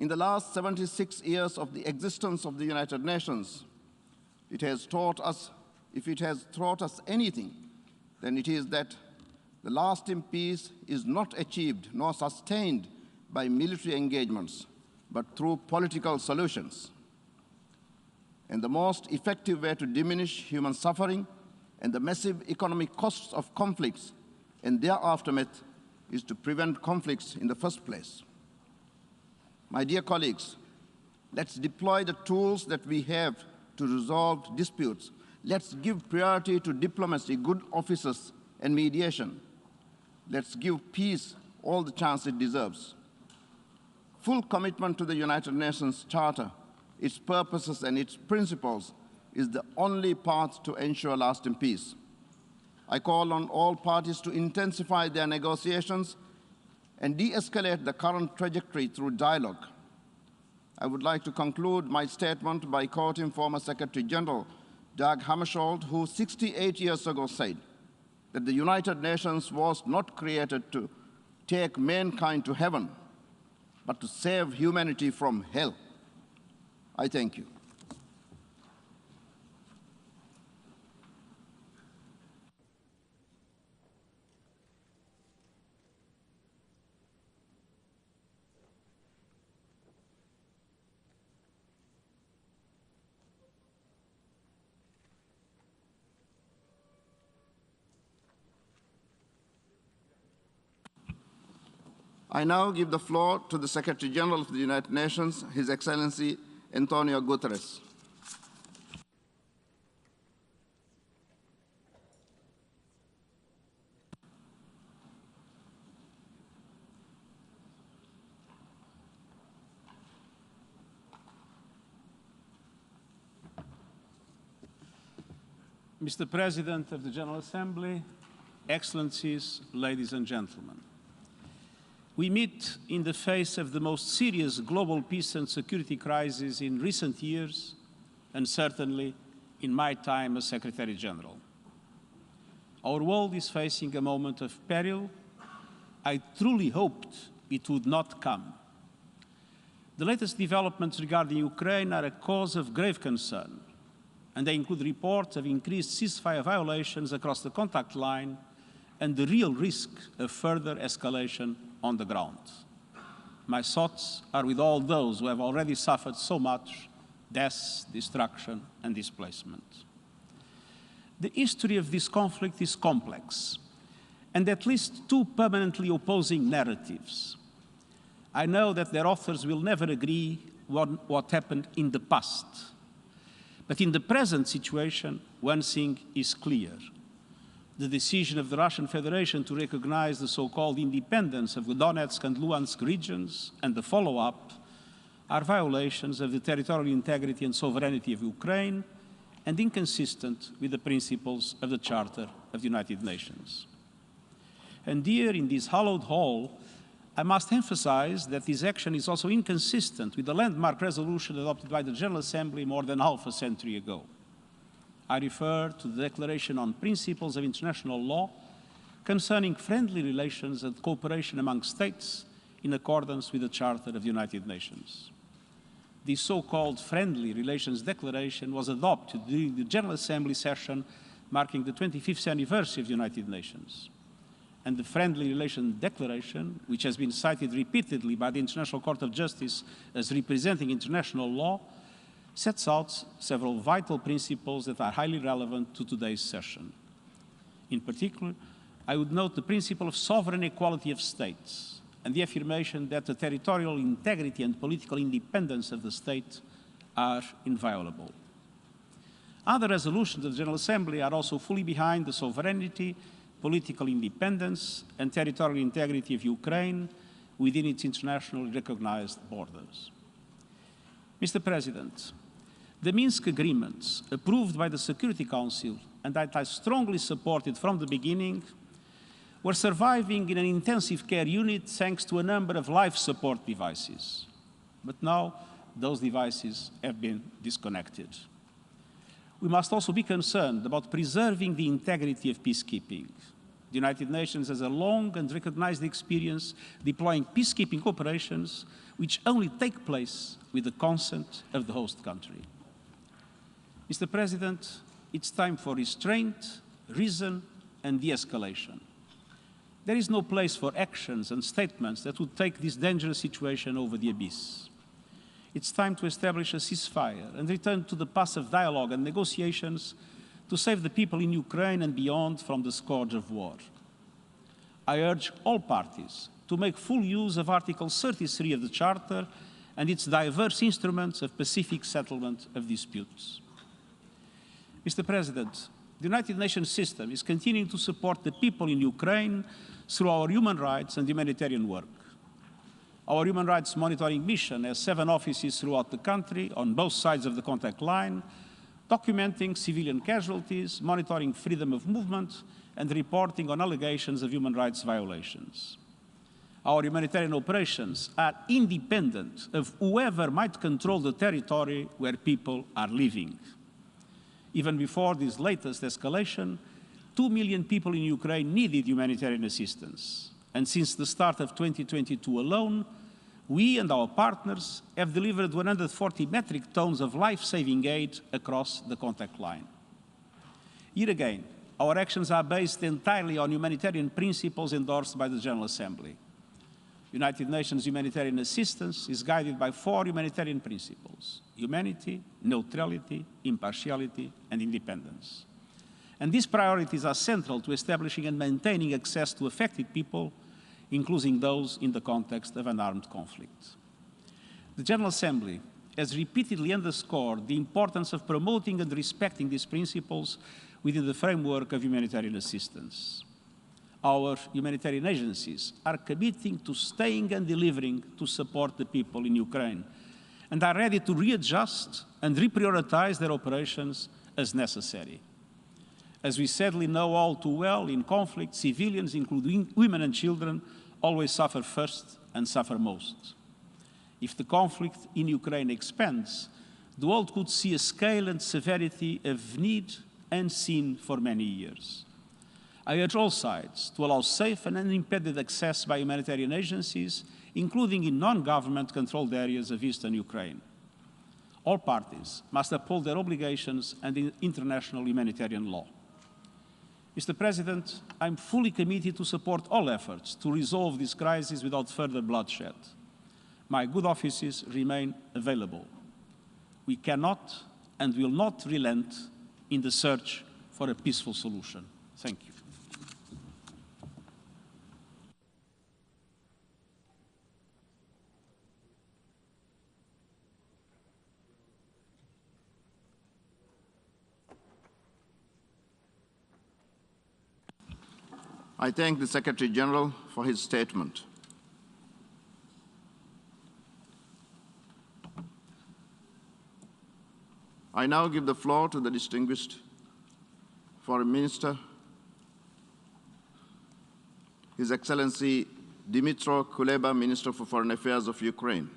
In the last 76 years of the existence of the United Nations, it has taught us, if it has taught us anything, then it is that the lasting peace is not achieved nor sustained by military engagements, but through political solutions. And the most effective way to diminish human suffering and the massive economic costs of conflicts and their aftermath is to prevent conflicts in the first place. My dear colleagues, let's deploy the tools that we have to resolve disputes. Let's give priority to diplomacy, good offices, and mediation. Let's give peace all the chance it deserves. Full commitment to the United Nations Charter, its purposes and its principles, is the only path to ensure lasting peace. I call on all parties to intensify their negotiations and de-escalate the current trajectory through dialogue. I would like to conclude my statement by quoting former Secretary General Dag Hammarskjöld, who 68 years ago said that the United Nations was not created to take mankind to heaven, but to save humanity from hell. I thank you. I now give the floor to the Secretary General of the United Nations, His Excellency Antonio Guterres. Mr. President of the General Assembly, Excellencies, ladies and gentlemen. We meet in the face of the most serious global peace and security crisis in recent years, and certainly in my time as Secretary General. Our world is facing a moment of peril. I truly hoped it would not come. The latest developments regarding Ukraine are a cause of grave concern, and they include reports of increased ceasefire violations across the contact line and the real risk of further escalation on the ground. My thoughts are with all those who have already suffered so much death, destruction, and displacement. The history of this conflict is complex, and at least two permanently opposing narratives. I know that their authors will never agree on what happened in the past. But in the present situation, one thing is clear. The decision of the Russian Federation to recognize the so-called independence of the Donetsk and Luhansk regions and the follow-up are violations of the territorial integrity and sovereignty of Ukraine and inconsistent with the principles of the Charter of the United Nations. And here, in this hallowed hall, I must emphasize that this action is also inconsistent with the landmark resolution adopted by the General Assembly more than half a century ago. I refer to the Declaration on Principles of International Law concerning friendly relations and cooperation among states in accordance with the Charter of the United Nations. The so-called Friendly Relations Declaration was adopted during the General Assembly session marking the 25th anniversary of the United Nations. And the Friendly Relations Declaration, which has been cited repeatedly by the International Court of Justice as representing international law, sets out several vital principles that are highly relevant to today's session. In particular, I would note the principle of sovereign equality of states and the affirmation that the territorial integrity and political independence of the state are inviolable. Other resolutions of the General Assembly are also fully behind the sovereignty, political independence, and territorial integrity of Ukraine within its internationally recognized borders. Mr. President, the Minsk agreements approved by the Security Council and that I strongly supported from the beginning were surviving in an intensive care unit thanks to a number of life support devices. But now those devices have been disconnected. We must also be concerned about preserving the integrity of peacekeeping. The United Nations has a long and recognized experience deploying peacekeeping operations which only take place with the consent of the host country. Mr. President, it's time for restraint, reason, and de-escalation. There is no place for actions and statements that would take this dangerous situation over the abyss. It's time to establish a ceasefire and return to the path of dialogue and negotiations to save the people in Ukraine and beyond from the scourge of war. I urge all parties to make full use of Article 33 of the Charter and its diverse instruments of pacific settlement of disputes. Mr. President, the United Nations system is continuing to support the people in Ukraine through our human rights and humanitarian work. Our human rights monitoring mission has 7 offices throughout the country on both sides of the contact line, documenting civilian casualties, monitoring freedom of movement, and reporting on allegations of human rights violations. Our humanitarian operations are independent of whoever might control the territory where people are living. Even before this latest escalation, 2 million people in Ukraine needed humanitarian assistance. And since the start of 2022 alone, we and our partners have delivered 140 metric tons of life-saving aid across the contact line. Here again, our actions are based entirely on humanitarian principles endorsed by the General Assembly. United Nations humanitarian assistance is guided by 4 humanitarian principles: humanity, neutrality, impartiality, and independence. And these priorities are central to establishing and maintaining access to affected people, including those in the context of an armed conflict. The General Assembly has repeatedly underscored the importance of promoting and respecting these principles within the framework of humanitarian assistance. Our humanitarian agencies are committing to staying and delivering to support the people in Ukraine, and are ready to readjust and reprioritize their operations as necessary. As we sadly know all too well, in conflict, civilians, including women and children, always suffer first and suffer most. If the conflict in Ukraine expands, the world could see a scale and severity of need unseen for many years. I urge all sides to allow safe and unimpeded access by humanitarian agencies, including in non-government controlled areas of eastern Ukraine. All parties must uphold their obligations and international humanitarian law. Mr. President, I'm fully committed to support all efforts to resolve this crisis without further bloodshed. My good offices remain available. We cannot and will not relent in the search for a peaceful solution. Thank you. I thank the Secretary General for his statement. I now give the floor to the distinguished Foreign Minister, His Excellency Dmytro Kuleba, Minister for Foreign Affairs of Ukraine.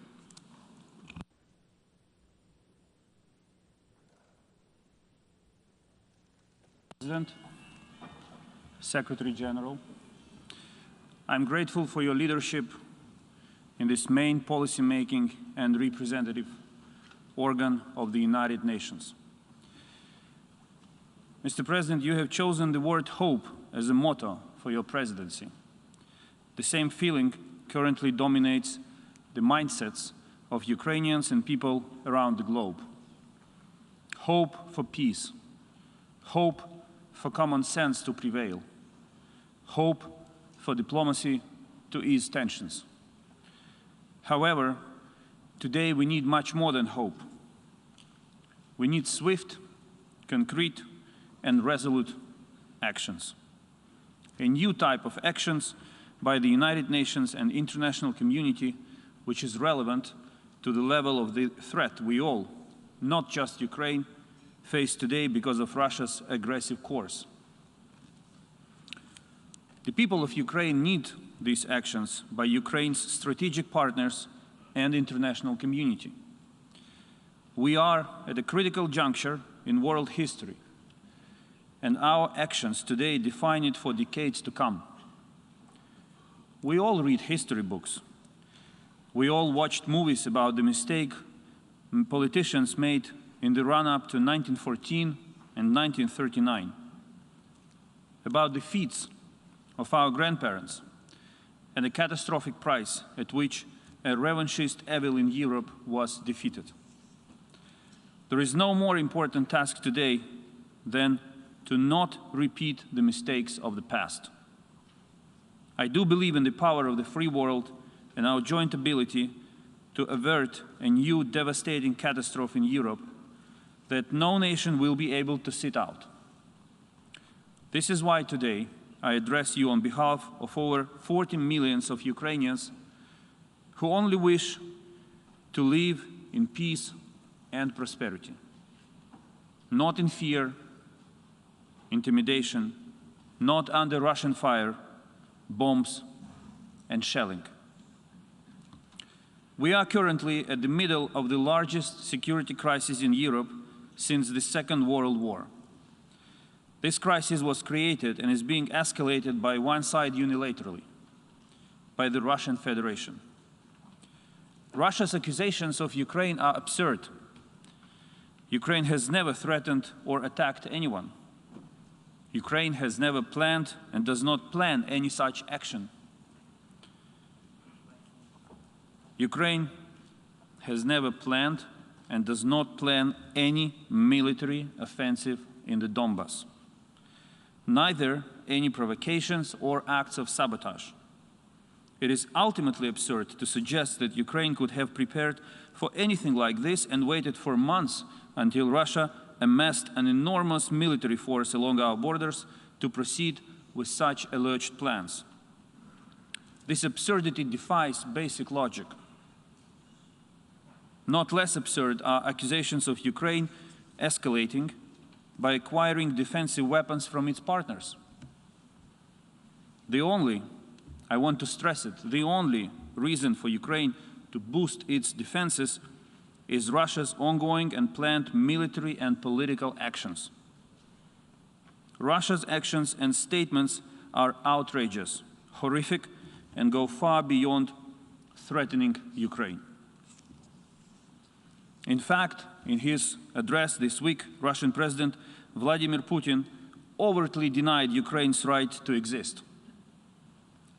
President, Secretary General, I'm grateful for your leadership in this main policy-making and representative organ of the United Nations. Mr. President, you have chosen the word hope as a motto for your presidency. The same feeling currently dominates the mindsets of Ukrainians and people around the globe. Hope for peace, hope for common sense to prevail, hope for diplomacy to ease tensions. However, today we need much more than hope. We need swift, concrete, and resolute actions. A new type of actions by the United Nations and international community which is relevant to the level of the threat we all, not just Ukraine, face today because of Russia's aggressive course. The people of Ukraine need these actions by Ukraine's strategic partners and international community. We are at a critical juncture in world history, and our actions today define it for decades to come. We all read history books. We all watched movies about the mistake politicians made in the run-up to 1914 and 1939, about the feats of our grandparents and the catastrophic price at which a revanchist evil in Europe was defeated. There is no more important task today than to not repeat the mistakes of the past. I do believe in the power of the free world and our joint ability to avert a new devastating catastrophe in Europe that no nation will be able to sit out. This is why today I address you on behalf of over 40 million of Ukrainians who only wish to live in peace and prosperity, not in fear, intimidation, not under Russian fire, bombs, and shelling. We are currently at the middle of the largest security crisis in Europe since the Second World War. This crisis was created and is being escalated by one side unilaterally, by the Russian Federation. Russia's accusations of Ukraine are absurd. Ukraine has never threatened or attacked anyone. Ukraine has never planned and does not plan any such action. Ukraine has never planned and does not plan any military offensive in the Donbas, neither any provocations or acts of sabotage. It is ultimately absurd to suggest that Ukraine could have prepared for anything like this and waited for months until Russia amassed an enormous military force along our borders to proceed with such alleged plans. This absurdity defies basic logic. Not less absurd are accusations of Ukraine escalating by acquiring defensive weapons from its partners. I want to stress it, the only reason for Ukraine to boost its defenses is Russia's ongoing and planned military and political actions. Russia's actions and statements are outrageous, horrific, and go far beyond threatening Ukraine. In fact, in his address this week, Russian President Vladimir Putin overtly denied Ukraine's right to exist.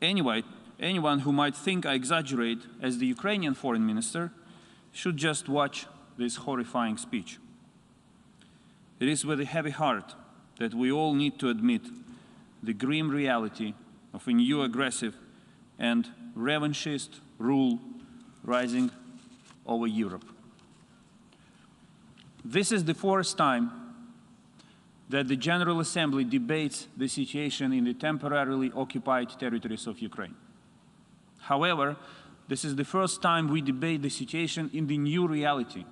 Anyone who might think I exaggerate as the Ukrainian foreign minister should just watch this horrifying speech. It is with a heavy heart that we all need to admit the grim reality of a new aggressive and revanchist rule rising over Europe. This is the fourth time that the General Assembly debates the situation in the temporarily occupied territories of Ukraine. However, this is the first time we debate the situation in the new reality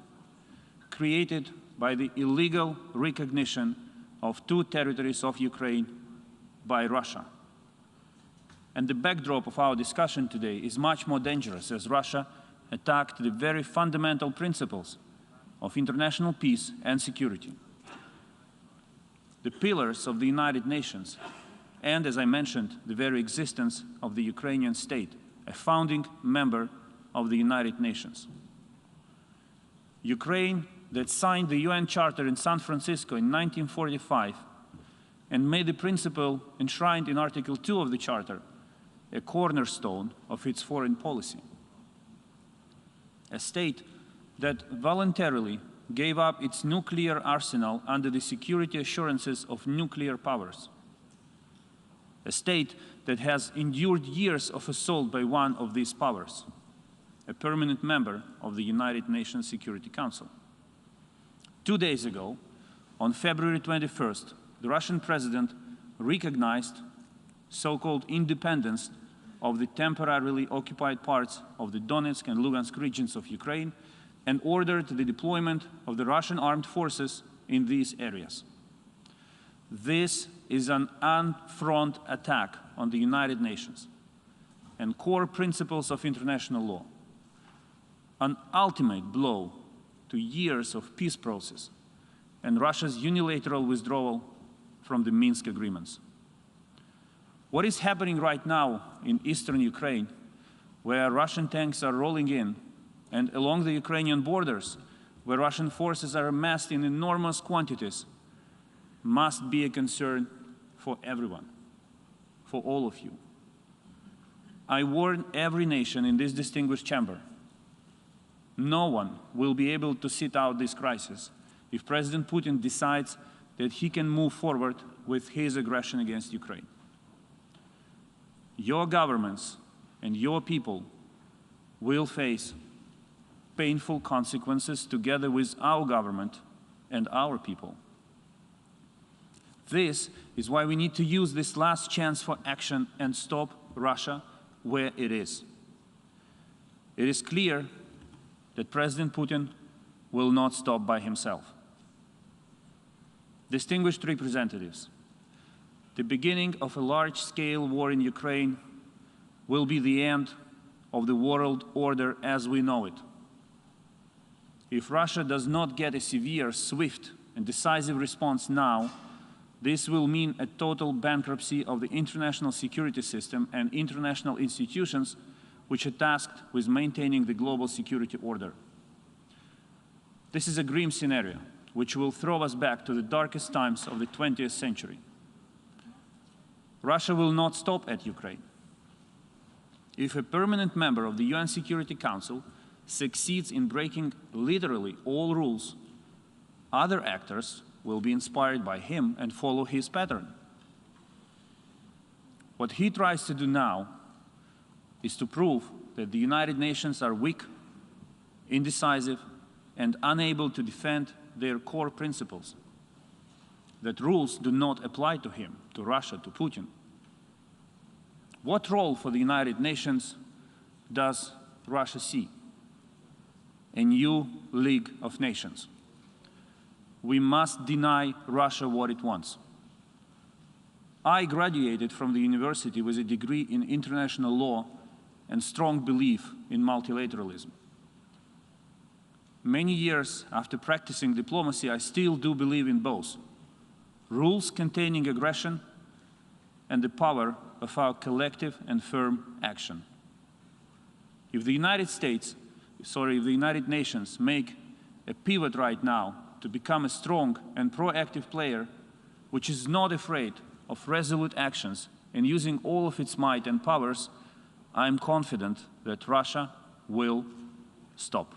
created by the illegal recognition of two territories of Ukraine by Russia. And the backdrop of our discussion today is much more dangerous, as Russia attacked the very fundamental principles of international peace and security, the pillars of the United Nations, and, as I mentioned, the very existence of the Ukrainian state, a founding member of the United Nations. Ukraine, that signed the UN Charter in San Francisco in 1945 and made the principle enshrined in Article 2 of the Charter a cornerstone of its foreign policy. A state that voluntarily gave up its nuclear arsenal under the security assurances of nuclear powers. A state that has endured years of assault by one of these powers, a permanent member of the United Nations Security Council. 2 days ago, on February 21st, the Russian president recognized so-called independence of the temporarily occupied parts of the Donetsk and Lugansk regions of Ukraine and ordered the deployment of the Russian armed forces in these areas. This is an on-front attack on the United Nations and core principles of international law, an ultimate blow to years of peace process and Russia's unilateral withdrawal from the Minsk agreements. What is happening right now in eastern Ukraine where Russian tanks are rolling in, and along the Ukrainian borders, where Russian forces are amassed in enormous quantities, must be a concern for everyone, for all of you. I warn every nation in this distinguished chamber, no one will be able to sit out this crisis if President Putin decides that he can move forward with his aggression against Ukraine. Your governments and your people will face painful consequences together with our government and our people. This is why we need to use this last chance for action and stop Russia where it is. It is clear that President Putin will not stop by himself. Distinguished representatives, the beginning of a large-scale war in Ukraine will be the end of the world order as we know it. If Russia does not get a severe, swift, and decisive response now, this will mean a total bankruptcy of the international security system and international institutions which are tasked with maintaining the global security order. This is a grim scenario, which will throw us back to the darkest times of the 20th century. Russia will not stop at Ukraine. If a permanent member of the UN Security Council succeeds in breaking literally all rules, other actors will be inspired by him and follow his pattern. What he tries to do now is to prove that the United Nations are weak, indecisive, and unable to defend their core principles, that rules do not apply to him, to Russia, to Putin. What role for the United Nations does Russia see? A new League of Nations. We must deny Russia what it wants. I graduated from the university with a degree in international law and strong belief in multilateralism. Many years after practicing diplomacy, I still do believe in both rules containing aggression and the power of our collective and firm action. If the United Nations make a pivot right now to become a strong and proactive player, which is not afraid of resolute actions and using all of its might and powers, I am confident that Russia will stop.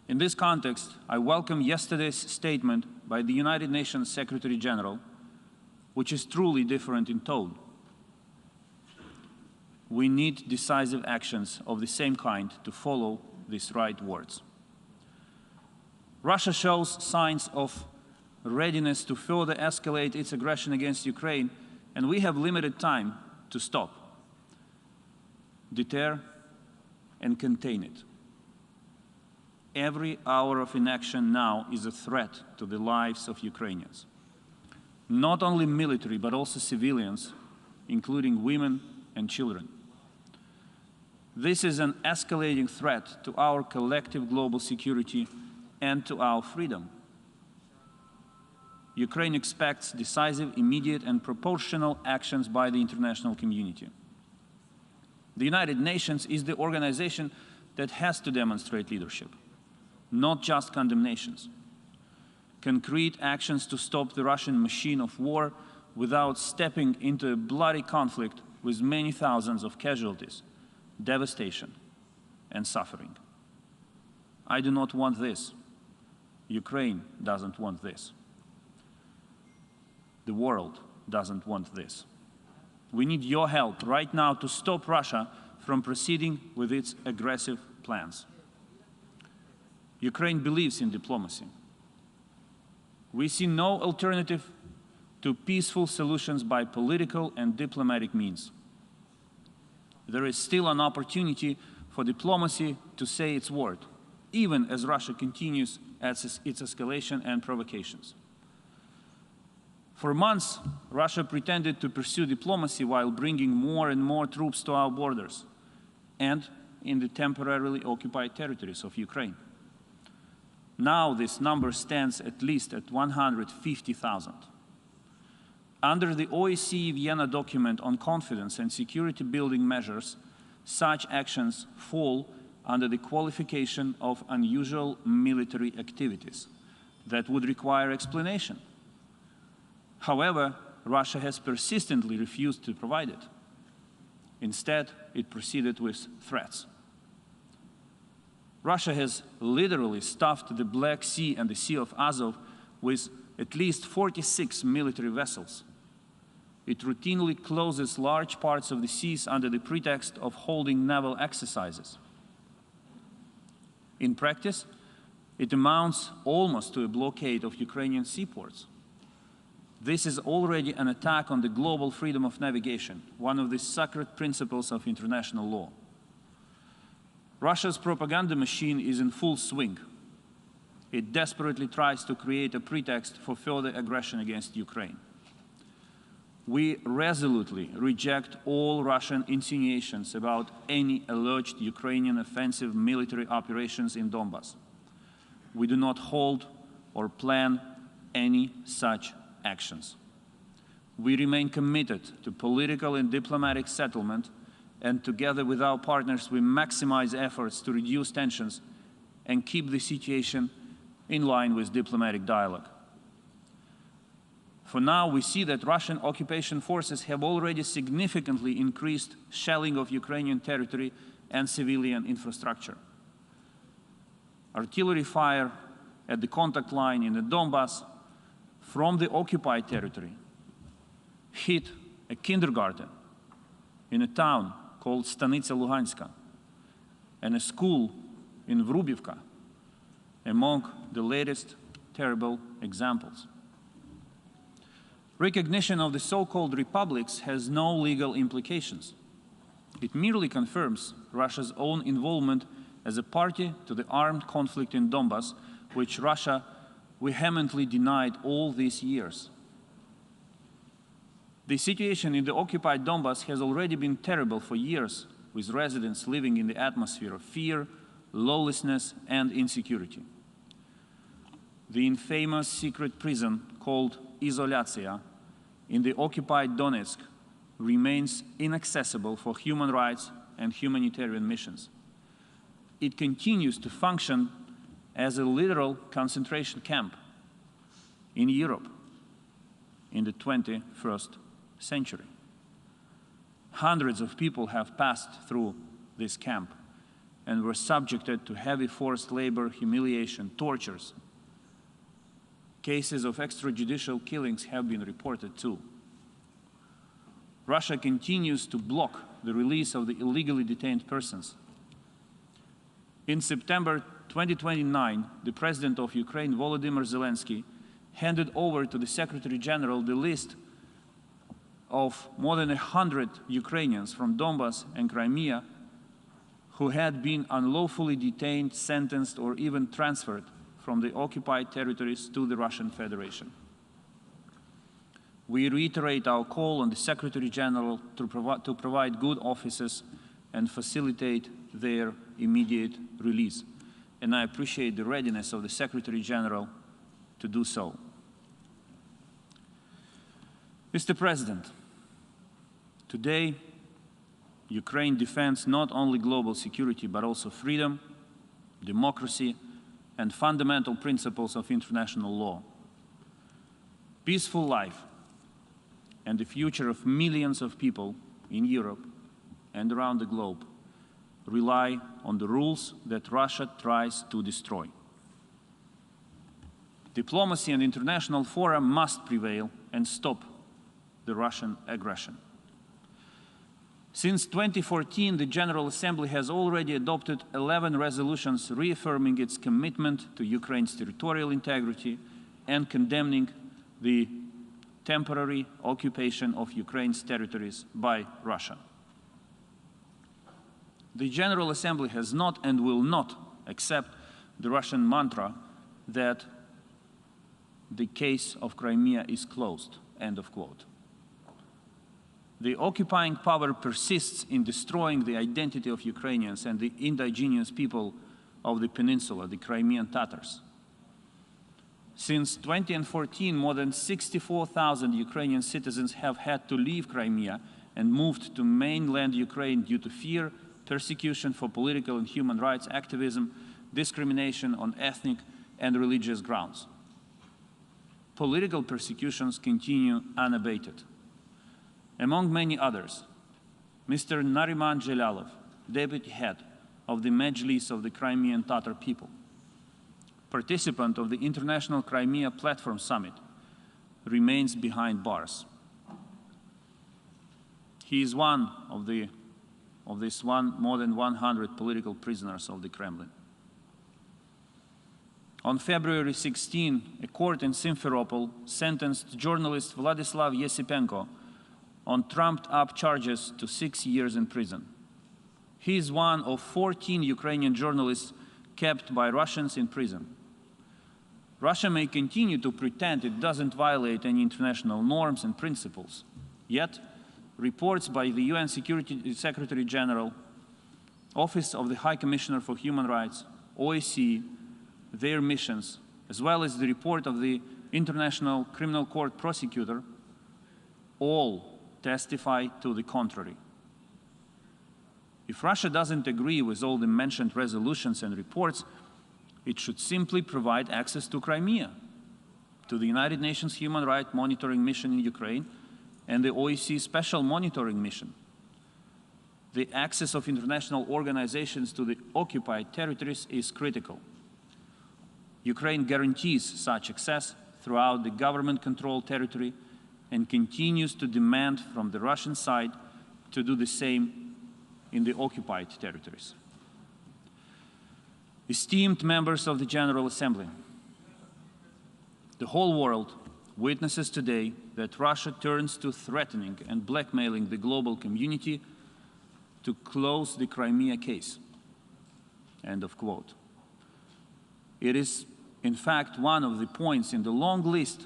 In this context, I welcome yesterday's statement by the United Nations Secretary General, which is truly different in tone. We need decisive actions of the same kind to follow these right words. Russia shows signs of readiness to further escalate its aggression against Ukraine, and we have limited time to stop, deter, and contain it. Every hour of inaction now is a threat to the lives of Ukrainians. Not only military, but also civilians, including women and children. This is an escalating threat to our collective global security and to our freedom. Ukraine expects decisive, immediate, and proportional actions by the international community. The United Nations is the organization that has to demonstrate leadership, not just condemnations. Concrete actions to stop the Russian machine of war without stepping into a bloody conflict with many thousands of casualties, devastation, and suffering. I do not want this. Ukraine doesn't want this. The world doesn't want this. We need your help right now to stop Russia from proceeding with its aggressive plans. Ukraine believes in diplomacy. We see no alternative to peaceful solutions by political and diplomatic means. There is still an opportunity for diplomacy to say its word, even as Russia continues its escalation and provocations. For months, Russia pretended to pursue diplomacy while bringing more and more troops to our borders and in the temporarily occupied territories of Ukraine. Now this number stands at least at 150,000. Under the OSCE Vienna document on confidence and security building measures, Such actions fall under the qualification of unusual military activities that would require explanation. However, Russia has persistently refused to provide it. Instead, it proceeded with threats. Russia has literally stuffed the Black Sea and the Sea of Azov with at least 46 military vessels. It routinely closes large parts of the seas under the pretext of holding naval exercises. In practice, it amounts almost to a blockade of Ukrainian seaports. This is already an attack on the global freedom of navigation, one of the sacred principles of international law. Russia's propaganda machine is in full swing. It desperately tries to create a pretext for further aggression against Ukraine. We resolutely reject all Russian insinuations about any alleged Ukrainian offensive military operations in Donbas. We do not hold or plan any such actions. We remain committed to political and diplomatic settlement, and together with our partners, we maximize efforts to reduce tensions and keep the situation in line with diplomatic dialogue. For now, we see that Russian occupation forces have already significantly increased shelling of Ukrainian territory and civilian infrastructure. Artillery fire at the contact line in the Donbas from the occupied territory hit a kindergarten in a town called Stanitsa Luhanska and a school in Vrubivka, among the latest terrible examples. Recognition of the so-called republics has no legal implications. It merely confirms Russia's own involvement as a party to the armed conflict in Donbas, which Russia vehemently denied all these years. The situation in the occupied Donbas has already been terrible for years, with residents living in the atmosphere of fear, lawlessness, and insecurity. The infamous secret prison called Izolyatsiya in the occupied Donetsk remains inaccessible for human rights and humanitarian missions. It continues to function as a literal concentration camp in Europe in the 21st century. Hundreds of people have passed through this camp and were subjected to heavy forced labor, humiliation, tortures. Cases of extrajudicial killings have been reported too. Russia continues to block the release of the illegally detained persons. In September 2029, the President of Ukraine, Volodymyr Zelensky, handed over to the Secretary General the list of more than 100 Ukrainians from Donbas and Crimea who had been unlawfully detained, sentenced, or even transferred from the occupied territories to the Russian Federation. We reiterate our call on the Secretary General to provide good offices and facilitate their immediate release. And I appreciate the readiness of the Secretary General to do so. Mr. President, today, Ukraine defends not only global security, but also freedom, democracy, and fundamental principles of international law. Peaceful life and the future of millions of people in Europe and around the globe rely on the rules that Russia tries to destroy. Diplomacy and international fora must prevail and stop the Russian aggression. Since 2014, the General Assembly has already adopted 11 resolutions reaffirming its commitment to Ukraine's territorial integrity and condemning the temporary occupation of Ukraine's territories by Russia. The General Assembly has not and will not accept the Russian mantra that the case of Crimea is closed, end of quote. The occupying power persists in destroying the identity of Ukrainians and the indigenous people of the peninsula, the Crimean Tatars. Since 2014, more than 64,000 Ukrainian citizens have had to leave Crimea and moved to mainland Ukraine due to fear, persecution for political and human rights activism, discrimination on ethnic and religious grounds. Political persecutions continue unabated. Among many others, Mr. Nariman Jelalov, deputy head of the Mejlis of the Crimean Tatar people, participant of the International Crimea Platform Summit, remains behind bars. He is one of more than 100 political prisoners of the Kremlin. On February 16, a court in Simferopol sentenced journalist Vladislav Yesipenko on trumped-up charges to 6 years in prison. He is one of 14 Ukrainian journalists kept by Russians in prison. Russia may continue to pretend it doesn't violate any international norms and principles. Yet, reports by the UN Security Secretary General, Office of the High Commissioner for Human Rights, OSCE, their missions, as well as the report of the International Criminal Court prosecutor, all testify to the contrary. If Russia doesn't agree with all the mentioned resolutions and reports, it should simply provide access to Crimea, to the United Nations Human Rights Monitoring Mission in Ukraine, and the OSCE Special Monitoring Mission. The access of international organizations to the occupied territories is critical. Ukraine guarantees such access throughout the government-controlled territory and continues to demand from the Russian side to do the same in the occupied territories. Esteemed members of the General Assembly, the whole world witnesses today that Russia turns to threatening and blackmailing the global community to close the Crimea case. End of quote. It is, in fact, one of the points in the long list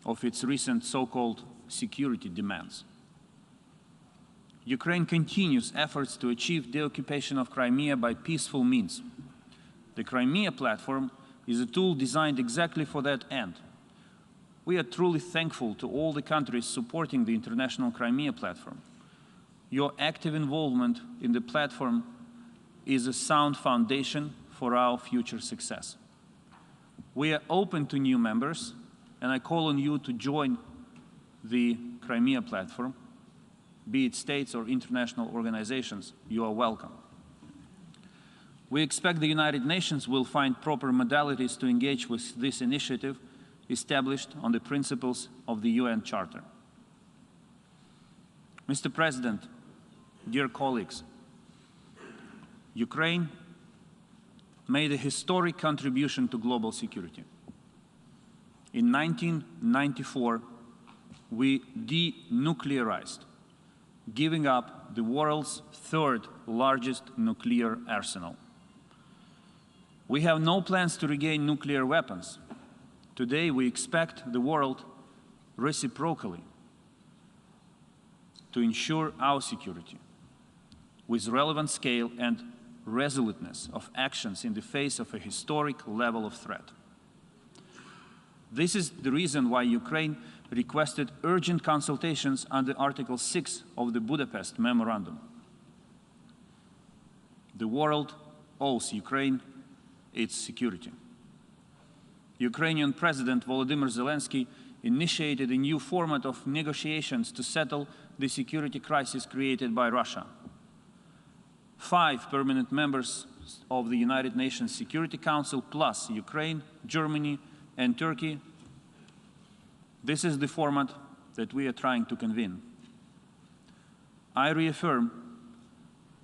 of its recent so-called security demands. Ukraine continues efforts to achieve the occupation of Crimea by peaceful means. The Crimea platform is a tool designed exactly for that end. We are truly thankful to all the countries supporting the International Crimea Platform. Your active involvement in the platform is a sound foundation for our future success. We are open to new members, and I call on you to join the Crimea Platform, be it states or international organizations. You are welcome. We expect the United Nations will find proper modalities to engage with this initiative established on the principles of the UN Charter. Mr. President, dear colleagues, Ukraine made a historic contribution to global security. In 1994, we denuclearized, giving up the world's third largest nuclear arsenal. We have no plans to regain nuclear weapons. Today, we expect the world reciprocally to ensure our security with relevant scale and resoluteness of actions in the face of a historic level of threat. This is the reason why Ukraine requested urgent consultations under Article 6 of the Budapest Memorandum. The world owes Ukraine its security. Ukrainian President Volodymyr Zelensky initiated a new format of negotiations to settle the security crisis created by Russia. 5 permanent members of the United Nations Security Council, plus Ukraine, Germany, and Turkey. This is the format that we are trying to convene. I reaffirm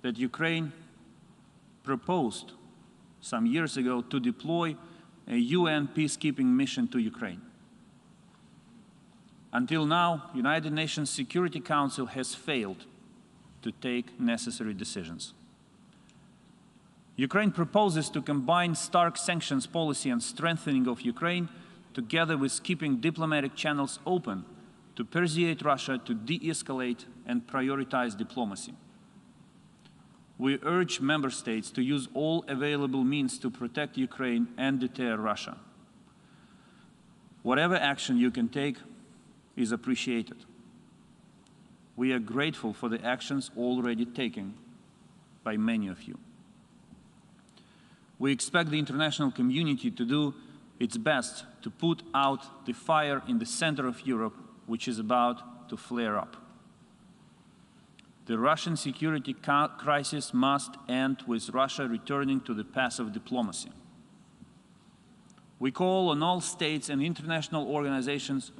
that Ukraine proposed some years ago to deploy a UN peacekeeping mission to Ukraine. Until now, United Nations Security Council has failed to take necessary decisions. Ukraine proposes to combine stark sanctions policy and strengthening of Ukraine together with keeping diplomatic channels open to persuade Russia to de-escalate and prioritize diplomacy. We urge member states to use all available means to protect Ukraine and deter Russia. Whatever action you can take is appreciated. We are grateful for the actions already taken by many of you. We expect the international community to do its best to put out the fire in the center of Europe, which is about to flare up. The Russian security crisis must end with Russia returning to the path of diplomacy. We call on all states and international organizations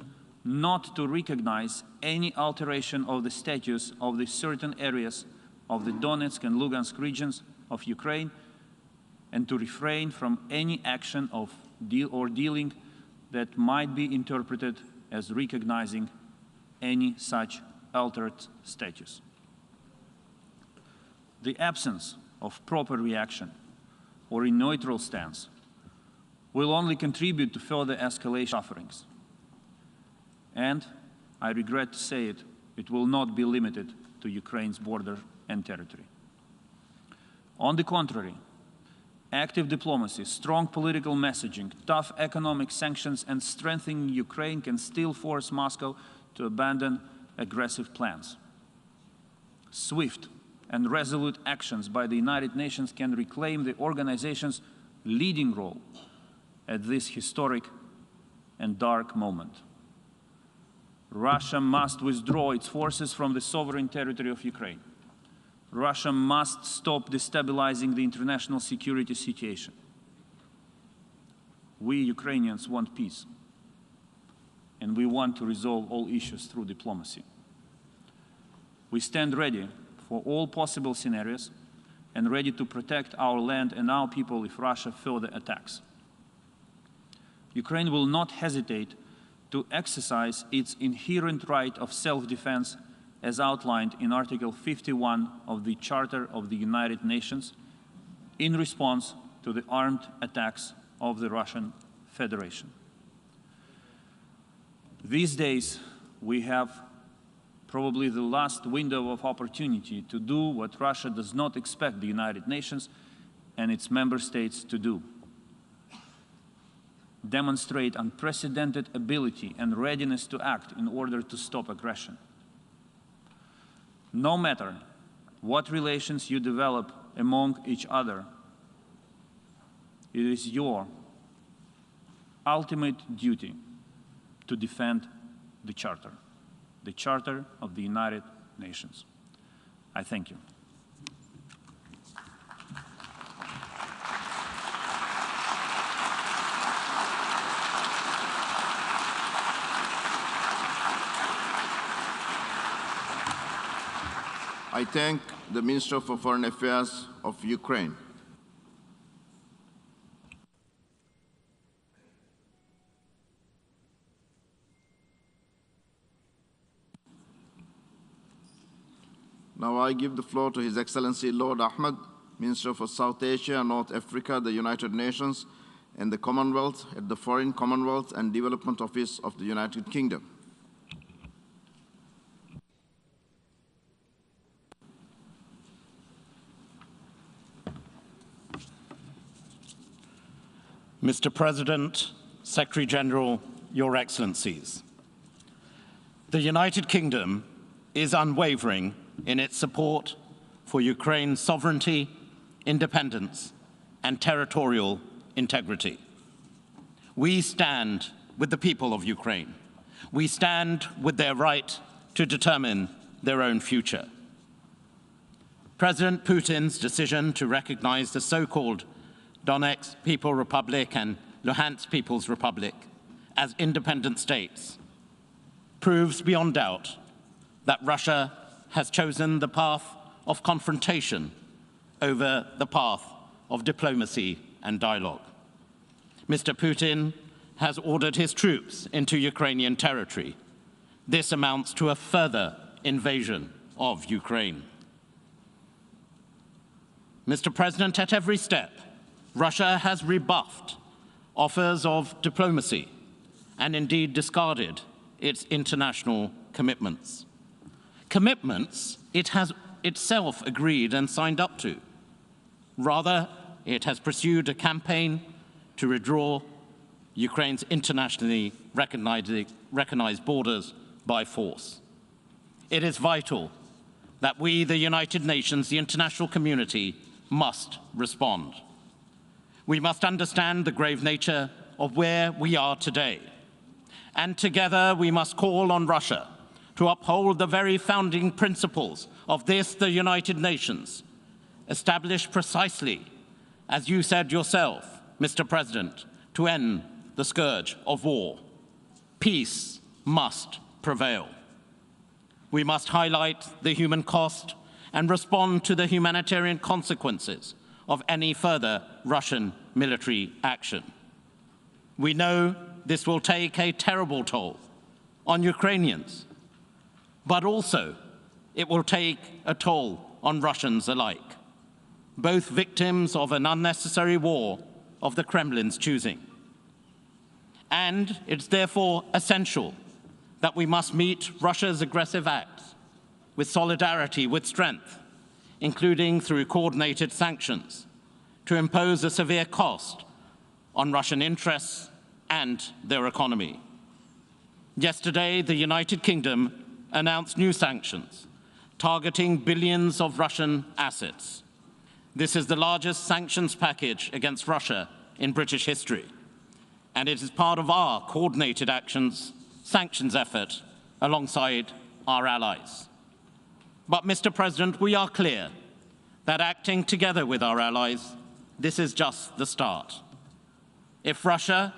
not to recognize any alteration of the status of the certain areas of the Donetsk and Lugansk regions of Ukraine, and to refrain from any action of dealing that might be interpreted as recognizing any such altered status. The absence of proper reaction or a neutral stance will only contribute to further escalation of sufferings. And, I regret to say it, it will not be limited to Ukraine's border and territory. On the contrary, active diplomacy, strong political messaging, tough economic sanctions, and strengthening Ukraine can still force Moscow to abandon aggressive plans. Swift and resolute actions by the United Nations can reclaim the organization's leading role at this historic and dark moment. Russia must withdraw its forces from the sovereign territory of Ukraine. Russia must stop destabilizing the international security situation. We Ukrainians want peace, and we want to resolve all issues through diplomacy. We stand ready for all possible scenarios and ready to protect our land and our people if Russia further attacks. Ukraine will not hesitate to exercise its inherent right of self-defense as outlined in Article 51 of the Charter of the United Nations in response to the armed attacks of the Russian Federation. These days, we have probably the last window of opportunity to do what Russia does not expect the United Nations and its member states to do: demonstrate unprecedented ability and readiness to act in order to stop aggression. No matter what relations you develop among each other, it is your ultimate duty to defend the Charter of the United Nations. I thank you. I thank the Minister for Foreign Affairs of Ukraine. Now I give the floor to His Excellency Lord Ahmed, Minister for South Asia and North Africa, the United Nations, and the Commonwealth at the Foreign Commonwealth and Development Office of the United Kingdom. Mr. President, Secretary General, Your Excellencies, the United Kingdom is unwavering in its support for Ukraine's sovereignty, independence, and territorial integrity. We stand with the people of Ukraine. We stand with their right to determine their own future. President Putin's decision to recognize the so-called Donetsk People's Republic and Luhansk People's Republic as independent states proves beyond doubt that Russia has chosen the path of confrontation over the path of diplomacy and dialogue. Mr. Putin has ordered his troops into Ukrainian territory. This amounts to a further invasion of Ukraine. Mr. President, at every step, Russia has rebuffed offers of diplomacy and indeed discarded its international commitments. Commitments it has itself agreed and signed up to. Rather, it has pursued a campaign to withdraw Ukraine's internationally recognized borders by force. It is vital that we, the United Nations, the international community, must respond. We must understand the grave nature of where we are today. And together we must call on Russia to uphold the very founding principles of this, the United Nations, established precisely, as you said yourself, Mr. President, to end the scourge of war. Peace must prevail. We must highlight the human cost and respond to the humanitarian consequences of any further Russian military action. We know this will take a terrible toll on Ukrainians, but also it will take a toll on Russians alike, both victims of an unnecessary war of the Kremlin's choosing. And it's therefore essential that we must meet Russia's aggressive acts with solidarity, with strength, including through coordinated sanctions, to impose a severe cost on Russian interests and their economy. Yesterday, the United Kingdom announced new sanctions, targeting billions of Russian assets. This is the largest sanctions package against Russia in British history, and it is part of our coordinated sanctions effort alongside our allies. But, Mr. President, we are clear that acting together with our allies, this is just the start. If Russia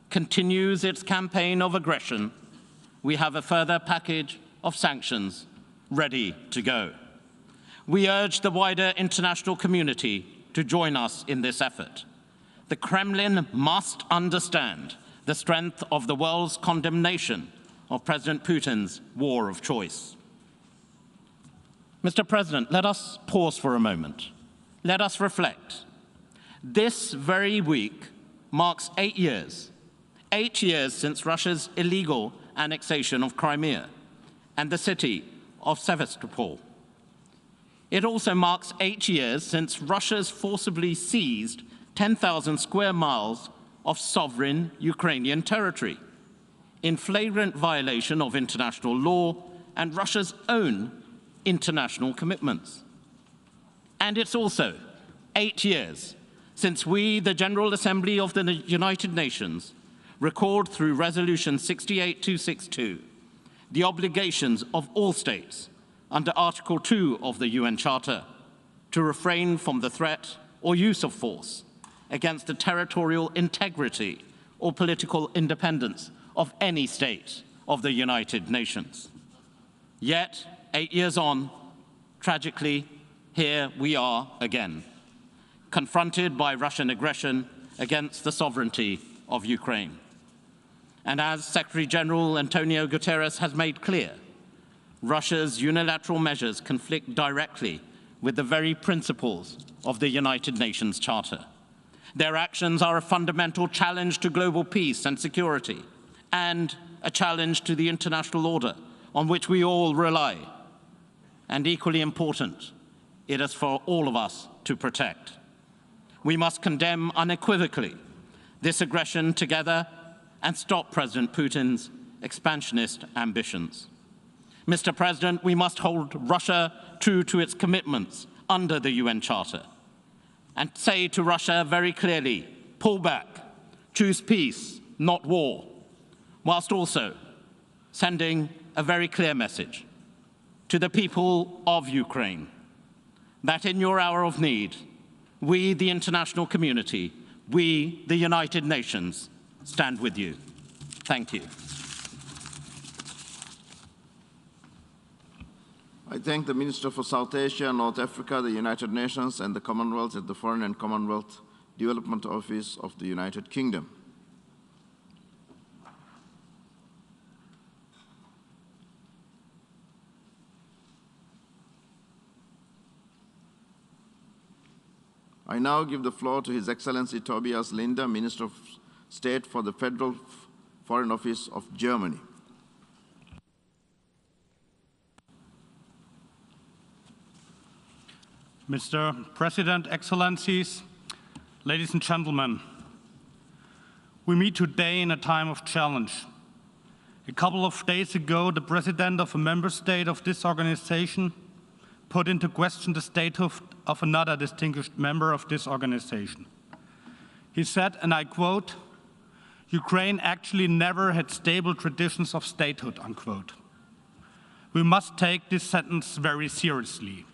continues its campaign of aggression, we have a further package of sanctions ready to go. We urge the wider international community to join us in this effort. The Kremlin must understand the strength of the world's condemnation of President Putin's war of choice. Mr. President, let us pause for a moment. Let us reflect. This very week marks 8 years since Russia's illegal annexation of Crimea and the city of Sevastopol. It also marks 8 years since Russia's forcibly seized 10,000 square miles of sovereign Ukrainian territory, in flagrant violation of international law and Russia's own international commitments. And it's also 8 years since we, the General Assembly of the United Nations, record through Resolution 68262 the obligations of all states under Article 2 of the UN Charter to refrain from the threat or use of force against the territorial integrity or political independence of any state of the United Nations. Yet, 8 years on, tragically, here we are again, confronted by Russian aggression against the sovereignty of Ukraine. And as Secretary General Antonio Guterres has made clear, Russia's unilateral measures conflict directly with the very principles of the United Nations Charter. Their actions are a fundamental challenge to global peace and security, and a challenge to the international order on which we all rely. And equally important, it is for all of us to protect. We must condemn unequivocally this aggression together and stop President Putin's expansionist ambitions. Mr. President, we must hold Russia true to its commitments under the UN Charter and say to Russia very clearly, pull back, choose peace, not war, whilst also sending a very clear message to the people of Ukraine that in your hour of need, we, the international community, we, the United Nations, stand with you. Thank you. I thank the Minister for South Asia, North Africa, the United Nations, and the Commonwealth at the Foreign and Commonwealth Development Office of the United Kingdom. I now give the floor to His Excellency Tobias Linde, Minister of State for the Federal Foreign Office of Germany. Mr. President, Excellencies, ladies and gentlemen, we meet today in a time of challenge. A couple of days ago, the President of a member state of this organization put into question the statehood of another distinguished member of this organization. He said, and I quote, "Ukraine actually never had stable traditions of statehood," unquote. We must take this sentence very seriously.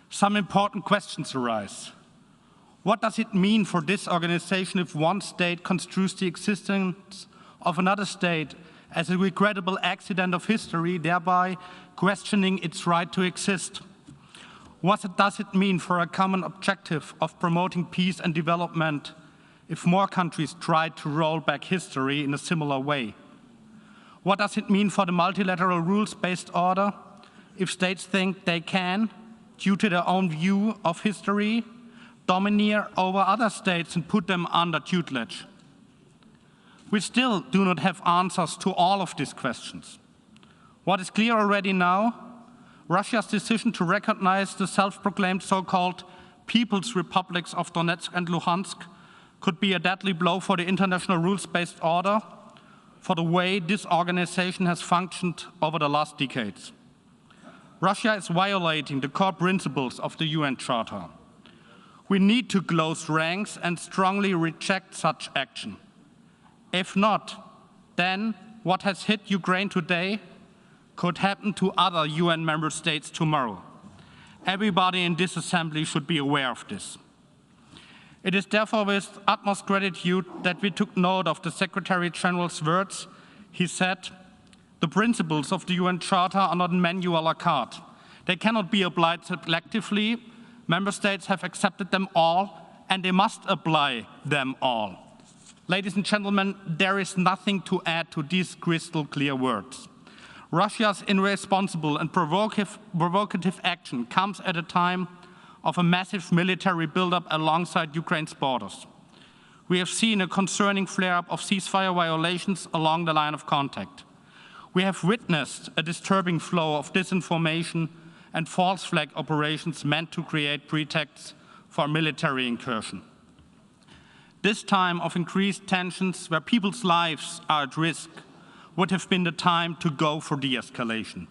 Some important questions arise. What does it mean for this organization if one state construes the existence of another state as a regrettable accident of history, thereby questioning its right to exist? What does it mean for a common objective of promoting peace and development if more countries try to roll back history in a similar way? What does it mean for the multilateral rules-based order if states think they can, due to their own view of history, domineer over other states and put them under tutelage? We still do not have answers to all of these questions. What is clear already now? Russia's decision to recognize the self-proclaimed so-called People's Republics of Donetsk and Luhansk could be a deadly blow for the international rules-based order, for the way this organization has functioned over the last decades. Russia is violating the core principles of the UN Charter. We need to close ranks and strongly reject such action. If not, then what has hit Ukraine today could happen to other UN member states tomorrow. Everybody in this assembly should be aware of this. It is therefore with utmost gratitude that we took note of the Secretary General's words. He said, "The principles of the UN Charter are not a menu a la carte. They cannot be applied selectively. Member states have accepted them all, and they must apply them all." Ladies and gentlemen, there is nothing to add to these crystal clear words. Russia's irresponsible and provocative action comes at a time of a massive military buildup alongside Ukraine's borders. We have seen a concerning flare-up of ceasefire violations along the line of contact. We have witnessed a disturbing flow of disinformation and false flag operations meant to create pretexts for military incursion. This time of increased tensions, where people's lives are at risk, would have been the time to go for de-escalation,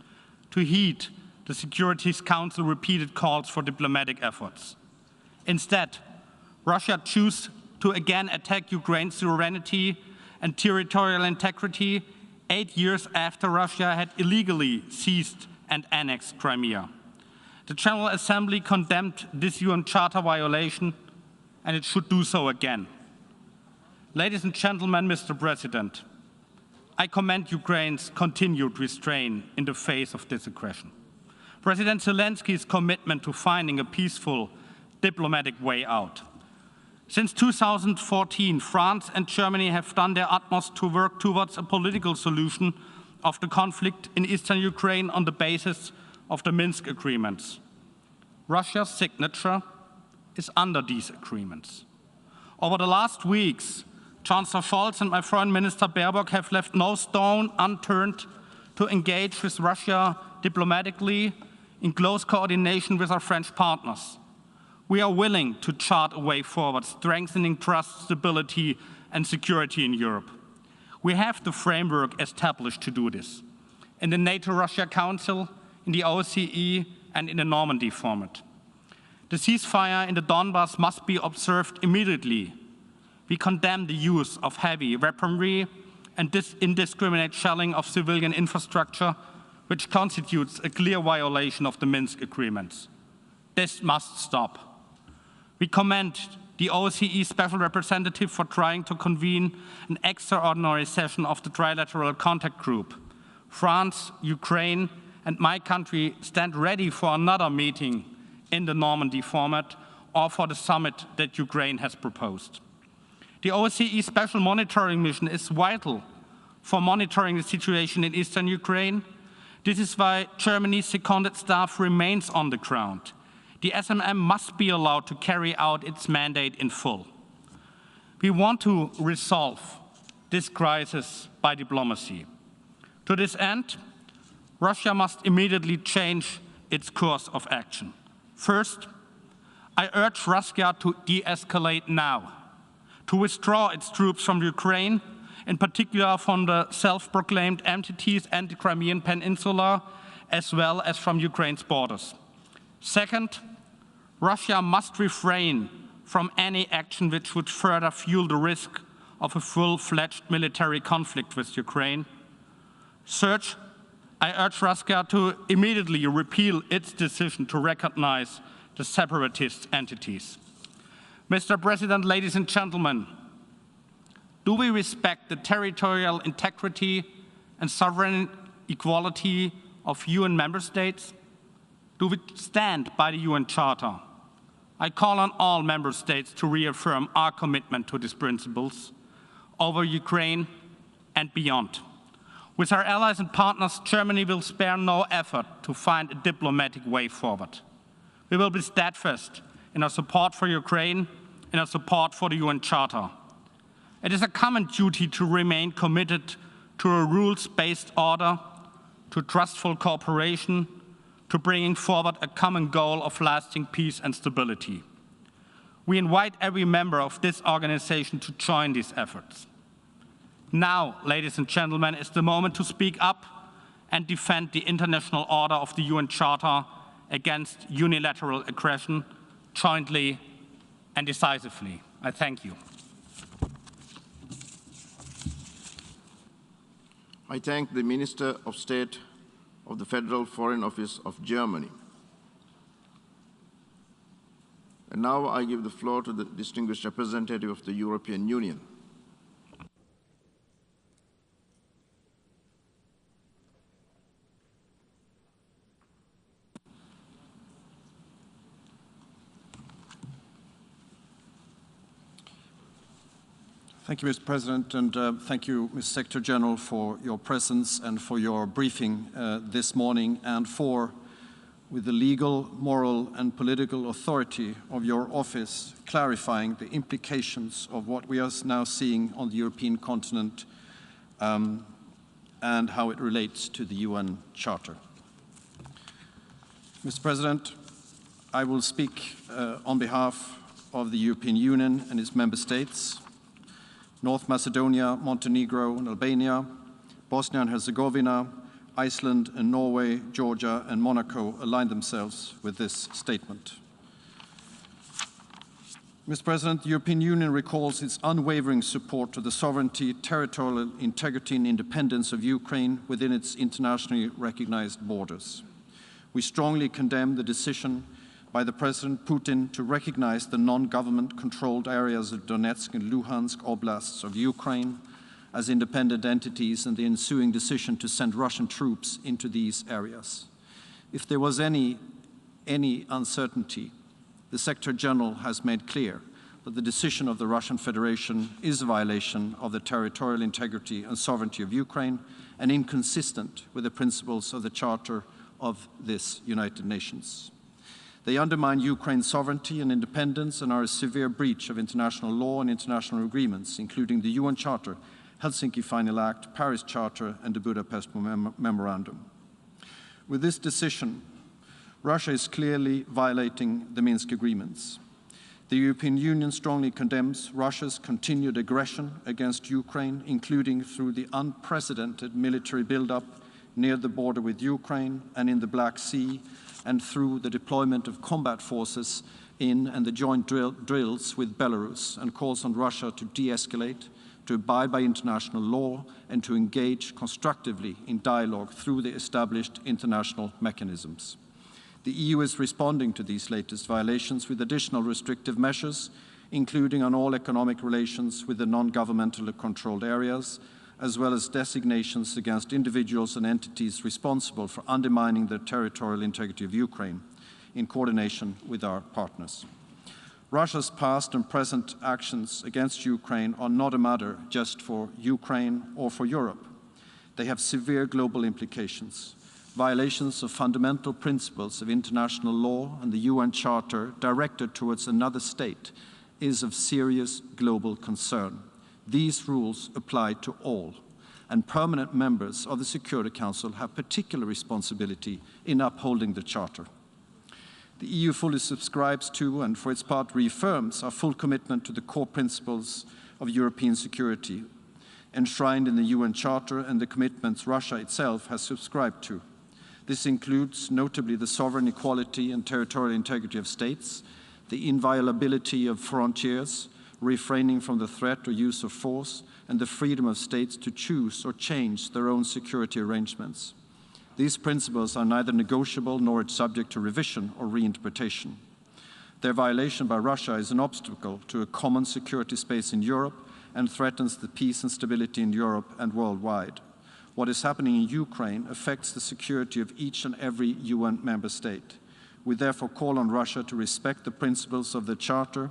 to heed the Security Council repeated calls for diplomatic efforts. Instead, Russia chose to again attack Ukraine's sovereignty and territorial integrity 8 years after Russia had illegally seized and annexed Crimea. The General Assembly condemned this UN Charter violation, and it should do so again. Ladies and gentlemen, Mr. President, I commend Ukraine's continued restraint in the face of this aggression. President Zelensky's commitment to finding a peaceful diplomatic way out. Since 2014, France and Germany have done their utmost to work towards a political solution of the conflict in eastern Ukraine on the basis of the Minsk agreements. Russia's signature is under these agreements. Over the last weeks, Chancellor Scholz and my Foreign Minister Baerbock have left no stone unturned to engage with Russia diplomatically in close coordination with our French partners. We are willing to chart a way forward, strengthening trust, stability, and security in Europe. We have the framework established to do this in the NATO-Russia Council, in the OSCE, and in the Normandy format. The ceasefire in the Donbass must be observed immediately. We condemn the use of heavy weaponry and indiscriminate shelling of civilian infrastructure, which constitutes a clear violation of the Minsk agreements. This must stop. We commend the OSCE Special Representative for trying to convene an extraordinary session of the Trilateral Contact Group. France, Ukraine, and my country stand ready for another meeting in the Normandy format or for the summit that Ukraine has proposed. The OSCE Special Monitoring Mission is vital for monitoring the situation in eastern Ukraine. This is why Germany's seconded staff remains on the ground. The SMM must be allowed to carry out its mandate in full. We want to resolve this crisis by diplomacy. To this end, Russia must immediately change its course of action. First, I urge Russia to de-escalate now, to withdraw its troops from Ukraine, in particular from the self-proclaimed entities and the Crimean Peninsula, as well as from Ukraine's borders. Second, Russia must refrain from any action which would further fuel the risk of a full-fledged military conflict with Ukraine. Third, I urge Russia to immediately repeal its decision to recognize the separatist entities. Mr. President, ladies and gentlemen, do we respect the territorial integrity and sovereign equality of UN member states? Do we stand by the UN Charter? I call on all member states to reaffirm our commitment to these principles over Ukraine and beyond. With our allies and partners, Germany will spare no effort to find a diplomatic way forward. We will be steadfast in our support for Ukraine, in our support for the UN Charter. It is a common duty to remain committed to a rules-based order, to trustful cooperation, to bringing forward a common goal of lasting peace and stability. We invite every member of this organization to join these efforts. Now, ladies and gentlemen, is the moment to speak up and defend the international order of the UN Charter against unilateral aggression, jointly and decisively. I thank you. I thank the Minister of State of the Federal Foreign Office of Germany. And now I give the floor to the distinguished representative of the European Union. Thank you, Mr. President, and thank you, Mr. Secretary General, for your presence and for your briefing this morning, and for, with the legal, moral, and political authority of your office, clarifying the implications of what we are now seeing on the European continent and how it relates to the UN Charter. Mr. President, I will speak on behalf of the European Union and its member states. North Macedonia, Montenegro, and Albania, Bosnia and Herzegovina, Iceland and Norway, Georgia and Monaco align themselves with this statement. Mr. President, the European Union recalls its unwavering support to the sovereignty, territorial integrity and independence of Ukraine within its internationally recognized borders. We strongly condemn the decision by the President Putin to recognize the non-government-controlled areas of Donetsk and Luhansk oblasts of Ukraine as independent entities and the ensuing decision to send Russian troops into these areas. If there was any uncertainty, the Secretary General has made clear that the decision of the Russian Federation is a violation of the territorial integrity and sovereignty of Ukraine and inconsistent with the principles of the Charter of this United Nations. They undermine Ukraine's sovereignty and independence and are a severe breach of international law and international agreements, including the UN Charter, Helsinki Final Act, Paris Charter, and the Budapest Memorandum. With this decision, Russia is clearly violating the Minsk agreements. The European Union strongly condemns Russia's continued aggression against Ukraine, including through the unprecedented military buildup near the border with Ukraine and in the Black Sea, and through the deployment of combat forces in and the joint drills with Belarus, and calls on Russia to de-escalate, to abide by international law, and to engage constructively in dialogue through the established international mechanisms. The EU is responding to these latest violations with additional restrictive measures, including on all economic relations with the non-governmental controlled areas, as well as designations against individuals and entities responsible for undermining the territorial integrity of Ukraine, in coordination with our partners. Russia's past and present actions against Ukraine are not a matter just for Ukraine or for Europe. They have severe global implications. Violations of fundamental principles of international law and the UN Charter directed towards another state is of serious global concern. These rules apply to all, and permanent members of the Security Council have particular responsibility in upholding the Charter. The EU fully subscribes to, and for its part reaffirms, our full commitment to the core principles of European security, enshrined in the UN Charter and the commitments Russia itself has subscribed to. This includes notably the sovereign equality and territorial integrity of states, the inviolability of frontiers, refraining from the threat or use of force, and the freedom of states to choose or change their own security arrangements. These principles are neither negotiable nor subject to revision or reinterpretation. Their violation by Russia is an obstacle to a common security space in Europe and threatens the peace and stability in Europe and worldwide. What is happening in Ukraine affects the security of each and every UN member state. We therefore call on Russia to respect the principles of the Charter,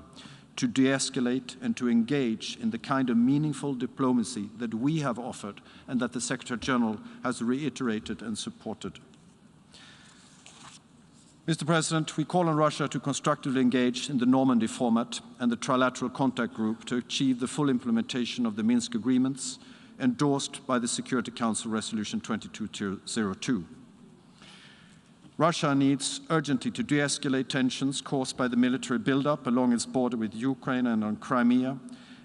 to de-escalate and to engage in the kind of meaningful diplomacy that we have offered and that the Secretary General has reiterated and supported. Mr. President, we call on Russia to constructively engage in the Normandy format and the Trilateral Contact Group to achieve the full implementation of the Minsk agreements endorsed by the Security Council Resolution 2202. Russia needs urgently to de-escalate tensions caused by the military buildup along its border with Ukraine and on Crimea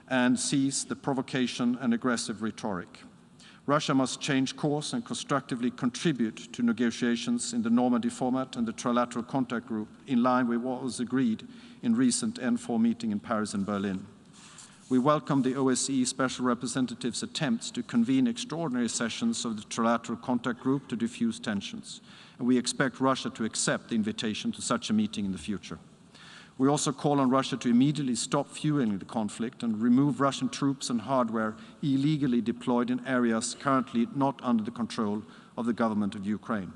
and cease the provocation and aggressive rhetoric. Russia must change course and constructively contribute to negotiations in the Normandy format and the Trilateral Contact Group in line with what was agreed in recent N4 meeting in Paris and Berlin. We welcome the OSCE Special Representative's attempts to convene extraordinary sessions of the Trilateral Contact Group to diffuse tensions, and we expect Russia to accept the invitation to such a meeting in the future. We also call on Russia to immediately stop fueling the conflict and remove Russian troops and hardware illegally deployed in areas currently not under the control of the government of Ukraine.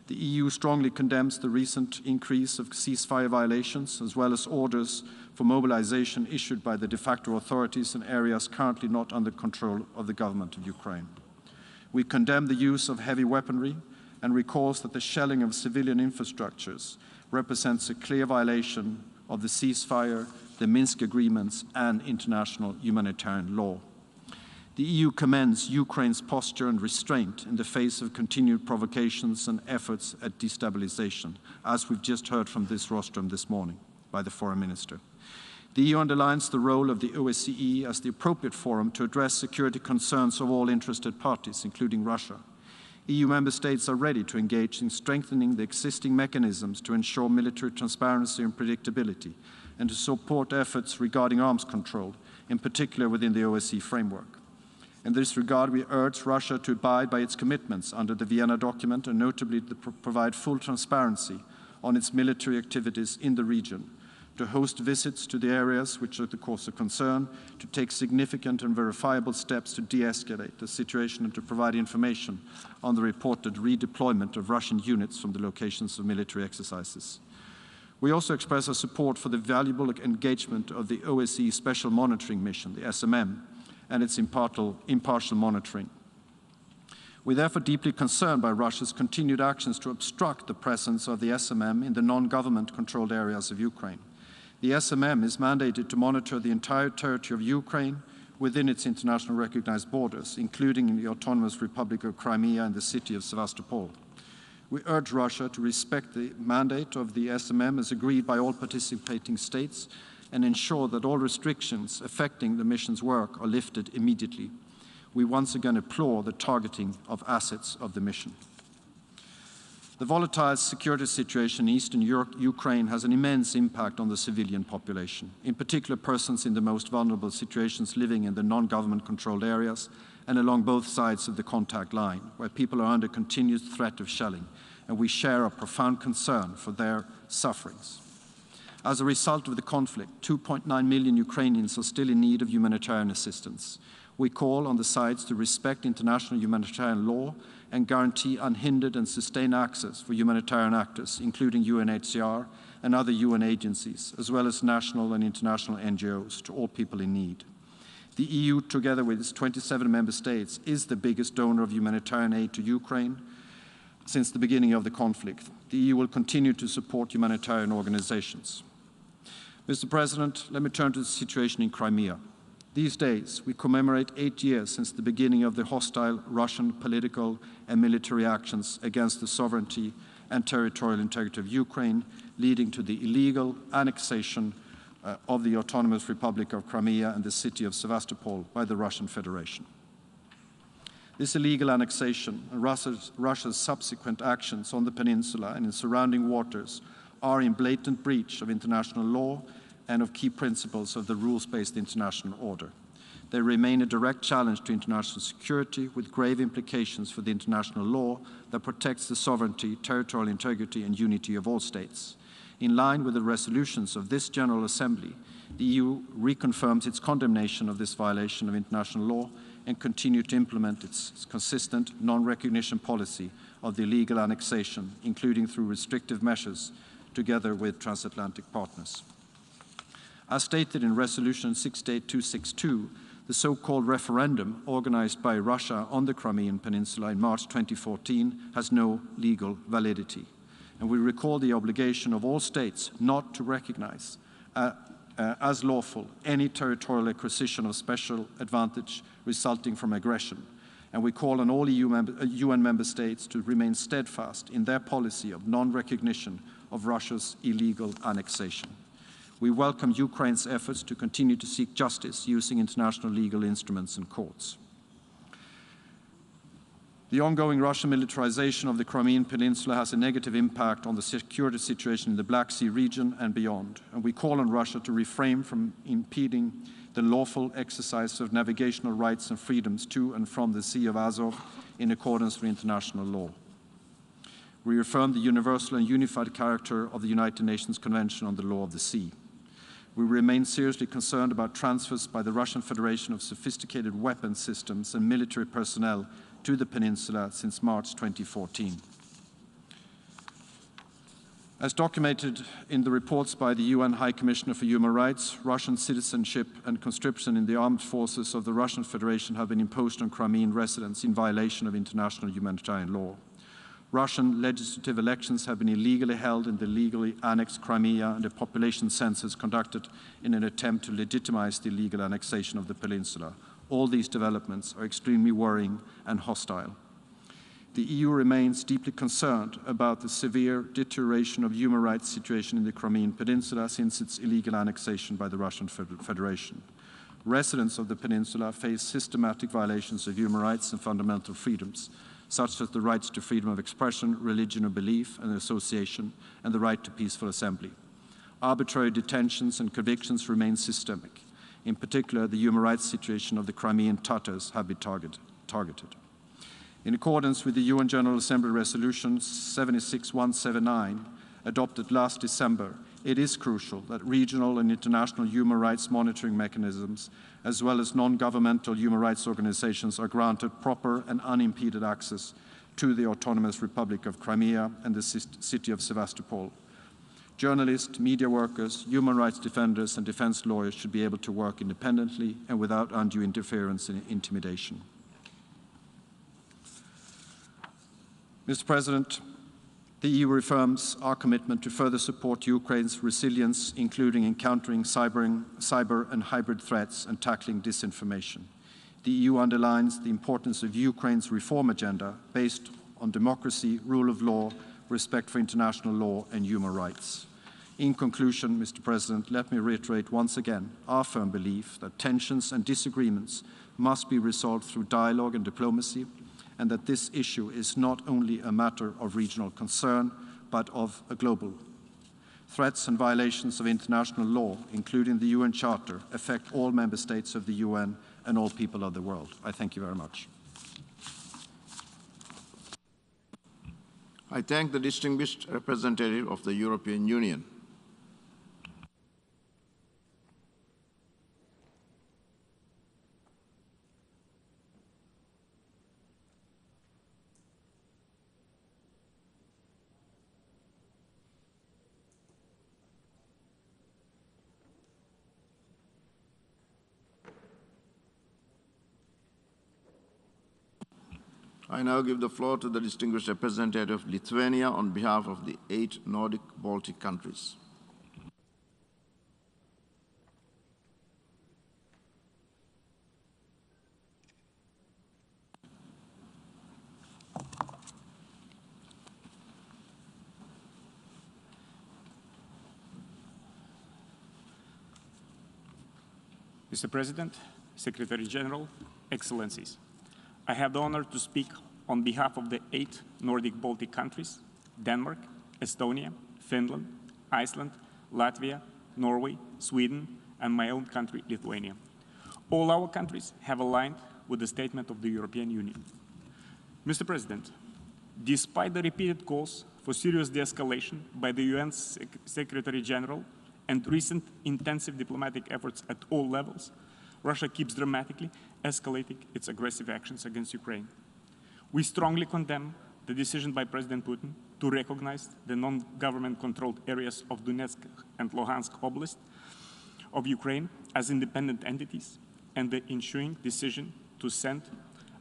The EU strongly condemns the recent increase of ceasefire violations, as well as orders for mobilization issued by the de facto authorities in areas currently not under control of the government of Ukraine. We condemn the use of heavy weaponry and recalls that the shelling of civilian infrastructures represents a clear violation of the ceasefire, the Minsk agreements, and international humanitarian law. The EU commends Ukraine's posture and restraint in the face of continued provocations and efforts at destabilization, as we've just heard from this rostrum this morning by the Foreign Minister. The EU underlines the role of the OSCE as the appropriate forum to address security concerns of all interested parties, including Russia. EU member states are ready to engage in strengthening the existing mechanisms to ensure military transparency and predictability, and to support efforts regarding arms control, in particular within the OSCE framework. In this regard, we urge Russia to abide by its commitments under the Vienna document and notably to provide full transparency on its military activities in the region, to host visits to the areas which are the cause of concern, to take significant and verifiable steps to de-escalate the situation and to provide information on the reported redeployment of Russian units from the locations of military exercises. We also express our support for the valuable engagement of the OSCE Special Monitoring Mission, the SMM, and its impartial monitoring. We're therefore deeply concerned by Russia's continued actions to obstruct the presence of the SMM in the non-government controlled areas of Ukraine. The SMM is mandated to monitor the entire territory of Ukraine within its internationally recognized borders, including in the Autonomous Republic of Crimea and the city of Sevastopol. We urge Russia to respect the mandate of the SMM as agreed by all participating states and ensure that all restrictions affecting the mission's work are lifted immediately. We once again applaud the targeting of assets of the mission. The volatile security situation in eastern Ukraine has an immense impact on the civilian population, in particular persons in the most vulnerable situations living in the non-government controlled areas and along both sides of the contact line, where people are under continuous threat of shelling, and we share a profound concern for their sufferings. As a result of the conflict, 2.9 million Ukrainians are still in need of humanitarian assistance. We call on the sides to respect international humanitarian law and guarantee unhindered and sustained access for humanitarian actors, including UNHCR and other UN agencies, as well as national and international NGOs, to all people in need. The EU, together with its 27 member states, is the biggest donor of humanitarian aid to Ukraine since the beginning of the conflict. The EU will continue to support humanitarian organizations. Mr. President, let me turn to the situation in Crimea. These days, we commemorate 8 years since the beginning of the hostile Russian political and military actions against the sovereignty and territorial integrity of Ukraine, leading to the illegal annexation of the Autonomous Republic of Crimea and the city of Sevastopol by the Russian Federation. This illegal annexation and Russia's subsequent actions on the peninsula and in surrounding waters are in blatant breach of international law and of key principles of the rules-based international order. They remain a direct challenge to international security with grave implications for the international law that protects the sovereignty, territorial integrity and unity of all states. In line with the resolutions of this General Assembly, the EU reconfirms its condemnation of this violation of international law and continues to implement its consistent non-recognition policy of the illegal annexation, including through restrictive measures, together with transatlantic partners. As stated in Resolution 68262, the so-called referendum organized by Russia on the Crimean Peninsula in March 2014 has no legal validity. And we recall the obligation of all states not to recognize as lawful any territorial acquisition of special advantage resulting from aggression. And we call on all UN member states to remain steadfast in their policy of non-recognition of Russia's illegal annexation. We welcome Ukraine's efforts to continue to seek justice using international legal instruments and courts. The ongoing Russian militarization of the Crimean Peninsula has a negative impact on the security situation in the Black Sea region and beyond, and we call on Russia to refrain from impeding the lawful exercise of navigational rights and freedoms to and from the Sea of Azov in accordance with international law. We affirm the universal and unified character of the United Nations Convention on the Law of the Sea. We remain seriously concerned about transfers by the Russian Federation of sophisticated weapon systems and military personnel to the peninsula since March 2014. As documented in the reports by the UN High Commissioner for Human Rights, Russian citizenship and conscription in the armed forces of the Russian Federation have been imposed on Crimean residents in violation of international humanitarian law. Russian legislative elections have been illegally held in the legally annexed Crimea, and a population census conducted in an attempt to legitimize the illegal annexation of the peninsula. All these developments are extremely worrying and hostile. The EU remains deeply concerned about the severe deterioration of human rights situation in the Crimean Peninsula since its illegal annexation by the Russian Federation. Residents of the peninsula face systematic violations of human rights and fundamental freedoms, such as the rights to freedom of expression, religion or belief and association, and the right to peaceful assembly. Arbitrary detentions and convictions remain systemic. In particular, the human rights situation of the Crimean Tatars have been targeted. In accordance with the UN General Assembly Resolution 76179, adopted last December, it is crucial that regional and international human rights monitoring mechanisms, as well as non-governmental human rights organizations, are granted proper and unimpeded access to the Autonomous Republic of Crimea and the city of Sevastopol. Journalists, media workers, human rights defenders, and defense lawyers should be able to work independently and without undue interference and intimidation. Mr. President, the EU reaffirms our commitment to further support Ukraine's resilience, including encountering cyber and hybrid threats and tackling disinformation. The EU underlines the importance of Ukraine's reform agenda based on democracy, rule of law, respect for international law and human rights. In conclusion, Mr. President, let me reiterate once again our firm belief that tensions and disagreements must be resolved through dialogue and diplomacy, and that this issue is not only a matter of regional concern, but of a global. Threats and violations of international law, including the UN Charter, affect all member states of the UN and all people of the world. I thank you very much. I thank the distinguished representative of the European Union. I now give the floor to the distinguished representative of Lithuania on behalf of the 8 Nordic-Baltic countries. Mr. President, Secretary General, Excellencies, I have the honor to speak on behalf of the 8 Nordic-Baltic countries, Denmark, Estonia, Finland, Iceland, Latvia, Norway, Sweden, and my own country, Lithuania. All our countries have aligned with the statement of the European Union. Mr. President, despite the repeated calls for serious de-escalation by the UN Secretary General and recent intensive diplomatic efforts at all levels, Russia keeps dramatically escalating its aggressive actions against Ukraine. We strongly condemn the decision by President Putin to recognize the non-government controlled areas of Donetsk and Luhansk Oblast of Ukraine as independent entities and the ensuing decision to send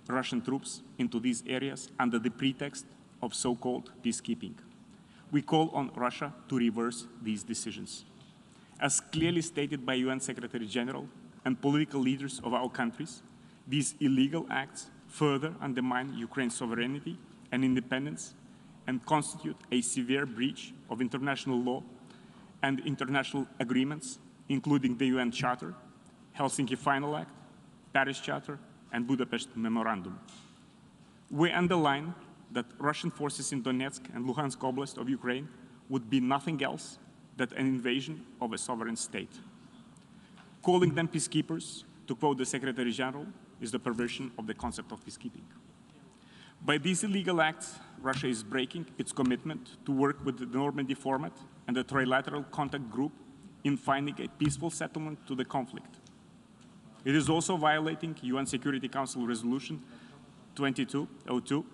Russian troops into these areas under the pretext of so-called peacekeeping. We call on Russia to reverse these decisions. As clearly stated by UN Secretary General and political leaders of our countries, these illegal acts further undermine Ukraine's sovereignty and independence and constitute a severe breach of international law and international agreements, including the UN Charter, Helsinki Final Act, Paris Charter, and Budapest Memorandum. We underline that Russian forces in Donetsk and Luhansk Oblast of Ukraine would be nothing else than an invasion of a sovereign state. Calling them peacekeepers, to quote the Secretary General, is the perversion of the concept of peacekeeping. By these illegal acts, Russia is breaking its commitment to work with the Normandy format and the Trilateral Contact Group in finding a peaceful settlement to the conflict. It is also violating UN Security Council Resolution 2202,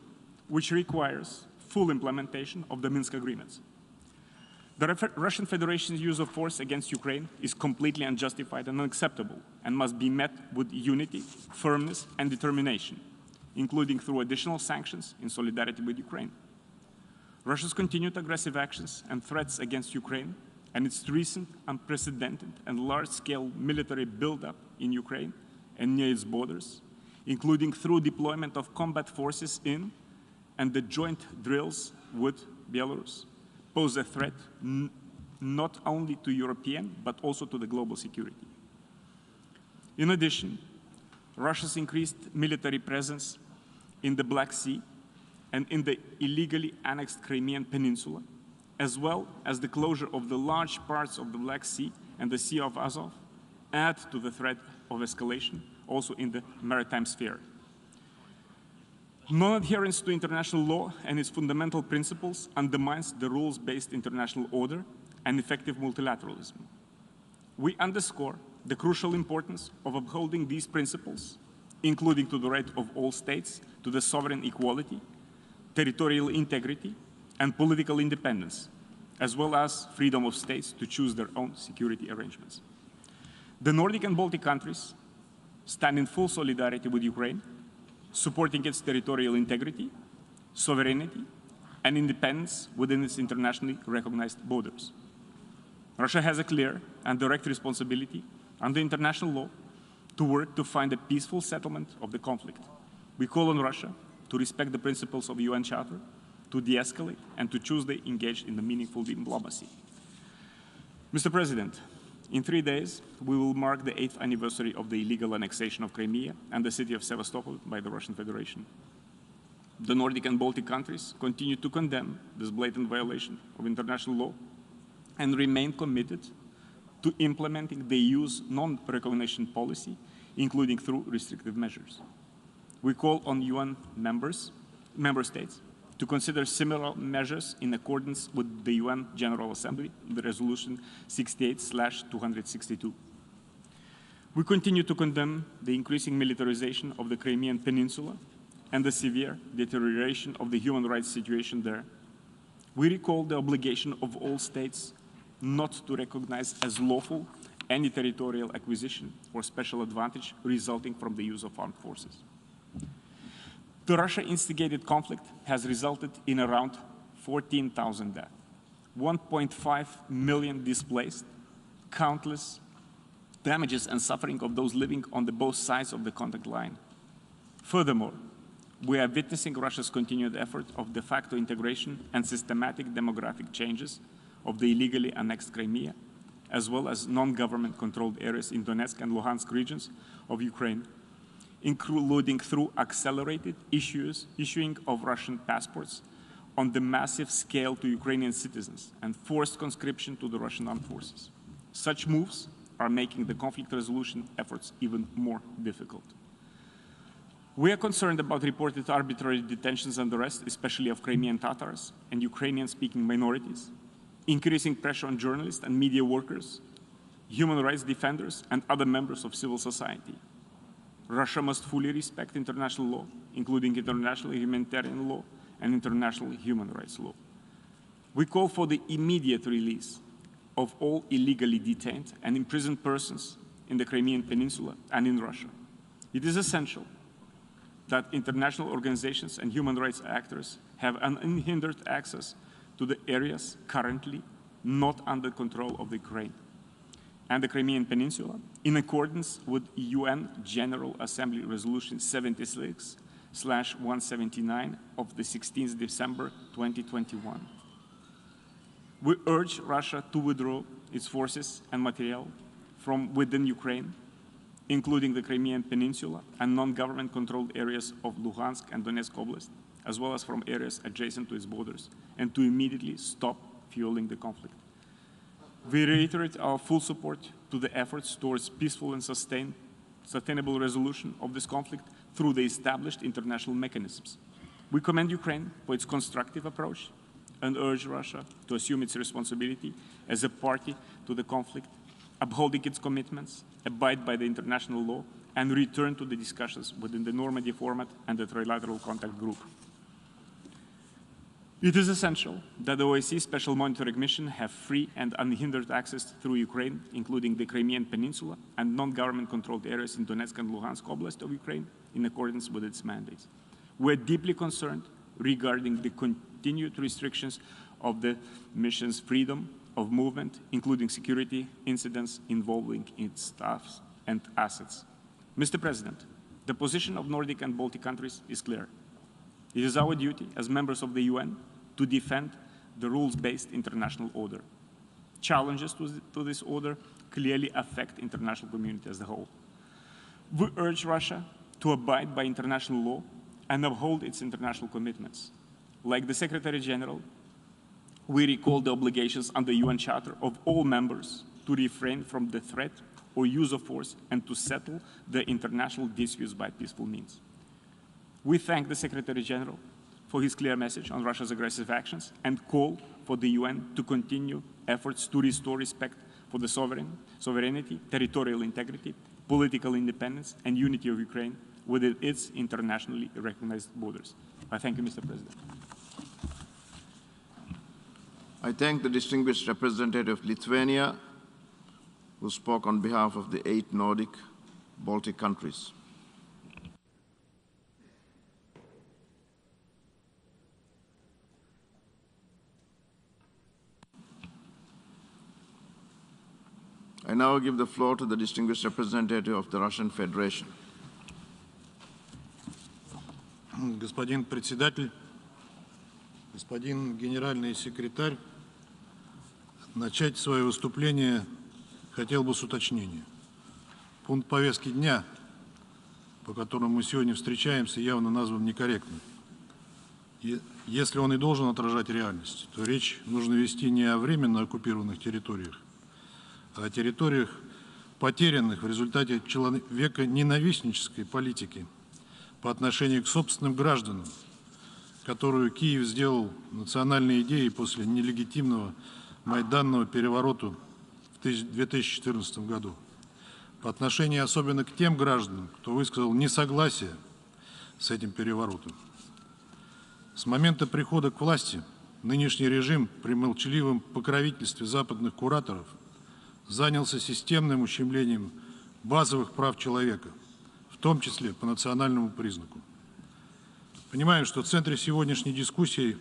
which requires full implementation of the Minsk agreements. The Russian Federation's use of force against Ukraine is completely unjustified and unacceptable and must be met with unity, firmness, and determination, including through additional sanctions in solidarity with Ukraine. Russia's continued aggressive actions and threats against Ukraine and its recent unprecedented and large-scale military buildup in Ukraine and near its borders, including through deployment of combat forces in and the joint drills with Belarus, pose a threat not only to European but also to the global security. In addition, Russia's increased military presence in the Black Sea and in the illegally annexed Crimean Peninsula, as well as the closure of the large parts of the Black Sea and the Sea of Azov, add to the threat of escalation also in the maritime sphere. Non-adherence to international law and its fundamental principles undermines the rules-based international order and effective multilateralism. We underscore the crucial importance of upholding these principles, including to the right of all states to the sovereign equality, territorial integrity, and political independence, as well as freedom of states to choose their own security arrangements. The Nordic and Baltic countries stand in full solidarity with Ukraine, supporting its territorial integrity, sovereignty, and independence within its internationally recognized borders. Russia has a clear and direct responsibility under international law to work to find a peaceful settlement of the conflict. We call on Russia to respect the principles of the UN Charter, to de-escalate, and to choose to engage in the meaningful diplomacy. Mr. President, in 3 days, we will mark the 8th anniversary of the illegal annexation of Crimea and the city of Sevastopol by the Russian Federation. The Nordic and Baltic countries continue to condemn this blatant violation of international law and remain committed to implementing the EU's non-recognition policy, including through restrictive measures. We call on UN member states to consider similar measures in accordance with the UN General Assembly, the Resolution 68/262. We continue to condemn the increasing militarization of the Crimean Peninsula and the severe deterioration of the human rights situation there. We recall the obligation of all states not to recognize as lawful any territorial acquisition or special advantage resulting from the use of armed forces. The Russia-instigated conflict has resulted in around 14,000 deaths, 1.5 million displaced, countless damages and suffering of those living on both sides of the contact line. Furthermore, we are witnessing Russia's continued effort of de facto integration and systematic demographic changes of the illegally annexed Crimea, as well as non-government controlled areas in Donetsk and Luhansk regions of Ukraine, including through accelerated issuing of Russian passports on the massive scale to Ukrainian citizens and forced conscription to the Russian armed forces. Such moves are making the conflict resolution efforts even more difficult. We are concerned about reported arbitrary detentions and arrests, especially of Crimean Tatars and Ukrainian-speaking minorities, increasing pressure on journalists and media workers, human rights defenders, and other members of civil society. Russia must fully respect international law, including international humanitarian law and international human rights law. We call for the immediate release of all illegally detained and imprisoned persons in the Crimean Peninsula and in Russia. It is essential that international organizations and human rights actors have unhindered access to the areas currently not under control of the Ukraine and the Crimean Peninsula, in accordance with UN General Assembly Resolution 76/179 of the 16th December 2021. We urge Russia to withdraw its forces and material from within Ukraine, including the Crimean Peninsula and non-government controlled areas of Luhansk and Donetsk Oblast, as well as from areas adjacent to its borders, and to immediately stop fueling the conflict. We reiterate our full support to the efforts towards peaceful and sustainable resolution of this conflict through the established international mechanisms. We commend Ukraine for its constructive approach and urge Russia to assume its responsibility as a party to the conflict, upholding its commitments, abide by the international law, and return to the discussions within the Normandy format and the Trilateral Contact Group. It is essential that the OSCE Special Monitoring Mission have free and unhindered access through Ukraine, including the Crimean Peninsula and non-government controlled areas in Donetsk and Luhansk Oblast of Ukraine, in accordance with its mandates. We're deeply concerned regarding the continued restrictions of the mission's freedom of movement, including security incidents involving its staff and assets. Mr. President, the position of Nordic and Baltic countries is clear. It is our duty as members of the UN to defend the rules-based international order. Challenges to this order clearly affect the international community as a whole. We urge Russia to abide by international law and uphold its international commitments. Like the Secretary General, we recall the obligations under the UN Charter of all members to refrain from the threat or use of force and to settle the international disputes by peaceful means. We thank the Secretary General for his clear message on Russia's aggressive actions and call for the UN to continue efforts to restore respect for the sovereignty, territorial integrity, political independence, and unity of Ukraine within its internationally recognized borders. I thank you, Mr. President. I thank the distinguished representative of Lithuania, who spoke on behalf of the 8 Nordic-Baltic countries. I now give the floor to the distinguished representative of the Russian Federation. Господин председатель, господин генеральный секретарь, начать свое выступление хотел бы с уточнения. Пункт повестки дня, по которому мы сегодня встречаемся, явно назван некорректным. Если он и должен отражать реальность, то речь нужно вести не о временно оккупированных территориях, а о территориях, потерянных в результате человеконенавистнической политики по отношению к собственным гражданам, которую Киев сделал национальной идеей после нелегитимного майданного переворота в 2014 году. По отношению особенно к тем гражданам, кто высказал несогласие с этим переворотом. С момента прихода к власти нынешний режим при молчаливом покровительстве западных кураторов занялся системным ущемлением базовых прав человека, в том числе по национальному признаку. Понимаем, что в центре сегодняшней дискуссии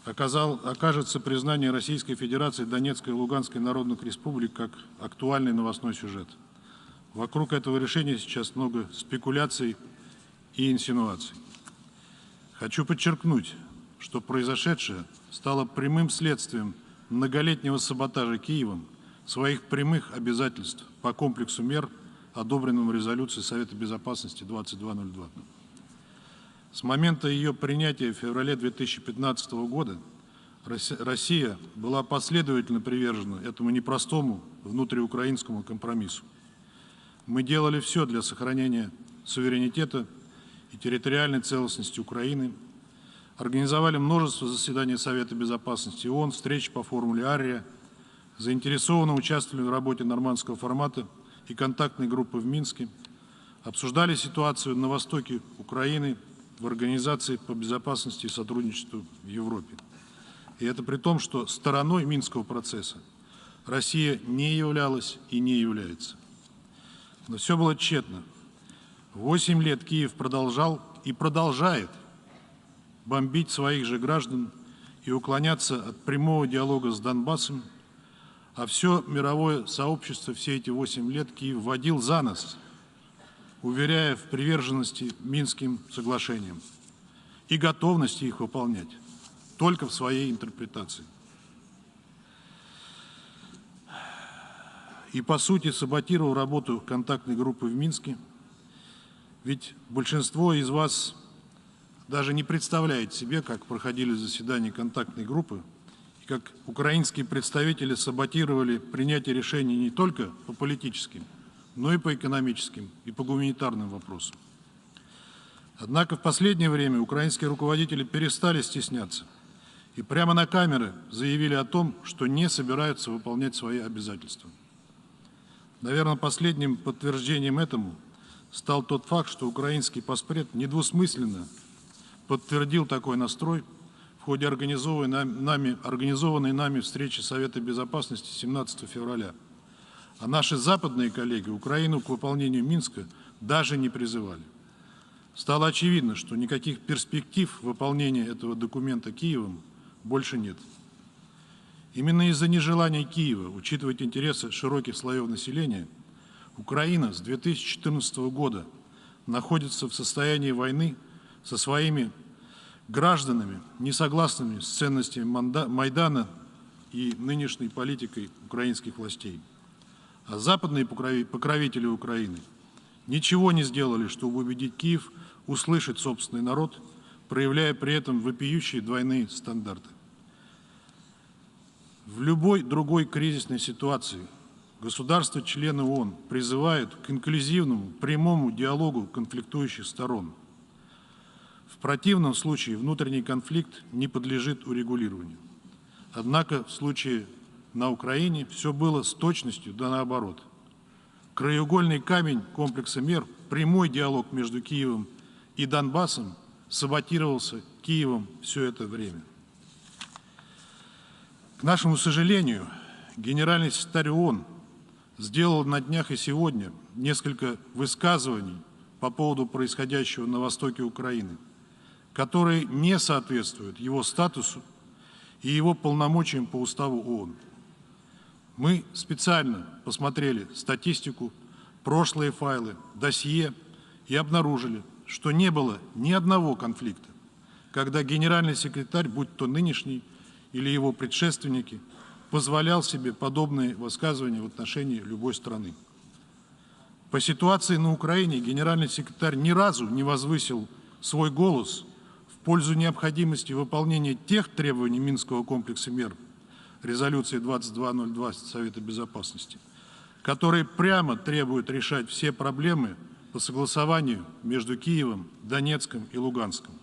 окажется признание Российской Федерации Донецкой и Луганской народных республик как актуальный новостной сюжет. Вокруг этого решения сейчас много спекуляций и инсинуаций. Хочу подчеркнуть, что произошедшее стало прямым следствием многолетнего саботажа Киевом своих прямых обязательств по комплексу мер одобренному резолюцией Совета Безопасности 2202. С момента ее принятия в феврале 2015 года Россия была последовательно привержена этому непростому внутриукраинскому компромиссу. Мы делали все для сохранения суверенитета и территориальной целостности Украины, организовали множество заседаний Совета Безопасности ООН, встреч по формуле Аррия, заинтересованно участвовали в работе нормандского формата и контактной группы в Минске, обсуждали ситуацию на востоке Украины в Организации по безопасности и сотрудничеству в Европе. И это при том, что стороной Минского процесса Россия не являлась и не является. Но все было тщетно. 8 лет Киев продолжал и продолжает бомбить своих же граждан и уклоняться от прямого диалога с Донбассом, а все мировое сообщество все эти 8 лет Киев водил за нос, уверяя в приверженности Минским соглашениям и готовности их выполнять, только в своей интерпретации. И, по сути, саботировал работу контактной группы в Минске, ведь большинство из вас даже не представляет себе, как проходили заседания контактной группы, и как украинские представители саботировали принятие решений не только по политическим, но и по экономическим и по гуманитарным вопросам. Однако в последнее время украинские руководители перестали стесняться и прямо на камеры заявили о том, что не собираются выполнять свои обязательства. Наверное, последним подтверждением этому стал тот факт, что украинский поспред недвусмысленно подтвердил такой настрой в ходе организованной нами встречи Совета Безопасности 17 февраля. А наши западные коллеги Украину к выполнению Минска даже не призывали. Стало очевидно, что никаких перспектив выполнения этого документа Киевом больше нет. Именно из-за нежелания Киева учитывать интересы широких слоев населения, Украина с 2014 года находится в состоянии войны со своими гражданами, не согласными с ценностями Майдана и нынешней политикой украинских властей. А западные покровители Украины ничего не сделали, чтобы убедить Киев услышать собственный народ, проявляя при этом вопиющие двойные стандарты. В любой другой кризисной ситуации государства-члены ООН призывают к инклюзивному, прямому диалогу конфликтующих сторон. В противном случае внутренний конфликт не подлежит урегулированию. Однако в случае на Украине все было с точностью да наоборот. Краеугольный камень комплекса мер, прямой диалог между Киевом и Донбассом, саботировался Киевом все это время. К нашему сожалению, генеральный секретарь ООН сделал на днях и сегодня несколько высказываний по поводу происходящего на востоке Украины, которые не соответствуют его статусу и его полномочиям по уставу ООН. Мы специально посмотрели статистику, прошлые файлы, досье и обнаружили, что не было ни одного конфликта, когда генеральный секретарь, будь то нынешний или его предшественники, позволял себе подобные высказывания в отношении любой страны. По ситуации на Украине генеральный секретарь ни разу не возвысил свой голос в пользу необходимости выполнения тех требований Минского комплекса мер, резолюции 2202 Совета Безопасности, которые прямо требуют решать все проблемы по согласованию между Киевом, Донецком и Луганском.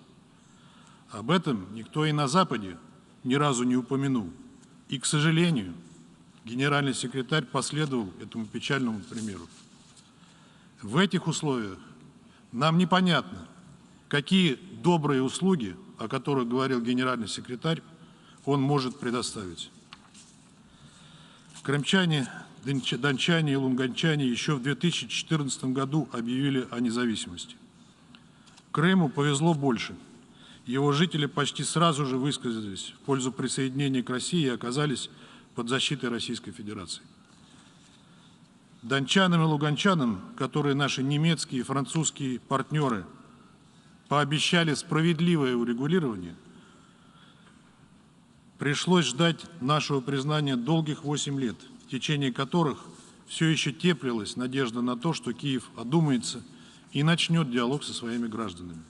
Об этом никто и на Западе ни разу не упомянул. И, к сожалению, генеральный секретарь последовал этому печальному примеру. В этих условиях нам непонятно, какие добрые услуги, о которых говорил генеральный секретарь, он может предоставить. Крымчане, дончане и луганчане еще в 2014 году объявили о независимости. Крыму повезло больше. Его жители почти сразу же высказались в пользу присоединения к России и оказались под защитой Российской Федерации. Дончанам и луганчанам, которые наши немецкие и французские партнеры пообещали справедливое урегулирование, пришлось ждать нашего признания долгих 8 лет, в течение которых все еще теплилась надежда на то, что Киев одумается и начнет диалог со своими гражданами.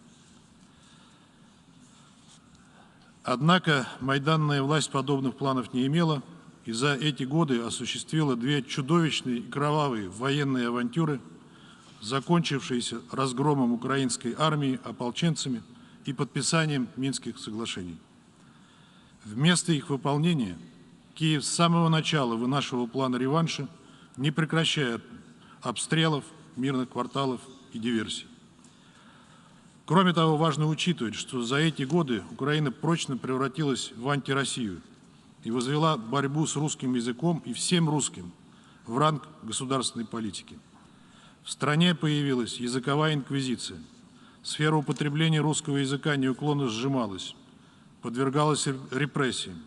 Однако майданная власть подобных планов не имела и за эти годы осуществила две чудовищные и кровавые военные авантюры, закончившиеся разгромом украинской армии ополченцами и подписанием Минских соглашений. Вместо их выполнения Киев с самого начала вынашивал план реванша, не прекращая обстрелов мирных кварталов и диверсий. Кроме того, важно учитывать, что за эти годы Украина прочно превратилась в антироссию и возвела борьбу с русским языком и всем русским в ранг государственной политики. В стране появилась языковая инквизиция. Сфера употребления русского языка неуклонно сжималась, подвергалась репрессиям.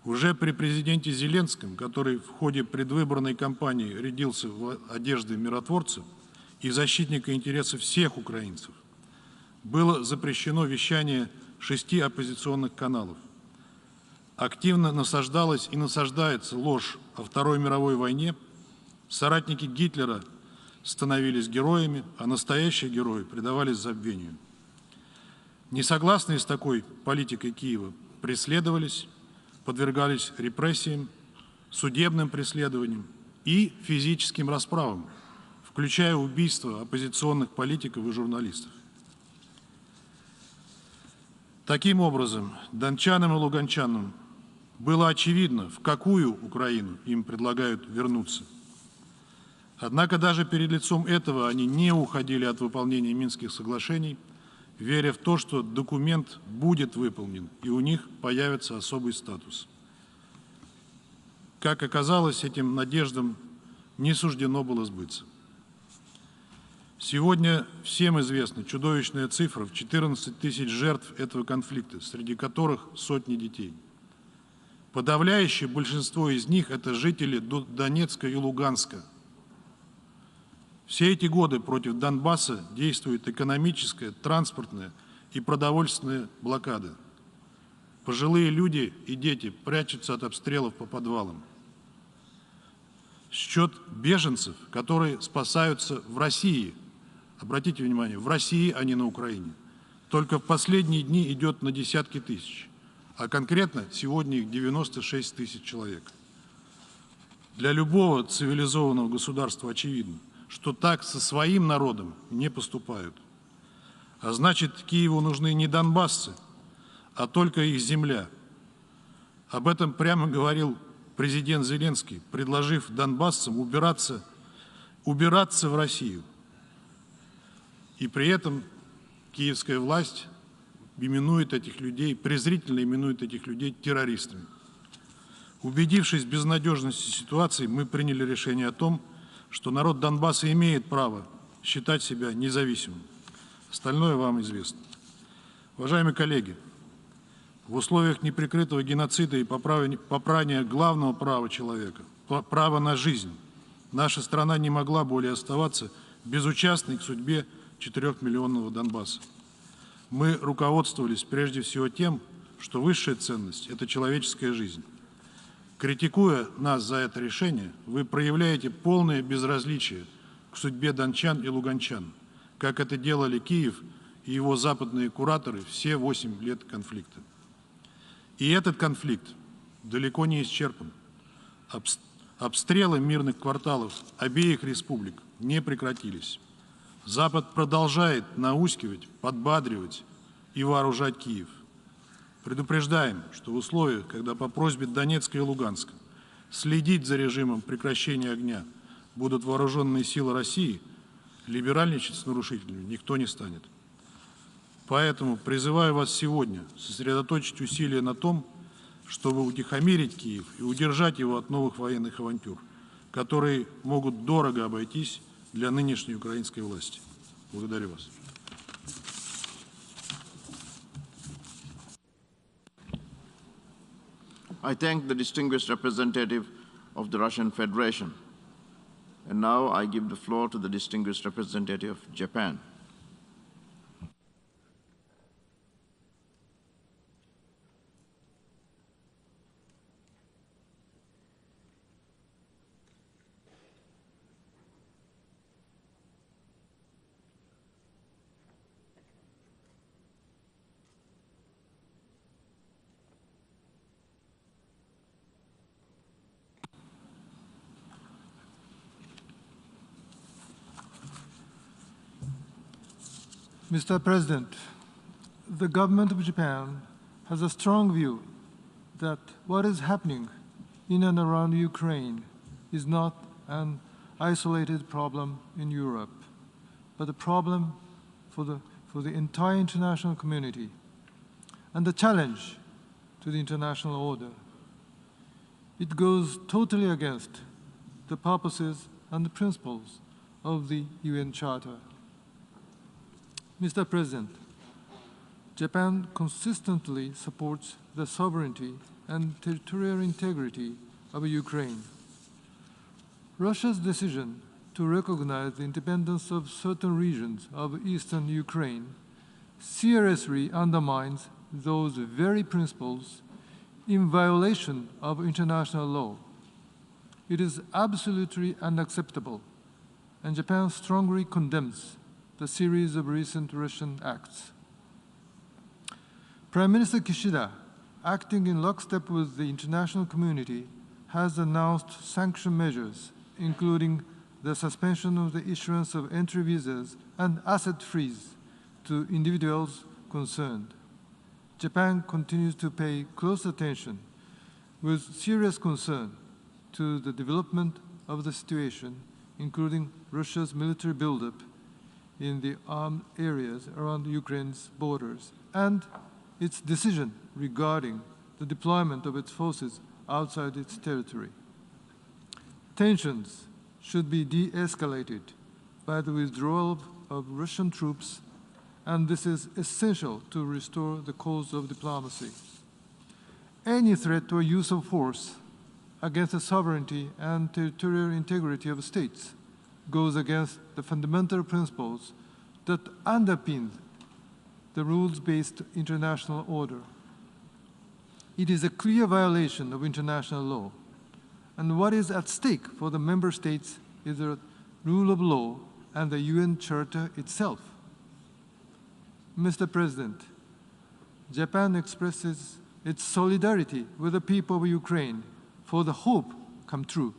Уже при президенте Зеленском, который в ходе предвыборной кампании рядился в одежды миротворца и защитника интересов всех украинцев, было запрещено вещание 6 оппозиционных каналов. Активно насаждалась и насаждается ложь о Второй мировой войне. Соратники Гитлера становились героями, а настоящие герои предавались забвению. Несогласные с такой политикой Киева преследовались, подвергались репрессиям, судебным преследованиям и физическим расправам, включая убийство оппозиционных политиков и журналистов. Таким образом, дончанам и луганчанам было очевидно, в какую Украину им предлагают вернуться. Однако даже перед лицом этого они не уходили от выполнения Минских соглашений, веря в то, что документ будет выполнен и у них появится особый статус. Как оказалось, этим надеждам не суждено было сбыться. Сегодня всем известна чудовищная цифра в 14 тысяч жертв этого конфликта, среди которых сотни детей. Подавляющее большинство из них – это жители Донецка и Луганска. Все эти годы против Донбасса действует экономическая, транспортная и продовольственная блокада. Пожилые люди и дети прячутся от обстрелов по подвалам. Счет беженцев, которые спасаются в России, обратите внимание, в России, а не на Украине, только в последние дни идет на десятки тысяч, а конкретно сегодня их 96 тысяч человек. Для любого цивилизованного государства очевидно, что так со своим народом не поступают. А значит, Киеву нужны не донбассы, а только их земля. Об этом прямо говорил президент Зеленский, предложив донбассам убираться в Россию. И при этом киевская власть именует этих людей, презрительно именует этих людей террористами. Убедившись в безнадежности ситуации, мы приняли решение о том, что народ Донбасса имеет право считать себя независимым. Остальное вам известно. Уважаемые коллеги, в условиях неприкрытого геноцида и попрания главного права человека, права на жизнь, наша страна не могла более оставаться безучастной к судьбе 4-миллионного Донбасса. Мы руководствовались прежде всего тем, что высшая ценность – это человеческая жизнь. Критикуя нас за это решение, вы проявляете полное безразличие к судьбе дончан и луганчан, как это делали Киев и его западные кураторы все 8 лет конфликта. И этот конфликт далеко не исчерпан. Обстрелы мирных кварталов обеих республик не прекратились. Запад продолжает наускивать, подбадривать и вооружать Киев. Предупреждаем, что в условиях, когда по просьбе Донецка и Луганска следить за режимом прекращения огня будут вооруженные силы России, либеральничать с нарушителями никто не станет. Поэтому призываю вас сегодня сосредоточить усилия на том, чтобы утихомирить Киев и удержать его от новых военных авантюр, которые могут дорого обойтись для нынешней украинской власти. Благодарю вас. I thank the distinguished representative of the Russian Federation. And now I give the floor to the distinguished representative of Japan. Mr. President, the government of Japan has a strong view that what is happening in and around Ukraine is not an isolated problem in Europe, but a problem for the entire international community and a challenge to the international order. It goes totally against the purposes and the principles of the UN Charter. Mr. President, Japan consistently supports the sovereignty and territorial integrity of Ukraine. Russia's decision to recognize the independence of certain regions of eastern Ukraine seriously undermines those very principles in violation of international law. It is absolutely unacceptable, and Japan strongly condemns the series of recent Russian acts. Prime Minister Kishida, acting in lockstep with the international community, has announced sanction measures, including the suspension of the issuance of entry visas and asset freeze to individuals concerned. Japan continues to pay close attention with serious concern to the development of the situation, including Russia's military buildup in the armed areas around Ukraine's borders, and its decision regarding the deployment of its forces outside its territory. Tensions should be de-escalated by the withdrawal of Russian troops, and this is essential to restore the cause of diplomacy. Any threat or use of force against the sovereignty and territorial integrity of states goes against the fundamental principles that underpin the rules-based international order. It is a clear violation of international law, and what is at stake for the member states is the rule of law and the UN Charter itself. Mr. President, Japan expresses its solidarity with the people of Ukraine for the hope come true.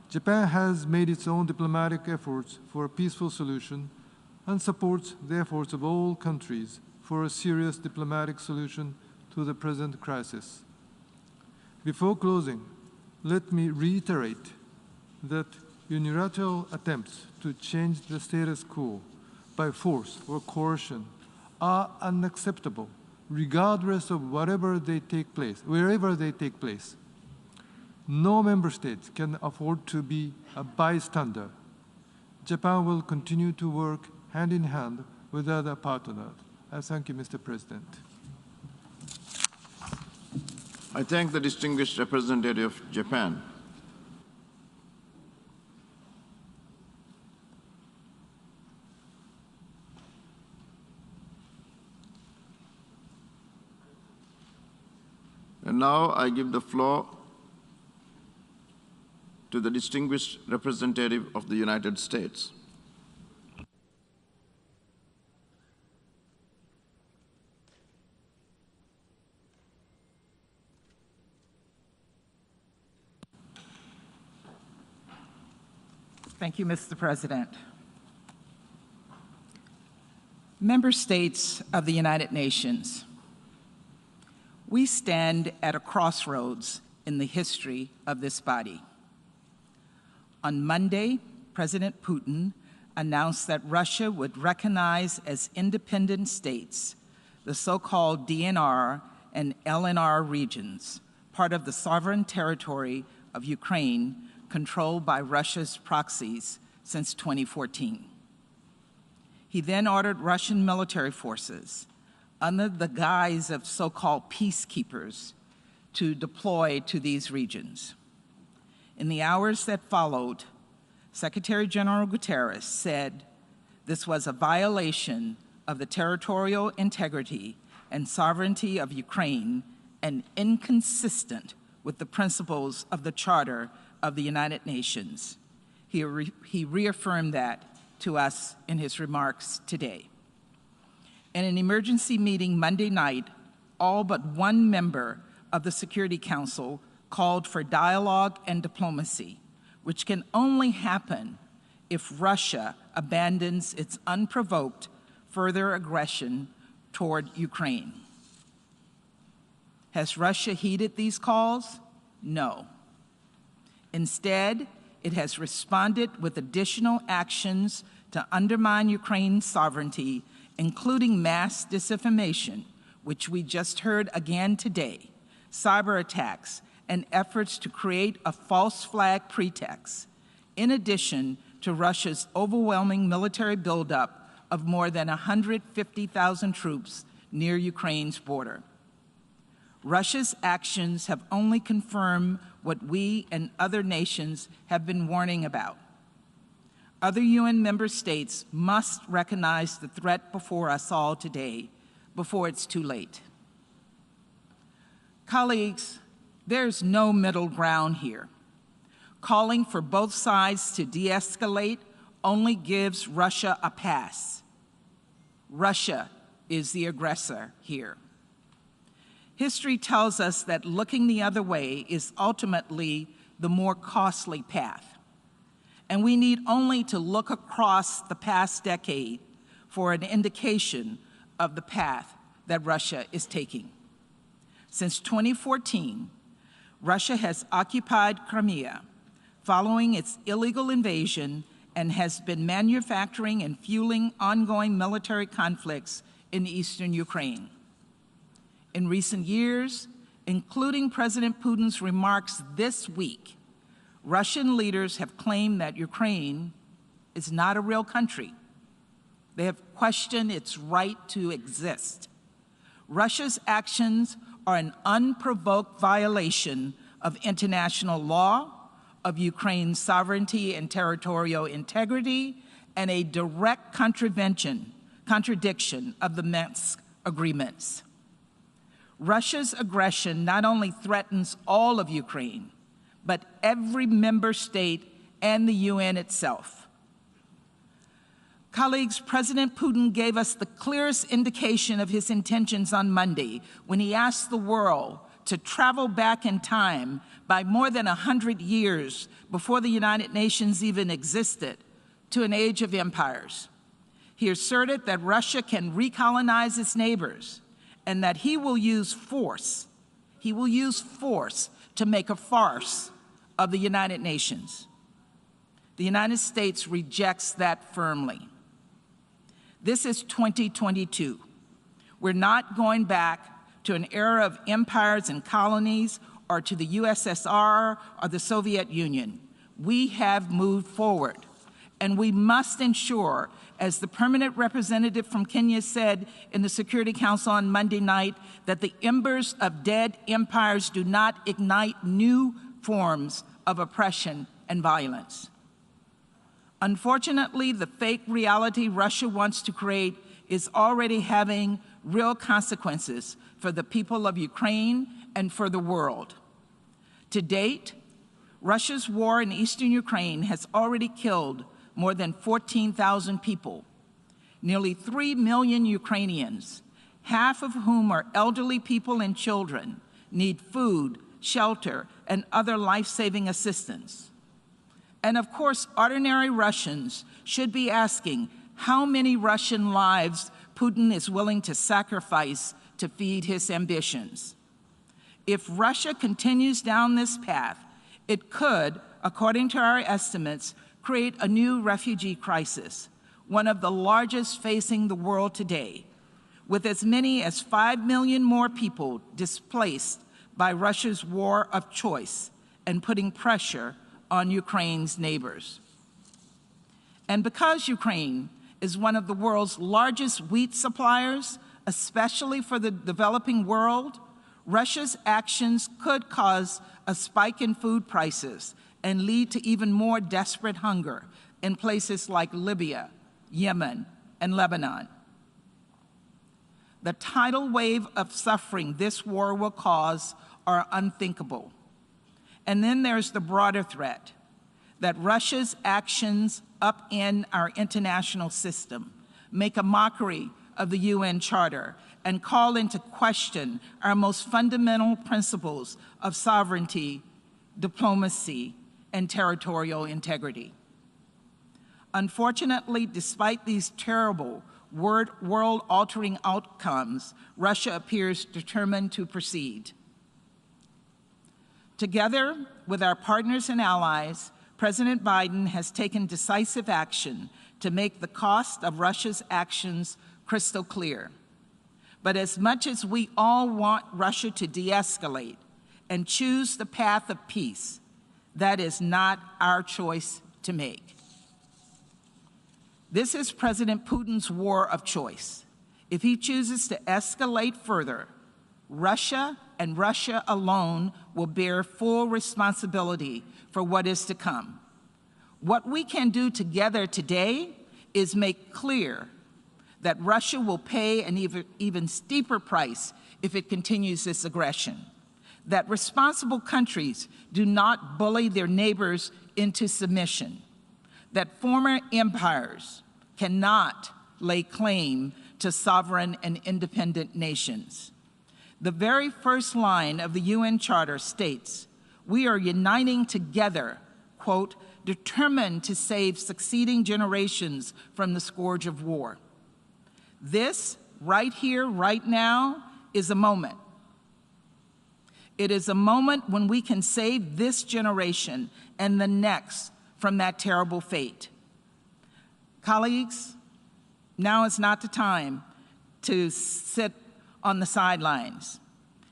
Japan has made its own diplomatic efforts for a peaceful solution and supports the efforts of all countries for a serious diplomatic solution to the present crisis. Before closing, let me reiterate that unilateral attempts to change the status quo by force or coercion are unacceptable, regardless of wherever they take place. No member state can afford to be a bystander. Japan will continue to work hand in hand with other partners. I thank you, Mr. President. I thank the distinguished representative of Japan. And now I give the floor to the distinguished representative of the United States. Thank you, Mr. President. Member states of the United Nations, we stand at a crossroads in the history of this body. On Monday, President Putin announced that Russia would recognize as independent states the so-called DNR and LNR regions, part of the sovereign territory of Ukraine controlled by Russia's proxies since 2014. He then ordered Russian military forces, under the guise of so-called peacekeepers, to deploy to these regions. In the hours that followed, Secretary General Guterres said this was a violation of the territorial integrity and sovereignty of Ukraine and inconsistent with the principles of the Charter of the United Nations. He reaffirmed that to us in his remarks today. In an emergency meeting Monday night, all but one member of the Security Council called for dialogue and diplomacy, which can only happen if Russia abandons its unprovoked further aggression toward Ukraine. Has Russia heeded these calls? No. Instead, it has responded with additional actions to undermine Ukraine's sovereignty, including mass disinformation, which we just heard again today, cyber attacks, and efforts to create a false flag pretext, in addition to Russia's overwhelming military buildup of more than 150,000 troops near Ukraine's border. Russia's actions have only confirmed what we and other nations have been warning about. Other UN member states must recognize the threat before us all today, before it's too late. Colleagues, there's no middle ground here. Calling for both sides to de-escalate only gives Russia a pass. Russia is the aggressor here. History tells us that looking the other way is ultimately the more costly path. And we need only to look across the past decade for an indication of the path that Russia is taking. Since 2014, Russia has occupied Crimea following its illegal invasion and has been manufacturing and fueling ongoing military conflicts in eastern Ukraine. In recent years, including President Putin's remarks this week, Russian leaders have claimed that Ukraine is not a real country. They have questioned its right to exist. Russia's actions are an unprovoked violation of international law, of Ukraine's sovereignty and territorial integrity, and a direct contradiction of the Minsk agreements. Russia's aggression not only threatens all of Ukraine, but every member state and the UN itself. Colleagues, President Putin gave us the clearest indication of his intentions on Monday when he asked the world to travel back in time by more than 100 years before the United Nations even existed to an age of empires. He asserted that Russia can recolonize its neighbors and that he will use force to make a farce of the United Nations. The United States rejects that firmly. This is 2022. We're not going back to an era of empires and colonies or to the USSR or the Soviet Union. We have moved forward, and we must ensure, as the permanent representative from Kenya said in the Security Council on Monday night, that the embers of dead empires do not ignite new forms of oppression and violence. Unfortunately, the fake reality Russia wants to create is already having real consequences for the people of Ukraine and for the world. To date, Russia's war in eastern Ukraine has already killed more than 14,000 people. Nearly 3 million Ukrainians, half of whom are elderly people and children, need food, shelter, and other life-saving assistance. And of course, ordinary Russians should be asking how many Russian lives Putin is willing to sacrifice to feed his ambitions. If Russia continues down this path, it could, according to our estimates, create a new refugee crisis, one of the largest facing the world today, with as many as 5 million more people displaced by Russia's war of choice and putting pressure on Ukraine's neighbors. And because Ukraine is one of the world's largest wheat suppliers, especially for the developing world, Russia's actions could cause a spike in food prices and lead to even more desperate hunger in places like Libya, Yemen, and Lebanon. The tidal wave of suffering this war will cause are unthinkable. And then there's the broader threat that Russia's actions upend our international system, make a mockery of the UN Charter, and call into question our most fundamental principles of sovereignty, diplomacy, and territorial integrity. Unfortunately, despite these terrible, world-altering outcomes, Russia appears determined to proceed. Together with our partners and allies, President Biden has taken decisive action to make the cost of Russia's actions crystal clear. But as much as we all want Russia to de-escalate and choose the path of peace, that is not our choice to make. This is President Putin's war of choice. If he chooses to escalate further, Russia and Russia alone will bear full responsibility for what is to come. What we can do together today is make clear that Russia will pay an even steeper price if it continues this aggression, that responsible countries do not bully their neighbors into submission, that former empires cannot lay claim to sovereign and independent nations. The very first line of the UN Charter states, "We are uniting together," quote, "determined to save succeeding generations from the scourge of war." This, right here, right now, is a moment. It is a moment when we can save this generation and the next from that terrible fate. Colleagues, now is not the time to sit on the sidelines.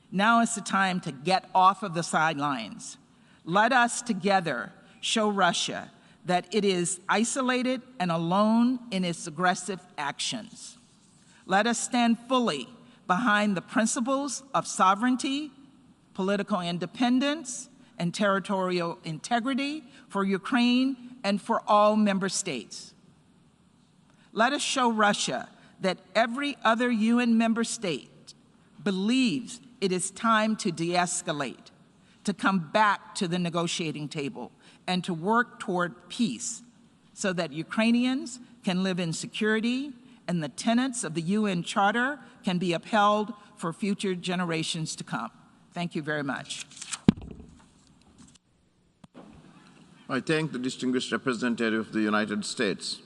Now is the time to get off of the sidelines. Let us together show Russia that it is isolated and alone in its aggressive actions. Let us stand fully behind the principles of sovereignty, political independence, and territorial integrity for Ukraine and for all member states. Let us show Russia that every other UN member state believes it is time to de-escalate, to come back to the negotiating table, and to work toward peace so that Ukrainians can live in security and the tenets of the UN Charter can be upheld for future generations to come. Thank you very much. I thank the distinguished representative of the United States.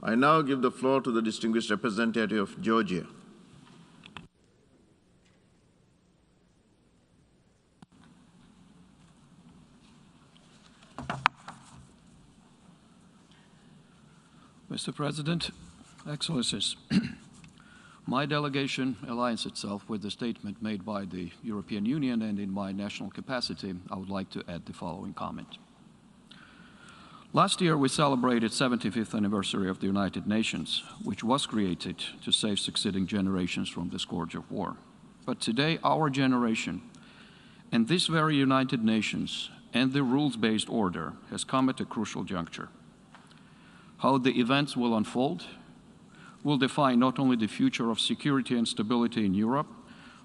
I now give the floor to the distinguished representative of Georgia. Mr. President, Excellencies, my delegation aligns itself with the statement made by the European Union, and in my national capacity, I would like to add the following comment. Last year, we celebrated 75th anniversary of the United Nations, which was created to save succeeding generations from the scourge of war. But today, our generation and this very United Nations and the rules-based order has come at a crucial juncture. How the events will unfold will define not only the future of security and stability in Europe,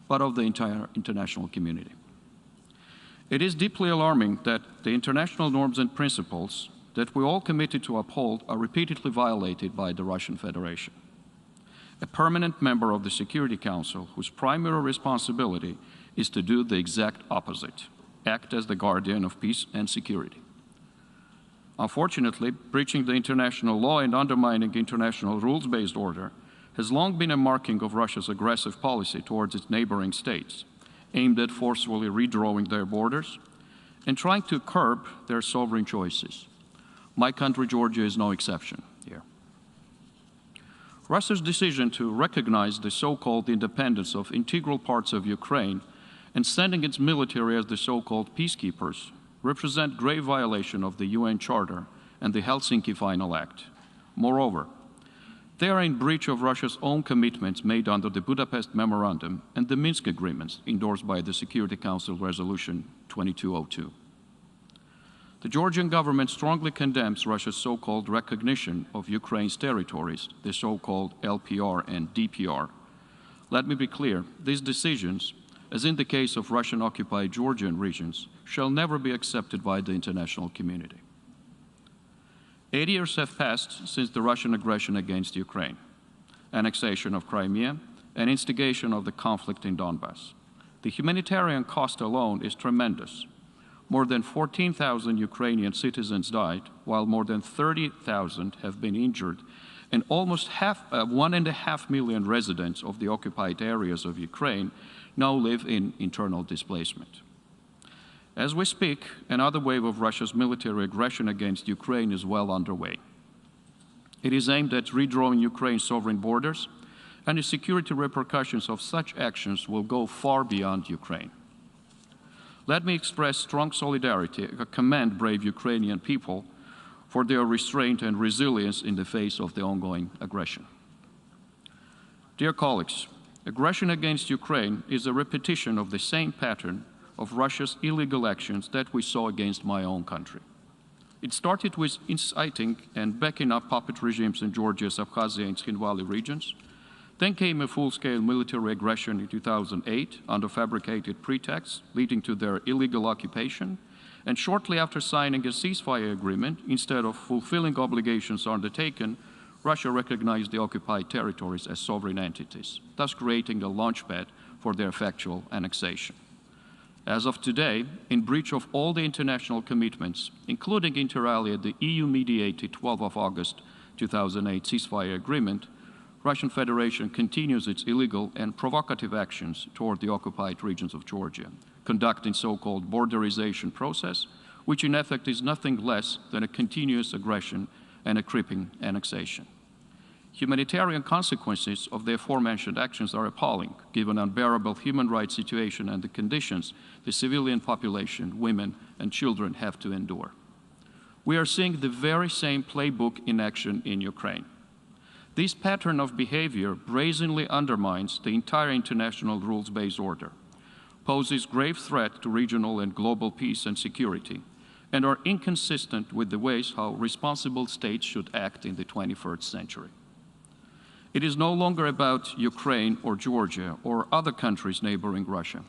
but of the entire international community. It is deeply alarming that the international norms and principles that we all committed to uphold are repeatedly violated by the Russian Federation, a permanent member of the Security Council whose primary responsibility is to do the exact opposite, act as the guardian of peace and security. Unfortunately, breaching the international law and undermining international rules-based order has long been a marking of Russia's aggressive policy towards its neighboring states, aimed at forcefully redrawing their borders and trying to curb their sovereign choices. My country, Georgia, is no exception here. Russia's decision to recognize the so-called independence of integral parts of Ukraine and sending its military as the so-called peacekeepers represent grave violation of the UN Charter and the Helsinki Final Act. Moreover, they are in breach of Russia's own commitments made under the Budapest Memorandum and the Minsk Agreements endorsed by the Security Council Resolution 2202. The Georgian government strongly condemns Russia's so-called recognition of Ukraine's territories, the so-called LPR and DPR. Let me be clear, these decisions, as in the case of Russian-occupied Georgian regions, shall never be accepted by the international community. 8 years have passed since the Russian aggression against Ukraine. annexation of Crimea, and instigation of the conflict in Donbass. The humanitarian cost alone is tremendous. More than 14,000 Ukrainian citizens died, while more than 30,000 have been injured, and almost 1.5 million residents of the occupied areas of Ukraine now live in internal displacement. As we speak, another wave of Russia's military aggression against Ukraine is well underway. It is aimed at redrawing Ukraine's sovereign borders, and the security repercussions of such actions will go far beyond Ukraine. Let me express strong solidarity and commend brave Ukrainian people for their restraint and resilience in the face of the ongoing aggression. Dear colleagues, aggression against Ukraine is a repetition of the same pattern of Russia's illegal actions that we saw against my own country. It started with inciting and backing up puppet regimes in Georgia's Abkhazia and Tskhinvali regions. Then came a full-scale military aggression in 2008 under fabricated pretexts, leading to their illegal occupation. And shortly after signing a ceasefire agreement, instead of fulfilling obligations undertaken, Russia recognized the occupied territories as sovereign entities, thus creating a launchpad for their factual annexation. As of today, in breach of all the international commitments, including inter alia the EU-mediated 12 of August 2008 ceasefire agreement, Russian Federation continues its illegal and provocative actions toward the occupied regions of Georgia, conducting so-called borderization process, which in effect is nothing less than a continuous aggression and a creeping annexation. Humanitarian consequences of the aforementioned actions are appalling, given unbearable human rights situation and the conditions the civilian population, women and children have to endure. We are seeing the very same playbook in action in Ukraine. This pattern of behavior brazenly undermines the entire international rules-based order, poses grave threat to regional and global peace and security, and are inconsistent with the ways how responsible states should act in the 21st century. It is no longer about Ukraine or Georgia or other countries neighboring Russia.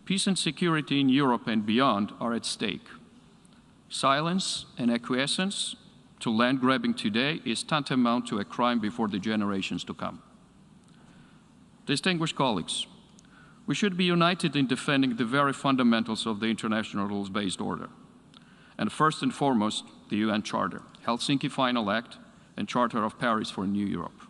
Peace and security in Europe and beyond are at stake. Silence and acquiescence to land grabbing today is tantamount to a crime before the generations to come. Distinguished colleagues, we should be united in defending the very fundamentals of the international rules-based order, and first and foremost, the UN Charter, Helsinki Final Act, and Charter of Paris for New Europe.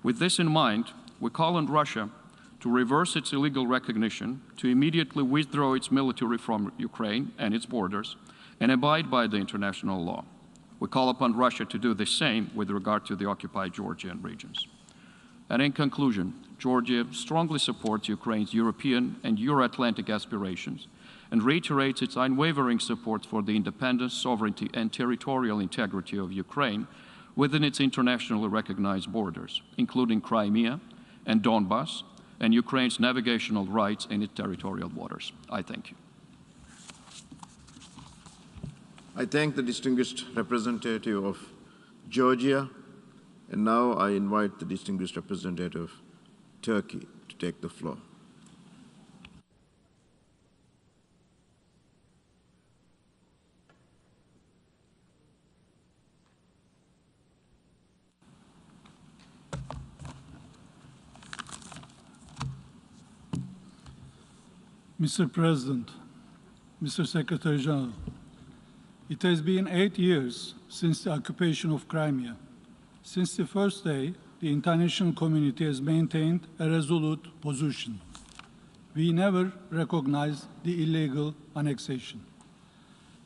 With this in mind, we call on Russia to reverse its illegal recognition, to immediately withdraw its military from Ukraine and its borders, and abide by the international law. We call upon Russia to do the same with regard to the occupied Georgian regions. And in conclusion, Georgia strongly supports Ukraine's European and Euro-Atlantic aspirations and reiterates its unwavering support for the independence, sovereignty, and territorial integrity of Ukraine within its internationally recognized borders, including Crimea and Donbass, and Ukraine's navigational rights in its territorial waters. I thank you. I thank the distinguished representative of Georgia, and now I invite the distinguished representative of Turkey to take the floor. Mr. President, Mr. Secretary General, it has been 8 years since the occupation of Crimea. Since the first day, the international community has maintained a resolute position. We never recognized the illegal annexation.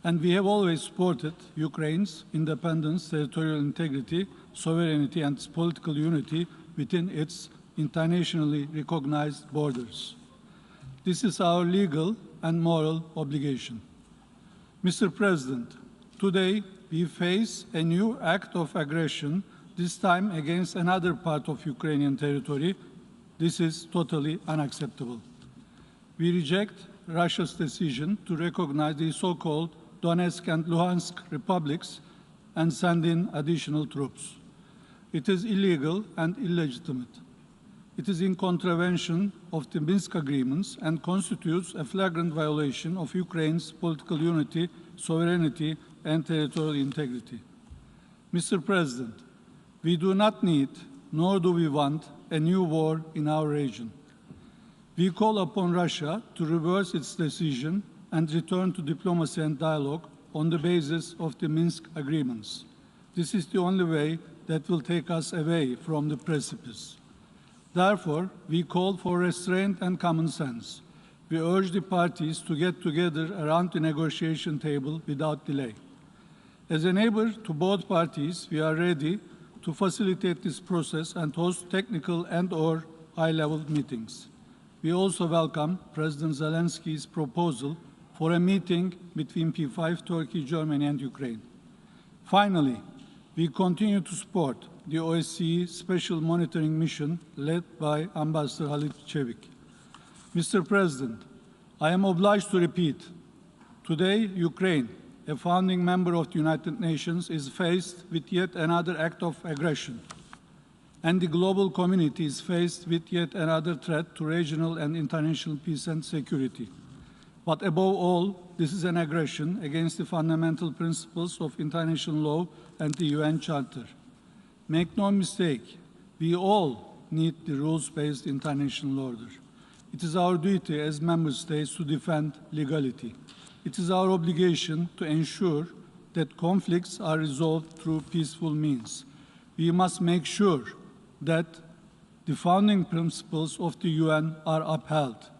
And we have always supported Ukraine's independence, territorial integrity, sovereignty, and its political unity within its internationally recognized borders. This is our legal and moral obligation. Mr. President, today we face a new act of aggression, this time against another part of Ukrainian territory. This is totally unacceptable. We reject Russia's decision to recognize the so-called Donetsk and Luhansk republics and send in additional troops. It is illegal and illegitimate. It is in contravention of the Minsk agreements and constitutes a flagrant violation of Ukraine's political unity, sovereignty, and territorial integrity. Mr. President, we do not need nor do we want a new war in our region. We call upon Russia to reverse its decision and return to diplomacy and dialogue on the basis of the Minsk agreements. This is the only way that will take us away from the precipice. Therefore, we call for restraint and common sense. We urge the parties to get together around the negotiation table without delay. As a neighbor to both parties, we are ready to facilitate this process and host technical and/or high-level meetings. We also welcome President Zelensky's proposal for a meeting between P5, Turkey, Germany, and Ukraine. Finally, we continue to support the OSCE Special Monitoring Mission led by Ambassador Halit Çevik. Mr. President, I am obliged to repeat, today Ukraine, a founding member of the United Nations, is faced with yet another act of aggression, and the global community is faced with yet another threat to regional and international peace and security. But above all, this is an aggression against the fundamental principles of international law and the UN Charter. Make no mistake, we all need the rules-based international order. It is our duty as member states to defend legality. It is our obligation to ensure that conflicts are resolved through peaceful means. We must make sure that the founding principles of the UN are upheld.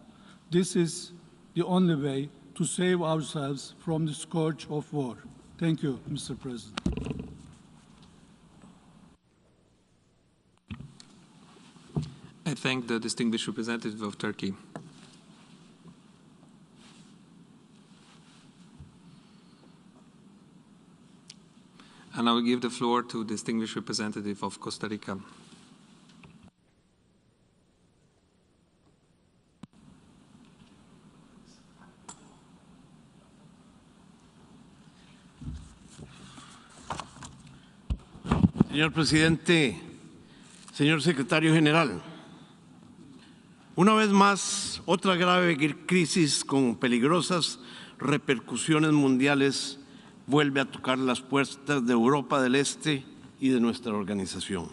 This is the only way to save ourselves from the scourge of war. Thank you, Mr. President. I thank the distinguished representative of Turkey. And I will give the floor to the distinguished representative of Costa Rica. Señor Presidente, señor Secretario General, una vez más, otra grave crisis con peligrosas repercusiones mundiales vuelve a tocar las puertas de Europa del Este y de nuestra organización.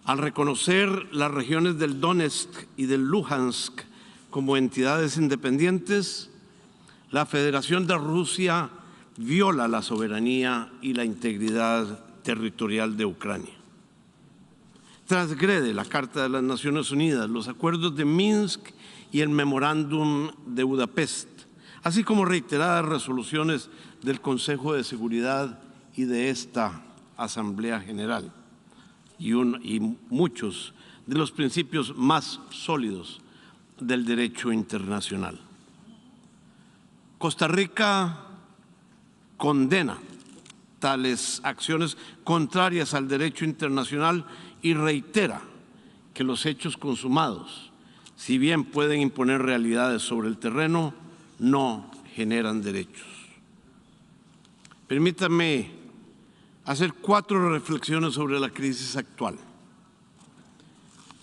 Al reconocer las regiones del Donetsk y del Luhansk como entidades independientes, la Federación de Rusia viola la soberanía y la integridad territorial de Ucrania. Transgrede la Carta de las Naciones Unidas, los acuerdos de Minsk y el Memorándum de Budapest, así como reiteradas resoluciones del Consejo de Seguridad y de esta Asamblea General, y muchos de los principios más sólidos del derecho internacional. Costa Rica condena tales acciones contrarias al derecho internacional y reitera que los hechos consumados, si bien pueden imponer realidades sobre el terreno, no generan derechos. Permítanme hacer 4 reflexiones sobre la crisis actual.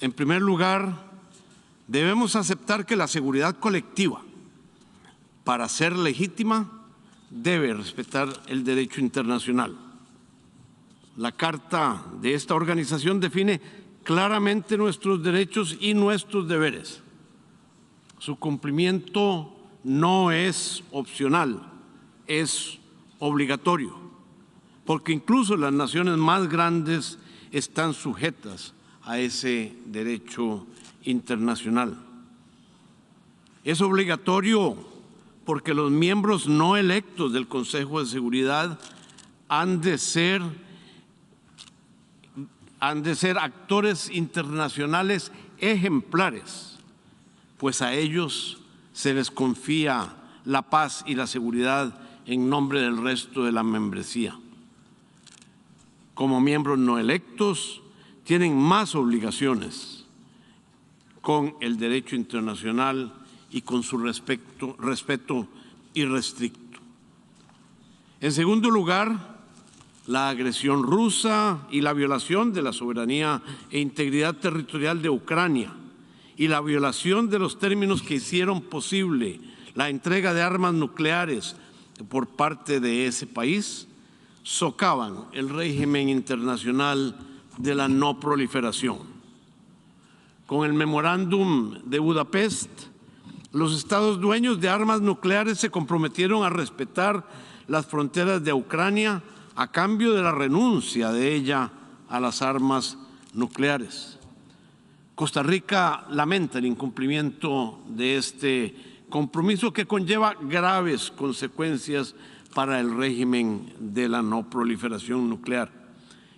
En primer lugar, debemos aceptar que la seguridad colectiva, para ser legítima, debe respetar el derecho internacional. La Carta de esta organización define claramente nuestros derechos y nuestros deberes. Su cumplimiento no es opcional, es obligatorio, porque incluso las naciones más grandes están sujetas a ese derecho internacional. Es obligatorio porque los miembros no electos del Consejo de Seguridad han de ser actores internacionales ejemplares, pues a ellos se les confía la paz y la seguridad en nombre del resto de la membresía. Como miembros no electos, tienen más obligaciones con el derecho internacional y con su respeto irrestricto. En segundo lugar, la agresión rusa y la violación de la soberanía e integridad territorial de Ucrania y la violación de los términos que hicieron posible la entrega de armas nucleares por parte de ese país socavan el régimen internacional de la no proliferación. Con el memorándum de Budapest, los estados dueños de armas nucleares se comprometieron a respetar las fronteras de Ucrania a cambio de la renuncia de ella a las armas nucleares. Costa Rica lamenta el incumplimiento de este compromiso que conlleva graves consecuencias para el régimen de la no proliferación nuclear.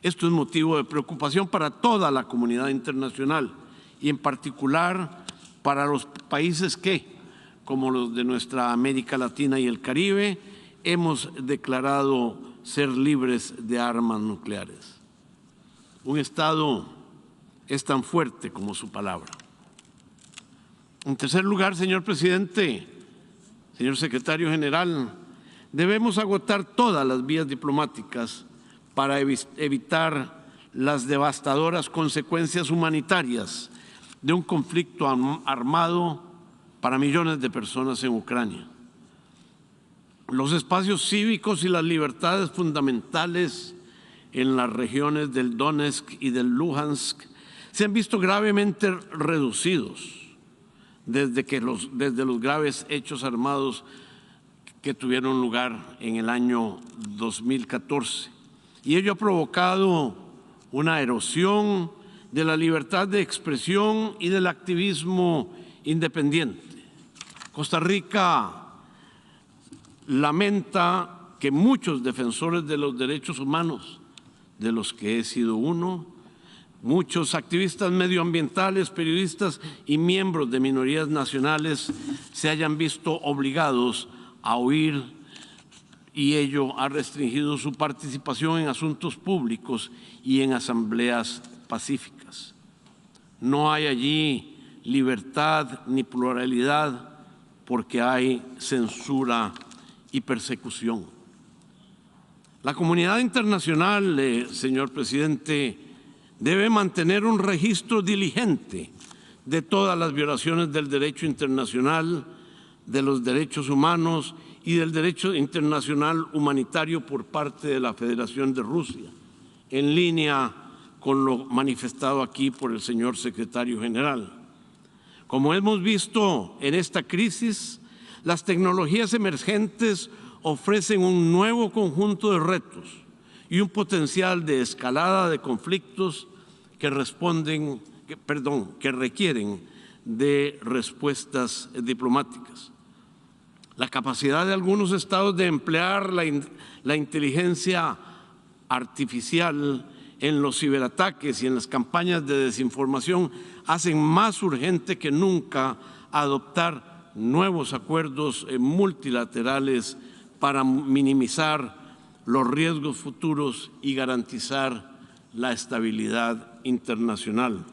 Esto es motivo de preocupación para toda la comunidad internacional y en particular para los países que, como los de nuestra América Latina y el Caribe, hemos declarado ser libres de armas nucleares. Un Estado es tan fuerte como su palabra. En tercer lugar, señor presidente, señor secretario general, debemos agotar todas las vías diplomáticas para evitar las devastadoras consecuencias humanitarias de un conflicto armado para millones de personas en Ucrania. Los espacios cívicos y las libertades fundamentales en las regiones del Donetsk y del Luhansk se han visto gravemente reducidos desde los graves hechos armados que tuvieron lugar en el año 2014. Y ello ha provocado una erosión de la libertad de expresión y del activismo independiente. Costa Rica lamenta que muchos defensores de los derechos humanos, de los que he sido uno, muchos activistas medioambientales, periodistas y miembros de minorías nacionales se hayan visto obligados a huir, y ello ha restringido su participación en asuntos públicos y en asambleas pacíficas. No hay allí libertad ni pluralidad porque hay censura y persecución. La comunidad internacional, señor presidente, debe mantener un registro diligente de todas las violaciones del derecho internacional, de los derechos humanos y del derecho internacional humanitario por parte de la Federación de Rusia, en línea con lo manifestado aquí por el señor secretario general. Como hemos visto en esta crisis, las tecnologías emergentes ofrecen un nuevo conjunto de retos y un potencial de escalada de conflictos que requieren de respuestas diplomáticas. La capacidad de algunos estados de emplear la inteligencia artificial en los ciberataques y en las campañas de desinformación hacen más urgente que nunca adoptar nuevos acuerdos multilaterales para minimizar los riesgos futuros y garantizar la estabilidad internacional.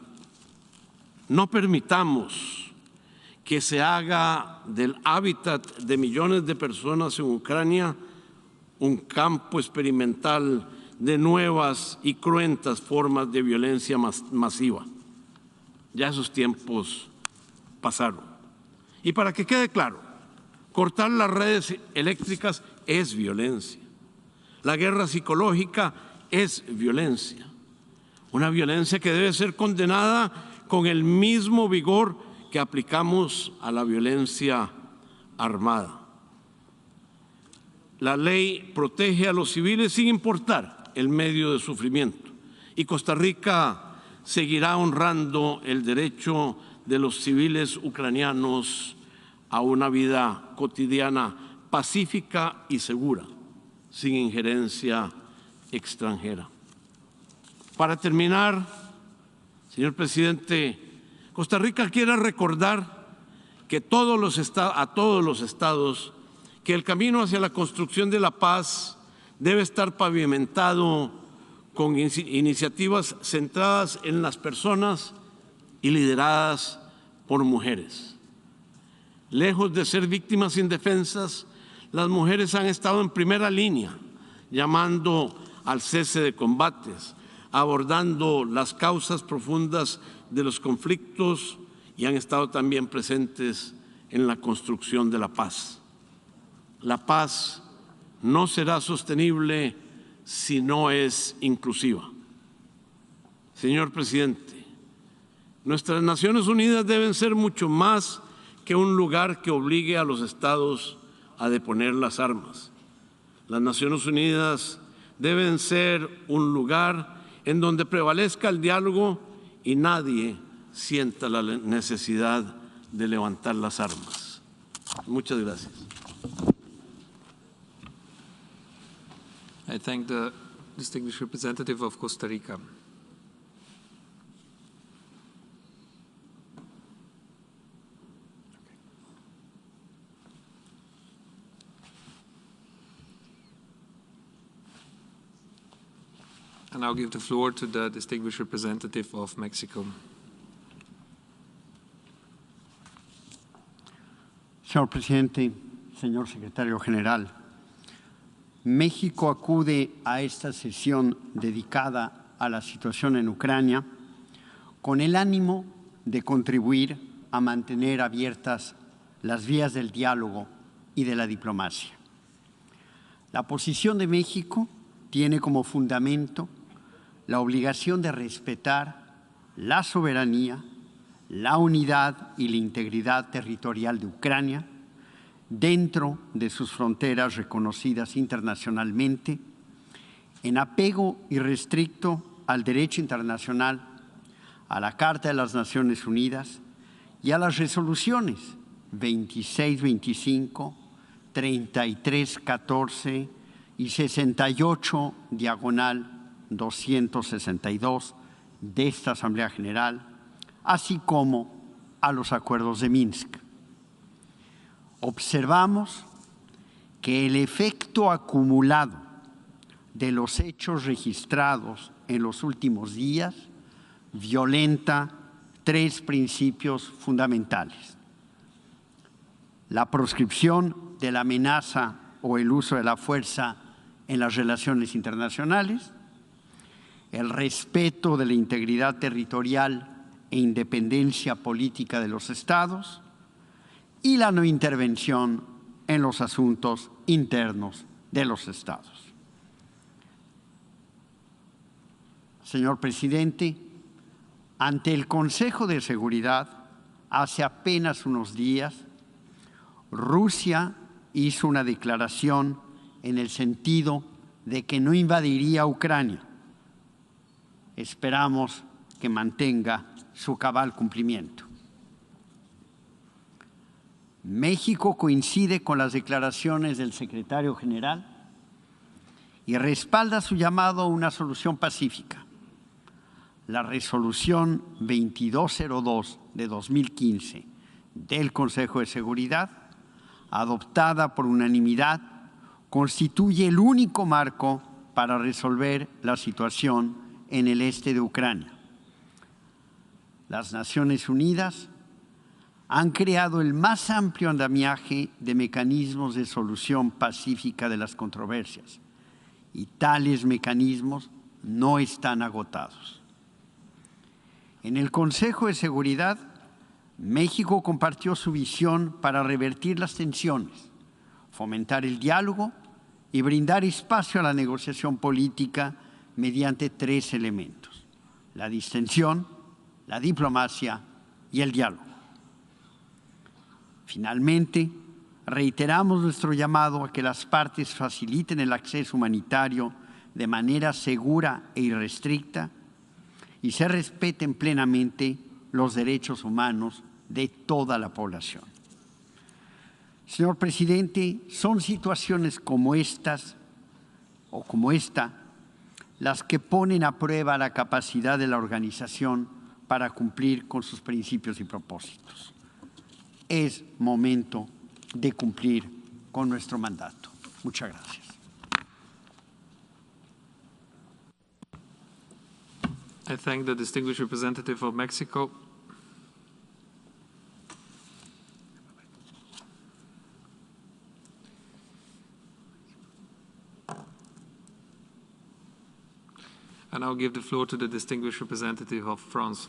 No permitamos que se haga del hábitat de millones de personas en Ucrania un campo experimental de nuevas y cruentas formas de violencia masiva. Ya esos tiempos pasaron. Y para que quede claro, cortar las redes eléctricas es violencia. La guerra psicológica es violencia. Una violencia que debe ser condenada con el mismo vigor que aplicamos a la violencia armada. La ley protege a los civiles sin importar el medio de sufrimiento, y Costa Rica seguirá honrando el derecho de los civiles ucranianos a una vida cotidiana pacífica y segura, sin injerencia extranjera. Para terminar, señor presidente, Costa Rica quiere recordar que a todos los estados que el camino hacia la construcción de la paz debe estar pavimentado con iniciativas centradas en las personas y lideradas por mujeres. Lejos de ser víctimas indefensas, las mujeres han estado en primera línea, llamando al cese de combates, abordando las causas profundas de los conflictos y han estado también presentes en la construcción de la paz. La paz no será sostenible si no es inclusiva. Señor presidente, nuestras Naciones Unidas deben ser mucho más que un lugar que obligue a los estados a deponer las armas. Las Naciones Unidas deben ser un lugar en donde prevalezca el diálogo y nadie sienta la necesidad de levantar las armas. Muchas gracias. I thank the distinguished representative of Costa Rica. And I'll give the floor to the distinguished representative of Mexico. Señor presidente, señor secretario general, México acude a esta sesión dedicada a la situación en Ucrania con el ánimo de contribuir a mantener abiertas las vías del diálogo y de la diplomacia. La posición de México tiene como fundamento la obligación de respetar la soberanía, la unidad y la integridad territorial de Ucrania dentro de sus fronteras reconocidas internacionalmente, en apego irrestricto al derecho internacional, a la Carta de las Naciones Unidas y a las resoluciones 2625, 3314 y 68/262 de esta Asamblea General, así como a los acuerdos de Minsk. Observamos que el efecto acumulado de los hechos registrados en los últimos días violenta tres principios fundamentales: la proscripción de la amenaza o el uso de la fuerza en las relaciones internacionales, el respeto de la integridad territorial e independencia política de los estados y la no intervención en los asuntos internos de los estados. Señor presidente, ante el Consejo de Seguridad, hace apenas unos días, Rusia hizo una declaración en el sentido de que no invadiría Ucrania. Esperamos que mantenga su cabal cumplimiento. México coincide con las declaraciones del secretario general y respalda su llamado a una solución pacífica. La resolución 2202 de 2015 del Consejo de Seguridad, adoptada por unanimidad, constituye el único marco para resolver la situación en el este de Ucrania. Las Naciones Unidas han creado el más amplio andamiaje de mecanismos de solución pacífica de las controversias y tales mecanismos no están agotados. En el Consejo de Seguridad, México compartió su visión para revertir las tensiones, fomentar el diálogo y brindar espacio a la negociación política mediante tres elementos: la distensión, la diplomacia y el diálogo. Finalmente, reiteramos nuestro llamado a que las partes faciliten el acceso humanitario de manera segura e irrestricta y se respeten plenamente los derechos humanos de toda la población. Señor presidente, son situaciones como estas o como esta las que ponen a prueba la capacidad de la organización para cumplir con sus principios y propósitos. Es momento de cumplir con nuestro mandato. Muchas gracias. I thank the distinguished representative of Mexico. And I'll give the floor to the distinguished representative of France.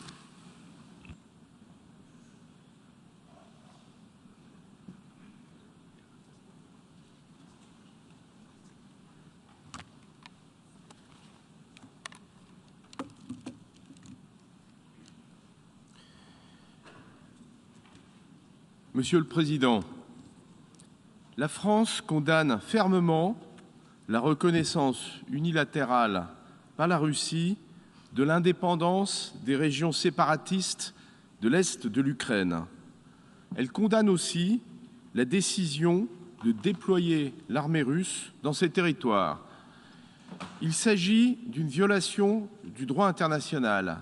Monsieur le Président, la France condamne fermement la reconnaissance unilatérale par la Russie de l'indépendance des régions séparatistes de l'Est de l'Ukraine. Elle condamne aussi la décision de déployer l'armée russe dans ces territoires. Il s'agit d'une violation du droit international.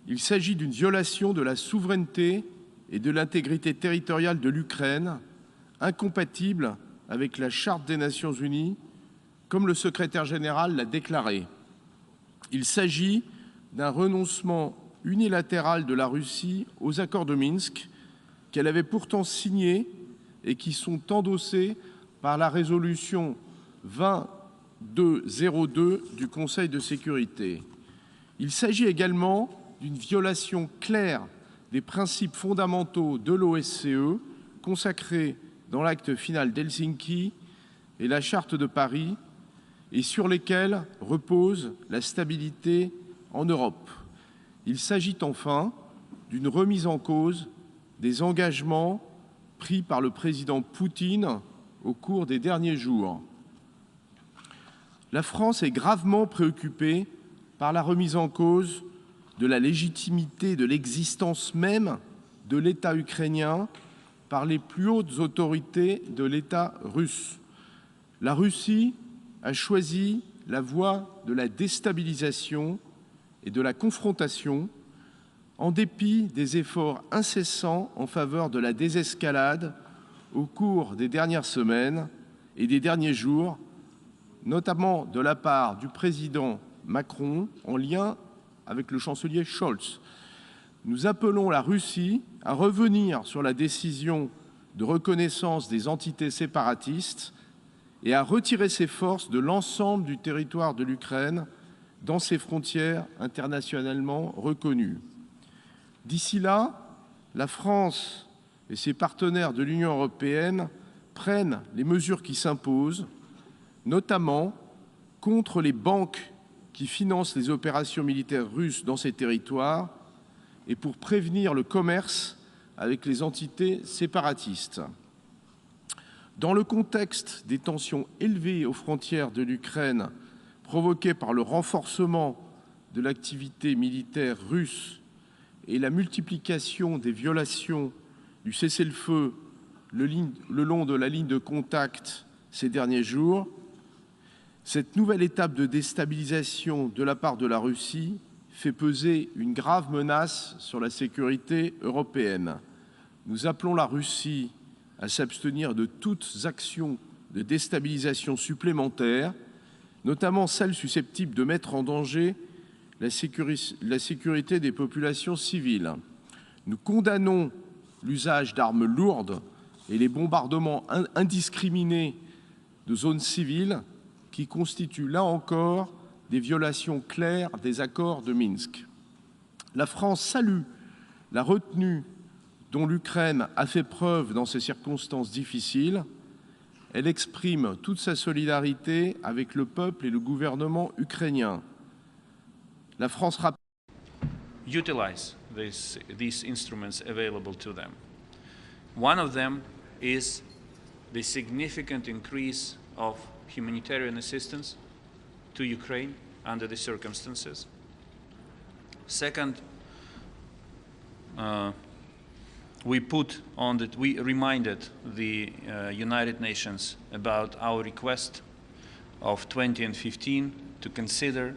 Il s'agit d'une violation de la souveraineté et de l'intégrité territoriale de l'Ukraine, incompatible avec la Charte des Nations Unies, comme le secrétaire général l'a déclaré. Il s'agit d'un renoncement unilatéral de la Russie aux accords de Minsk, qu'elle avait pourtant signés et qui sont endossés par la résolution 2202 du Conseil de sécurité. Il s'agit également d'une violation claire des principes fondamentaux de l'OSCE, consacrés dans l'acte final d'Helsinki et la Charte de Paris, et sur lesquels repose la stabilité en Europe. Il s'agit enfin d'une remise en cause des engagements pris par le président Poutine au cours des derniers jours. La France est gravement préoccupée par la remise en cause de la légitimité de l'existence même de l'État ukrainien par les plus hautes autorités de l'État russe. La Russie a choisi la voie de la déstabilisation et de la confrontation, en dépit des efforts incessants en faveur de la désescalade au cours des dernières semaines et des derniers jours, notamment de la part du président Macron en lien avec le chancelier Scholz. Nous appelons la Russie à revenir sur la décision de reconnaissance des entités séparatistes et à retirer ses forces de l'ensemble du territoire de l'Ukraine dans ses frontières internationalement reconnues. D'ici là, la France et ses partenaires de l'Union européenne prennent les mesures qui s'imposent, notamment contre les banques qui financent les opérations militaires russes dans ces territoires et pour prévenir le commerce avec les entités séparatistes. Dans le contexte des tensions élevées aux frontières de l'Ukraine provoquées par le renforcement de l'activité militaire russe et la multiplication des violations du cessez-le-feu le long de la ligne de contact ces derniers jours, cette nouvelle étape de déstabilisation de la part de la Russie fait peser une grave menace sur la sécurité européenne. Nous appelons la Russie à s'abstenir de toutes actions de déstabilisation supplémentaires, notamment celles susceptibles de mettre en danger la sécurité des populations civiles. Nous condamnons l'usage d'armes lourdes et les bombardements indiscriminés de zones civiles qui constituent là encore des violations claires des accords de Minsk. La France salue la retenue dont l'Ukraine a fait preuve dans ces circonstances difficiles. Elle exprime toute sa solidarité avec le peuple et le gouvernement ukrainien. La France rappelle utilize these instruments available to them. One of them is the significant increase of humanitarian assistance to Ukraine under the circumstances. Second, we reminded the United Nations about our request of 2015 to consider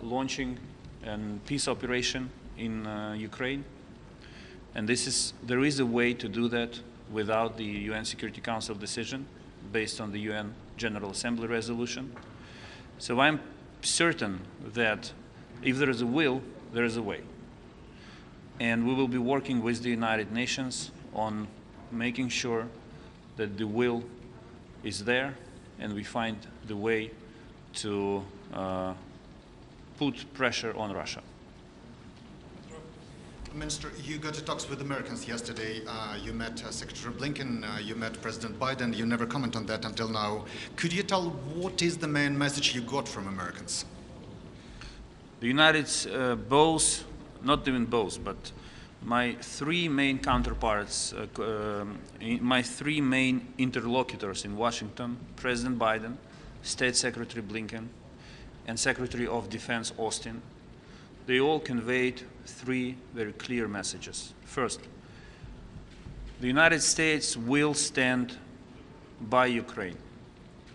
launching a peace operation in Ukraine. And there is a way to do that without the UN Security Council decision based on the UN General Assembly resolution. So I'm certain that if there is a will, there is a way. And we will be working with the United Nations on making sure that the will is there and we find the way to put pressure on Russia. Minister, you got to talks with Americans yesterday. You met Secretary Blinken, you met President Biden. You never comment on that until now. Could you tell what is the main message you got from Americans? The United both, not even both, but my three main counterparts, my three main interlocutors in Washington, President Biden, State Secretary Blinken, and Secretary of Defense Austin, they all conveyed three very clear messages. First, the United States will stand by Ukraine,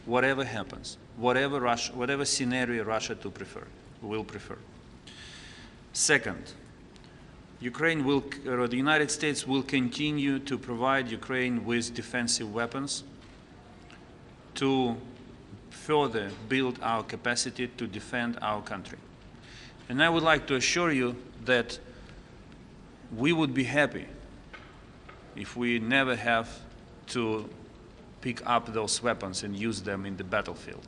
whatever happens, whatever scenario Russia will prefer. Second, the United States will continue to provide Ukraine with defensive weapons to further build our capacity to defend our country. And I would like to assure you that we would be happy if we never have to pick up those weapons and use them in the battlefield.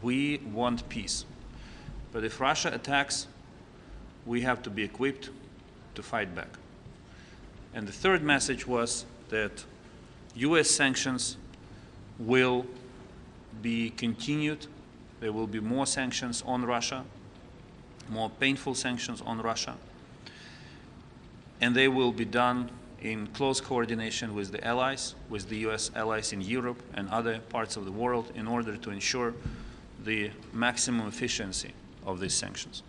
We want peace. But if Russia attacks, we have to be equipped to fight back. And the third message was that US sanctions will be continued. There will be more sanctions on Russia, more painful sanctions on Russia, and they will be done in close coordination with the allies, with the US allies in Europe and other parts of the world, in order to ensure the maximum efficiency of these sanctions.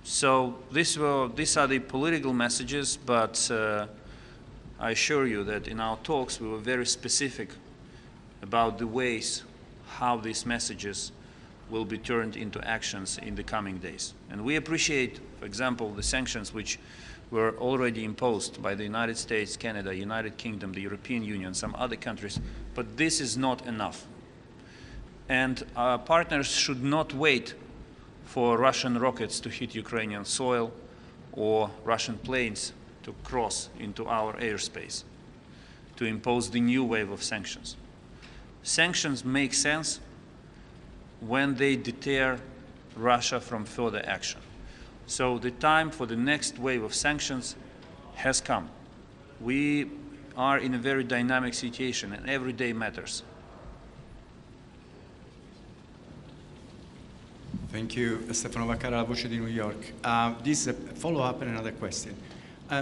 So these are the political messages, but I assure you that in our talks we were very specific about the ways how these messages will be turned into actions in the coming days. And we appreciate, for example, the sanctions which were already imposed by the United States, Canada, United Kingdom, the European Union, some other countries, but this is not enough. And our partners should not wait for Russian rockets to hit Ukrainian soil or Russian planes to cross into our airspace to impose the new wave of sanctions. Sanctions make sense when they deter Russia from further action. So the time for the next wave of sanctions has come. We are in a very dynamic situation, and every day matters. Thank you, Stefano Vaccara, Voce di New York. This is a follow-up and another question.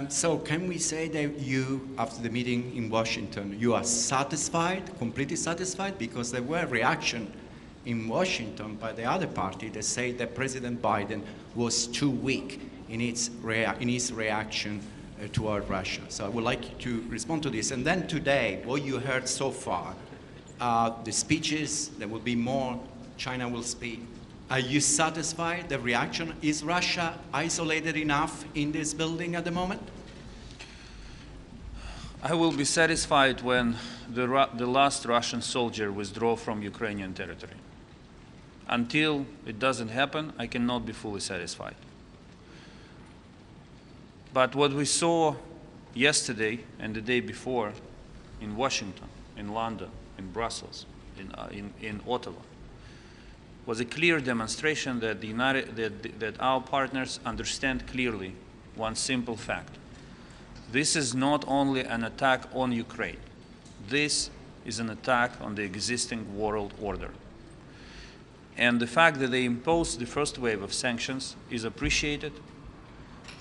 So can we say that you, after the meeting in Washington, you are satisfied, completely satisfied? Because there were reactions in Washington by the other party that say that President Biden was too weak in his reaction toward Russia. So I would like you to respond to this. And then today, what you heard so far, the speeches, there will be more, China will speak. Are you satisfied, the reaction? Is Russia isolated enough in this building at the moment? I will be satisfied when the last Russian soldier withdraws from Ukrainian territory. Until it doesn't happen, I cannot be fully satisfied. But what we saw yesterday and the day before in Washington, in London, in Brussels, in Ottawa, was a clear demonstration that, that our partners understand clearly one simple fact. This is not only an attack on Ukraine. This is an attack on the existing world order. And the fact that they imposed the first wave of sanctions is appreciated.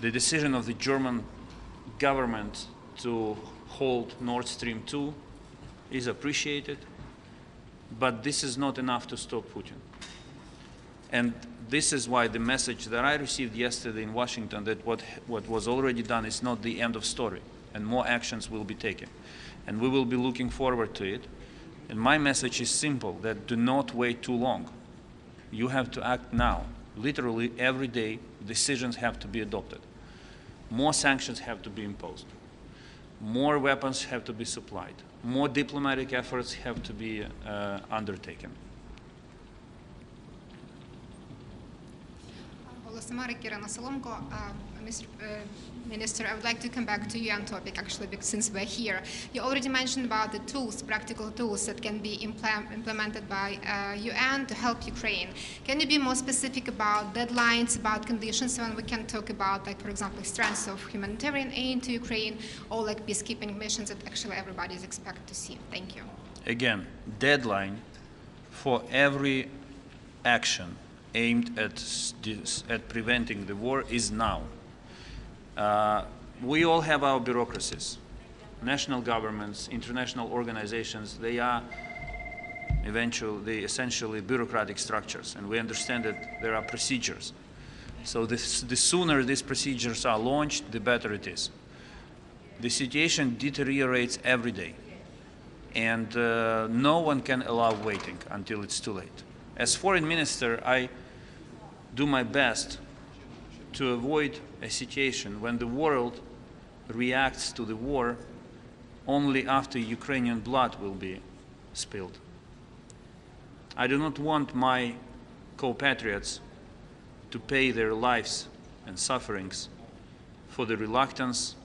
The decision of the German government to hold Nord Stream 2 is appreciated. But this is not enough to stop Putin. And this is why the message that I received yesterday in Washington, that what was already done is not the end of story, and more actions will be taken. And we will be looking forward to it. And my message is simple, that do not wait too long. You have to act now. Literally every day, decisions have to be adopted. More sanctions have to be imposed. More weapons have to be supplied. More diplomatic efforts have to be undertaken. Mr. Minister, I would like to come back to UN topic, actually, because since we're here. You already mentioned about the tools, practical tools that can be implemented by UN to help Ukraine. Can you be more specific about deadlines, about conditions when we can talk about, like, for example, strengths of humanitarian aid to Ukraine, or like peacekeeping missions that actually everybody is expected to see? Thank you. Again, deadline for every action aimed at preventing the war is now. We all have our bureaucracies. National governments, international organizations, they are essentially bureaucratic structures, and we understand that there are procedures. So the sooner these procedures are launched, the better it is. The situation deteriorates every day, and no one can allow waiting until it's too late. As foreign minister, I do my best to avoid a situation when the world reacts to the war only after Ukrainian blood will be spilled. I do not want my compatriots to pay their lives and sufferings for the reluctance,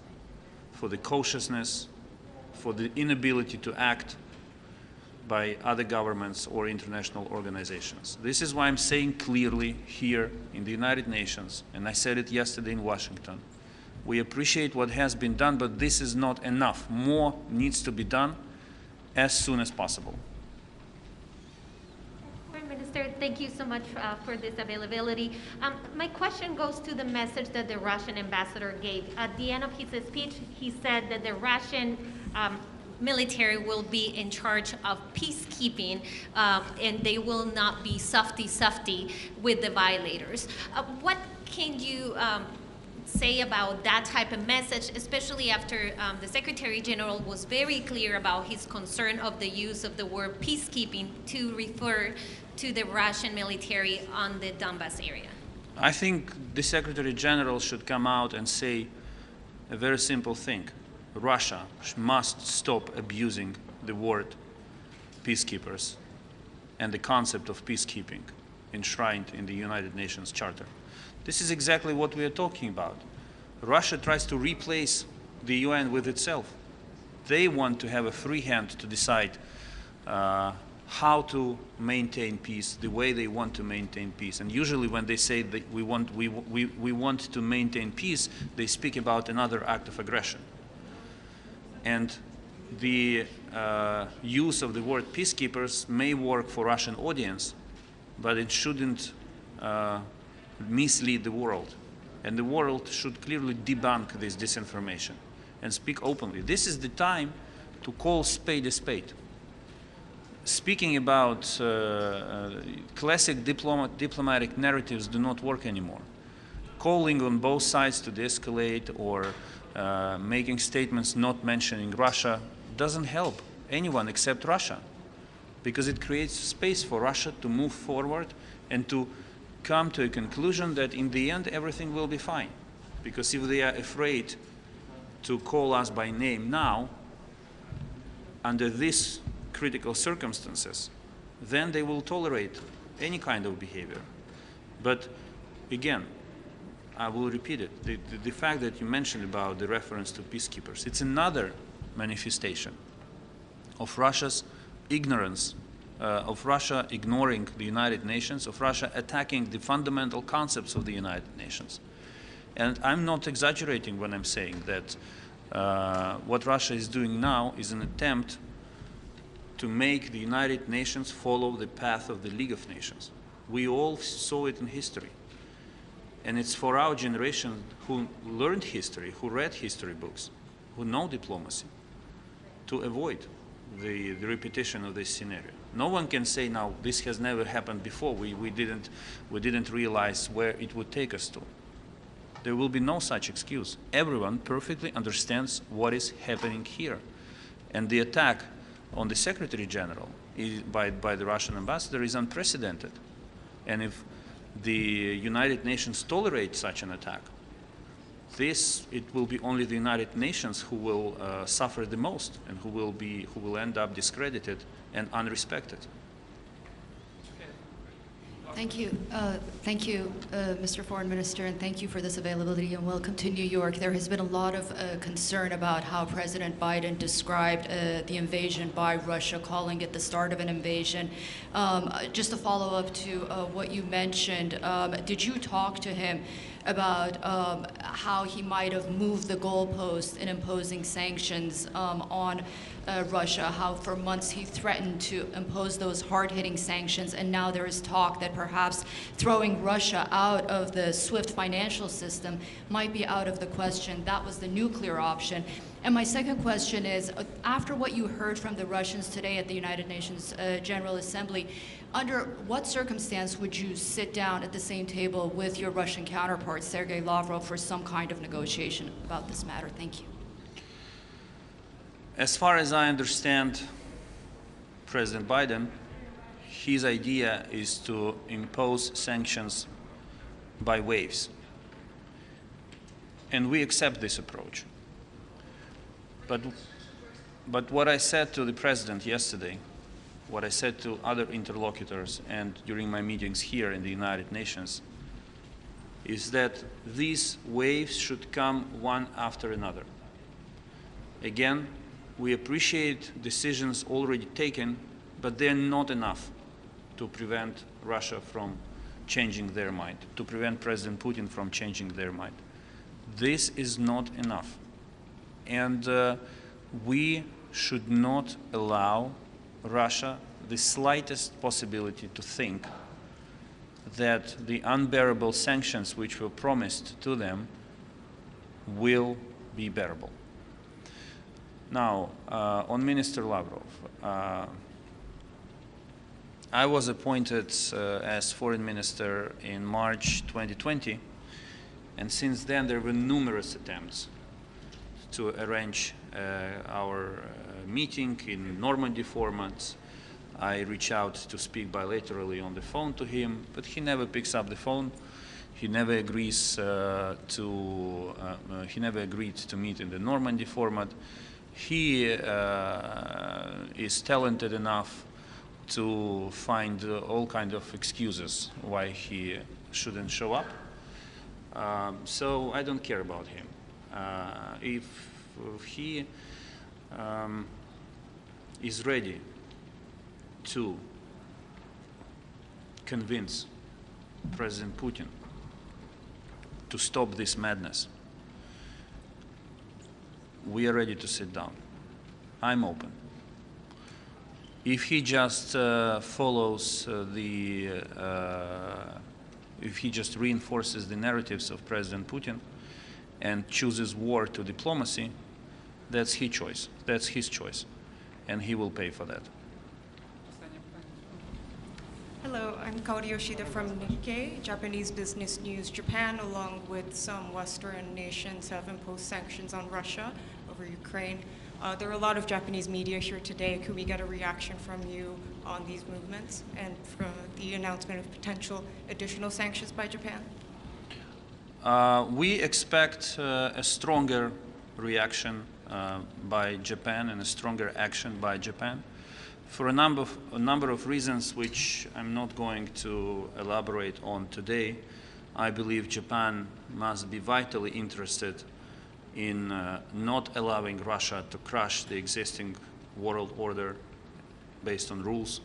for the cautiousness, for the inability to act by other governments or international organizations. This is why I'm saying clearly here in the United Nations, and I said it yesterday in Washington, we appreciate what has been done, but this is not enough. More needs to be done as soon as possible. Foreign Minister, thank you so much for this availability. My question goes to the message that the Russian ambassador gave. At the end of his speech, he said that the Russian military will be in charge of peacekeeping, and they will not be softy with the violators. What can you say about that type of message, especially after the Secretary General was very clear about his concern of the use of the word peacekeeping to refer to the Russian military on the Donbas area? I think the Secretary General should come out and say a very simple thing. Russia must stop abusing the word peacekeepers and the concept of peacekeeping enshrined in the United Nations Charter. This is exactly what we are talking about. Russia tries to replace the UN with itself. They want to have a free hand to decide how to maintain peace, the way they want to maintain peace. And usually when they say that we want to maintain peace, they speak about another act of aggression. And the use of the word peacekeepers may work for Russian audience, but it shouldn't mislead the world. And the world should clearly debunk this disinformation and speak openly. This is the time to call spade a spade. Speaking about classic diplomatic narratives do not work anymore. Calling on both sides to de-escalate or making statements not mentioning Russia doesn't help anyone except Russia, because it creates space for Russia to move forward and to come to a conclusion that in the end everything will be fine. Because if they are afraid to call us by name now, under these critical circumstances, then they will tolerate any kind of behavior. But again, I will repeat it, the fact that you mentioned about the reference to peacekeepers, it's another manifestation of Russia's ignorance, of Russia ignoring the United Nations, of Russia attacking the fundamental concepts of the United Nations. And I'm not exaggerating when I'm saying that what Russia is doing now is an attempt to make the United Nations follow the path of the League of Nations. We all saw it in history. And it's for our generation who learned history, who read history books, who know diplomacy, to avoid the repetition of this scenario. No one can say now this has never happened before. We didn't realize where it would take us to. There will be no such excuse. Everyone perfectly understands what is happening here. And the attack on the Secretary General by the Russian ambassador is unprecedented. And if the United Nations tolerate such an attack, it will be only the United Nations who will suffer the most and who will end up discredited and unrespected. Thank you. Thank you, Mr. Foreign Minister, and thank you for this availability. And welcome to New York. There has been a lot of concern about how President Biden described the invasion by Russia, calling it the start of an invasion. Just to follow up to what you mentioned, did you talk to him about how he might have moved the goalpost in imposing sanctions on Russia, how for months he threatened to impose those hard-hitting sanctions, and now there is talk that perhaps throwing Russia out of the SWIFT financial system might be out of the question. That was the nuclear option. And my second question is, after what you heard from the Russians today at the United Nations General Assembly, under what circumstance would you sit down at the same table with your Russian counterpart, Sergei Lavrov, for some kind of negotiation about this matter? Thank you. As far as I understand President Biden, his idea is to impose sanctions by waves. And we accept this approach. But what I said to the President yesterday, what I said to other interlocutors and during my meetings here in the United Nations, is that these waves should come one after another. Again, we appreciate decisions already taken, but they're not enough to prevent Russia from changing their mind, to prevent President Putin from changing their mind. This is not enough. And we should not allow Russia the slightest possibility to think that the unbearable sanctions which were promised to them will be bearable. Now, on Minister Lavrov, I was appointed as foreign minister in March 2020, and since then there were numerous attempts to arrange our meeting in Normandy formats. I reach out to speak bilaterally on the phone to him, but he never picks up the phone. He never agrees he never agreed to meet in the Normandy format. He is talented enough to find all kinds of excuses why he shouldn't show up. So I don't care about him. If he is ready to convince President Putin to stop this madness, we are ready to sit down. I'm open. If he just follows if he just reinforces the narratives of President Putin and chooses war to diplomacy, that's his choice. That's his choice, and he will pay for that. Hello, I'm Kaori Yoshida from Nikkei, Japanese business news. Japan, along with some Western nations, have imposed sanctions on Russia over Ukraine. There are a lot of Japanese media here today. Could we get a reaction from you on these movements and for the announcement of potential additional sanctions by Japan? We expect a stronger reaction by Japan and a stronger action by Japan for a number of reasons which I'm not going to elaborate on today. I believe Japan must be vitally interested in not allowing Russia to crush the existing world order based on rules,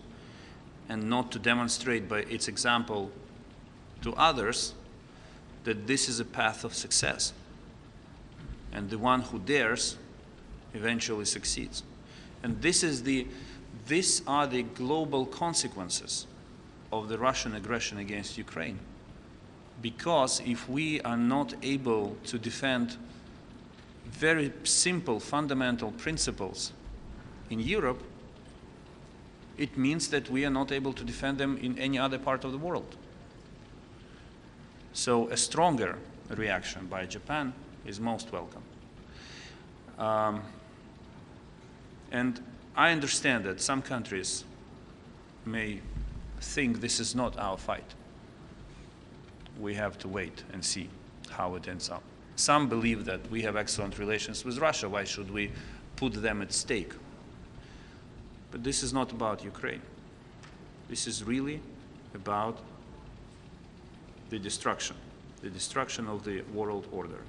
and not to demonstrate by its example to others that this is a path of success, and the one who dares eventually succeeds. And these are the global consequences of the Russian aggression against Ukraine. Because if we are not able to defend very simple fundamental principles in Europe, it means that we are not able to defend them in any other part of the world. So a stronger reaction by Japan is most welcome. And I understand that some countries may think this is not our fight. We have to wait and see how it ends up. Some believe that we have excellent relations with Russia. Why should we put them at stake? But this is not about Ukraine. This is really about the destruction of the world order.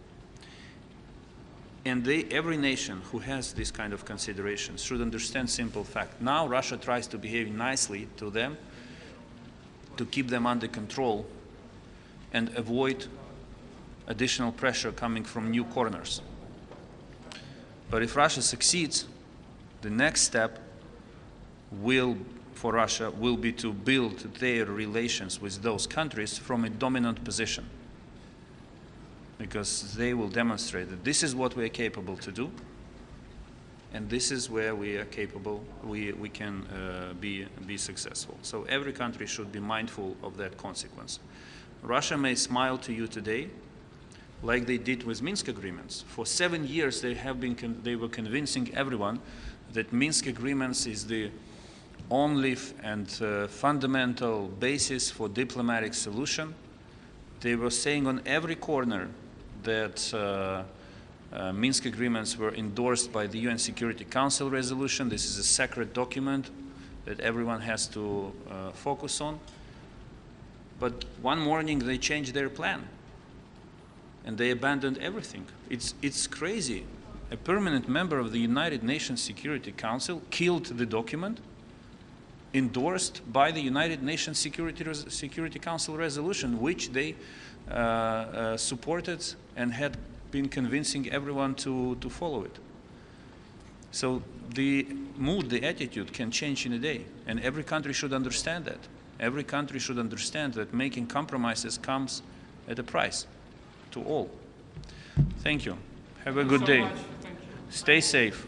And every nation who has this kind of considerations should understand simple fact. Now Russia tries to behave nicely to them, to keep them under control and avoid additional pressure coming from new corners. But if Russia succeeds, the next step for Russia will be to build their relations with those countries from a dominant position, because they will demonstrate that this is what we are capable to do, and this is where we are capable, we can be successful. So every country should be mindful of that consequence. Russia may smile to you today, like they did with Minsk agreements. For 7 years they were convincing everyone that Minsk agreements is the only and fundamental basis for diplomatic solution. They were saying on every corner that Minsk agreements were endorsed by the UN Security Council resolution. This is a sacred document that everyone has to focus on. But one morning they changed their plan and they abandoned everything. It's crazy. A permanent member of the United Nations Security Council killed the document endorsed by the United Nations Security Council resolution, which they supported and had been convincing everyone to follow it. So the mood, the attitude can change in a day, and every country should understand that. Every country should understand that making compromises comes at a price to all. Thank you. Have a good day. Stay safe.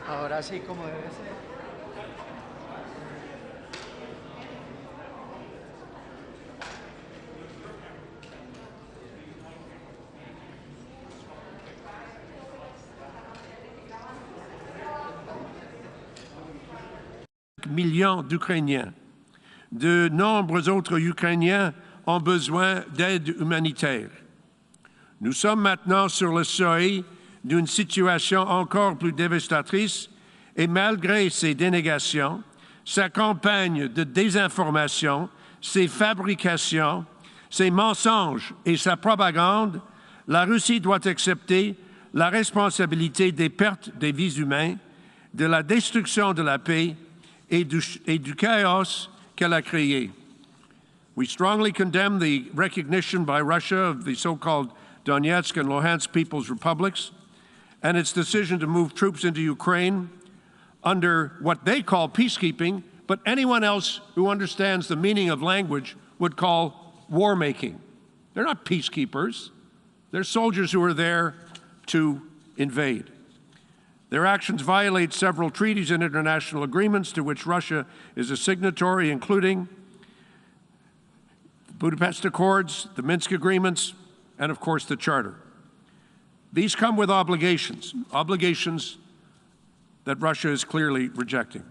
Ahora sí, como debe ser. Millions d'Ukrainiens. De nombreux autres Ukrainiens ont besoin d'aide humanitaire. Nous sommes maintenant sur le seuil d'une situation encore plus dévastatrice et malgré ces dénégations, sa campagne de désinformation, ses fabrications, ses mensonges et sa propagande, la Russie doit accepter la responsabilité des pertes des vies humaines, de la destruction de la paix et du chaos qu'elle a créé. We strongly condemn the recognition by Russia of the so-called Donetsk and Luhansk People's Republics and its decision to move troops into Ukraine under what they call peacekeeping, but anyone else who understands the meaning of language would call war-making. They're not peacekeepers. They're soldiers who are there to invade. Their actions violate several treaties and international agreements to which Russia is a signatory, including the Budapest Accords, the Minsk Agreements, and of course the Charter. These come with obligations that Russia is clearly rejecting.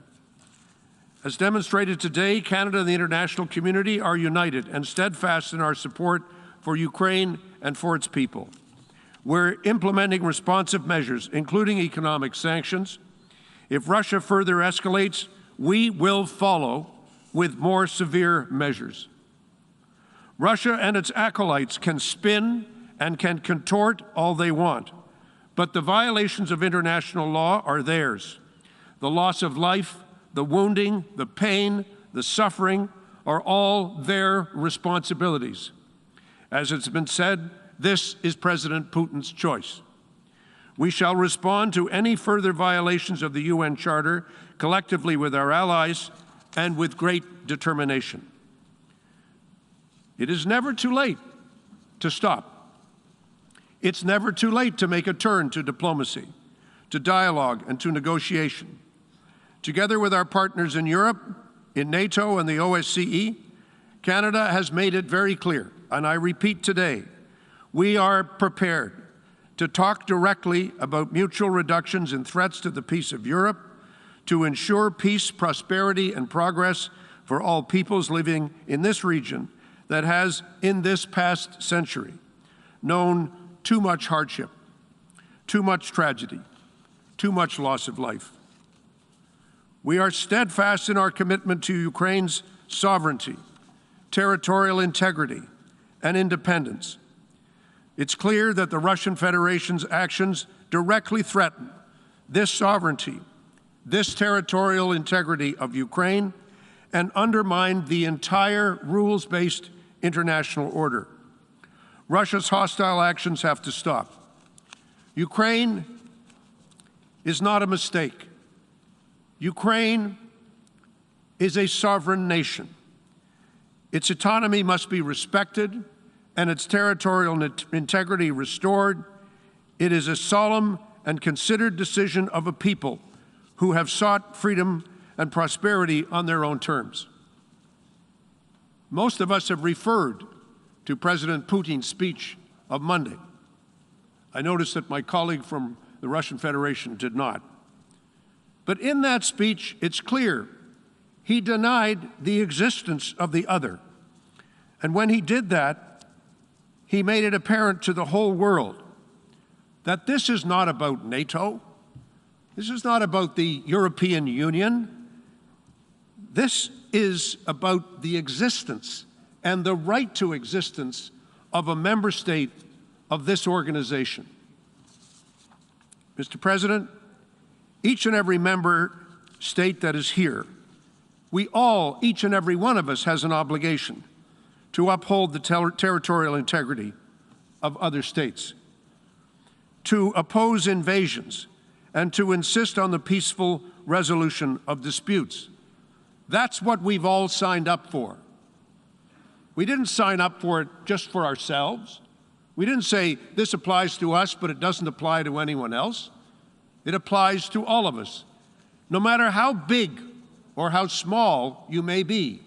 As demonstrated today, Canada and the international community are united and steadfast in our support for Ukraine and for its people. We're implementing responsive measures, including economic sanctions. If Russia further escalates, we will follow with more severe measures. Russia and its acolytes can spin and can contort all they want, but the violations of international law are theirs. The loss of life, the wounding, the pain, the suffering are all their responsibilities. As it's been said, this is President Putin's choice. We shall respond to any further violations of the UN Charter collectively with our allies and with great determination. It is never too late to stop. It's never too late to make a turn to diplomacy, to dialogue, and to negotiation. Together with our partners in Europe, in NATO and the OSCE, Canada has made it very clear, and I repeat today, we are prepared to talk directly about mutual reductions in threats to the peace of Europe, to ensure peace, prosperity, and progress for all peoples living in this region that has, in this past century, known too much hardship, too much tragedy, too much loss of life. We are steadfast in our commitment to Ukraine's sovereignty, territorial integrity, and independence. It's clear that the Russian Federation's actions directly threaten this sovereignty, this territorial integrity of Ukraine, and undermine the entire rules-based international order. Russia's hostile actions have to stop. Ukraine is not a mistake. Ukraine is a sovereign nation. Its autonomy must be respected and its territorial integrity restored. It is a solemn and considered decision of a people who have sought freedom and prosperity on their own terms. Most of us have referred to President Putin's speech of Monday. I noticed that my colleague from the Russian Federation did not. But in that speech, it's clear he denied the existence of the other. And when he did that, he made it apparent to the whole world that this is not about NATO. This is not about the European Union. This is about the existence and the right to existence of a member state of this organization. Mr. President, each and every member state that is here, we all, each and every one of us, has an obligation to uphold the territorial integrity of other states, to oppose invasions, and to insist on the peaceful resolution of disputes. That's what we've all signed up for. We didn't sign up for it just for ourselves. We didn't say this applies to us, but it doesn't apply to anyone else. It applies to all of us. No matter how big or how small you may be,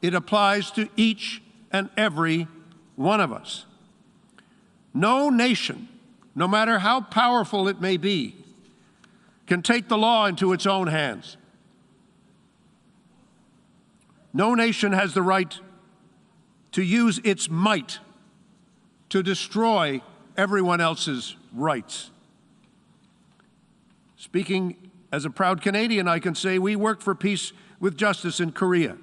it applies to each and every one of us. No nation, no matter how powerful it may be, can take the law into its own hands. No nation has the right to use its might to destroy everyone else's rights. Speaking as a proud Canadian, I can say we worked for peace with justice in Korea.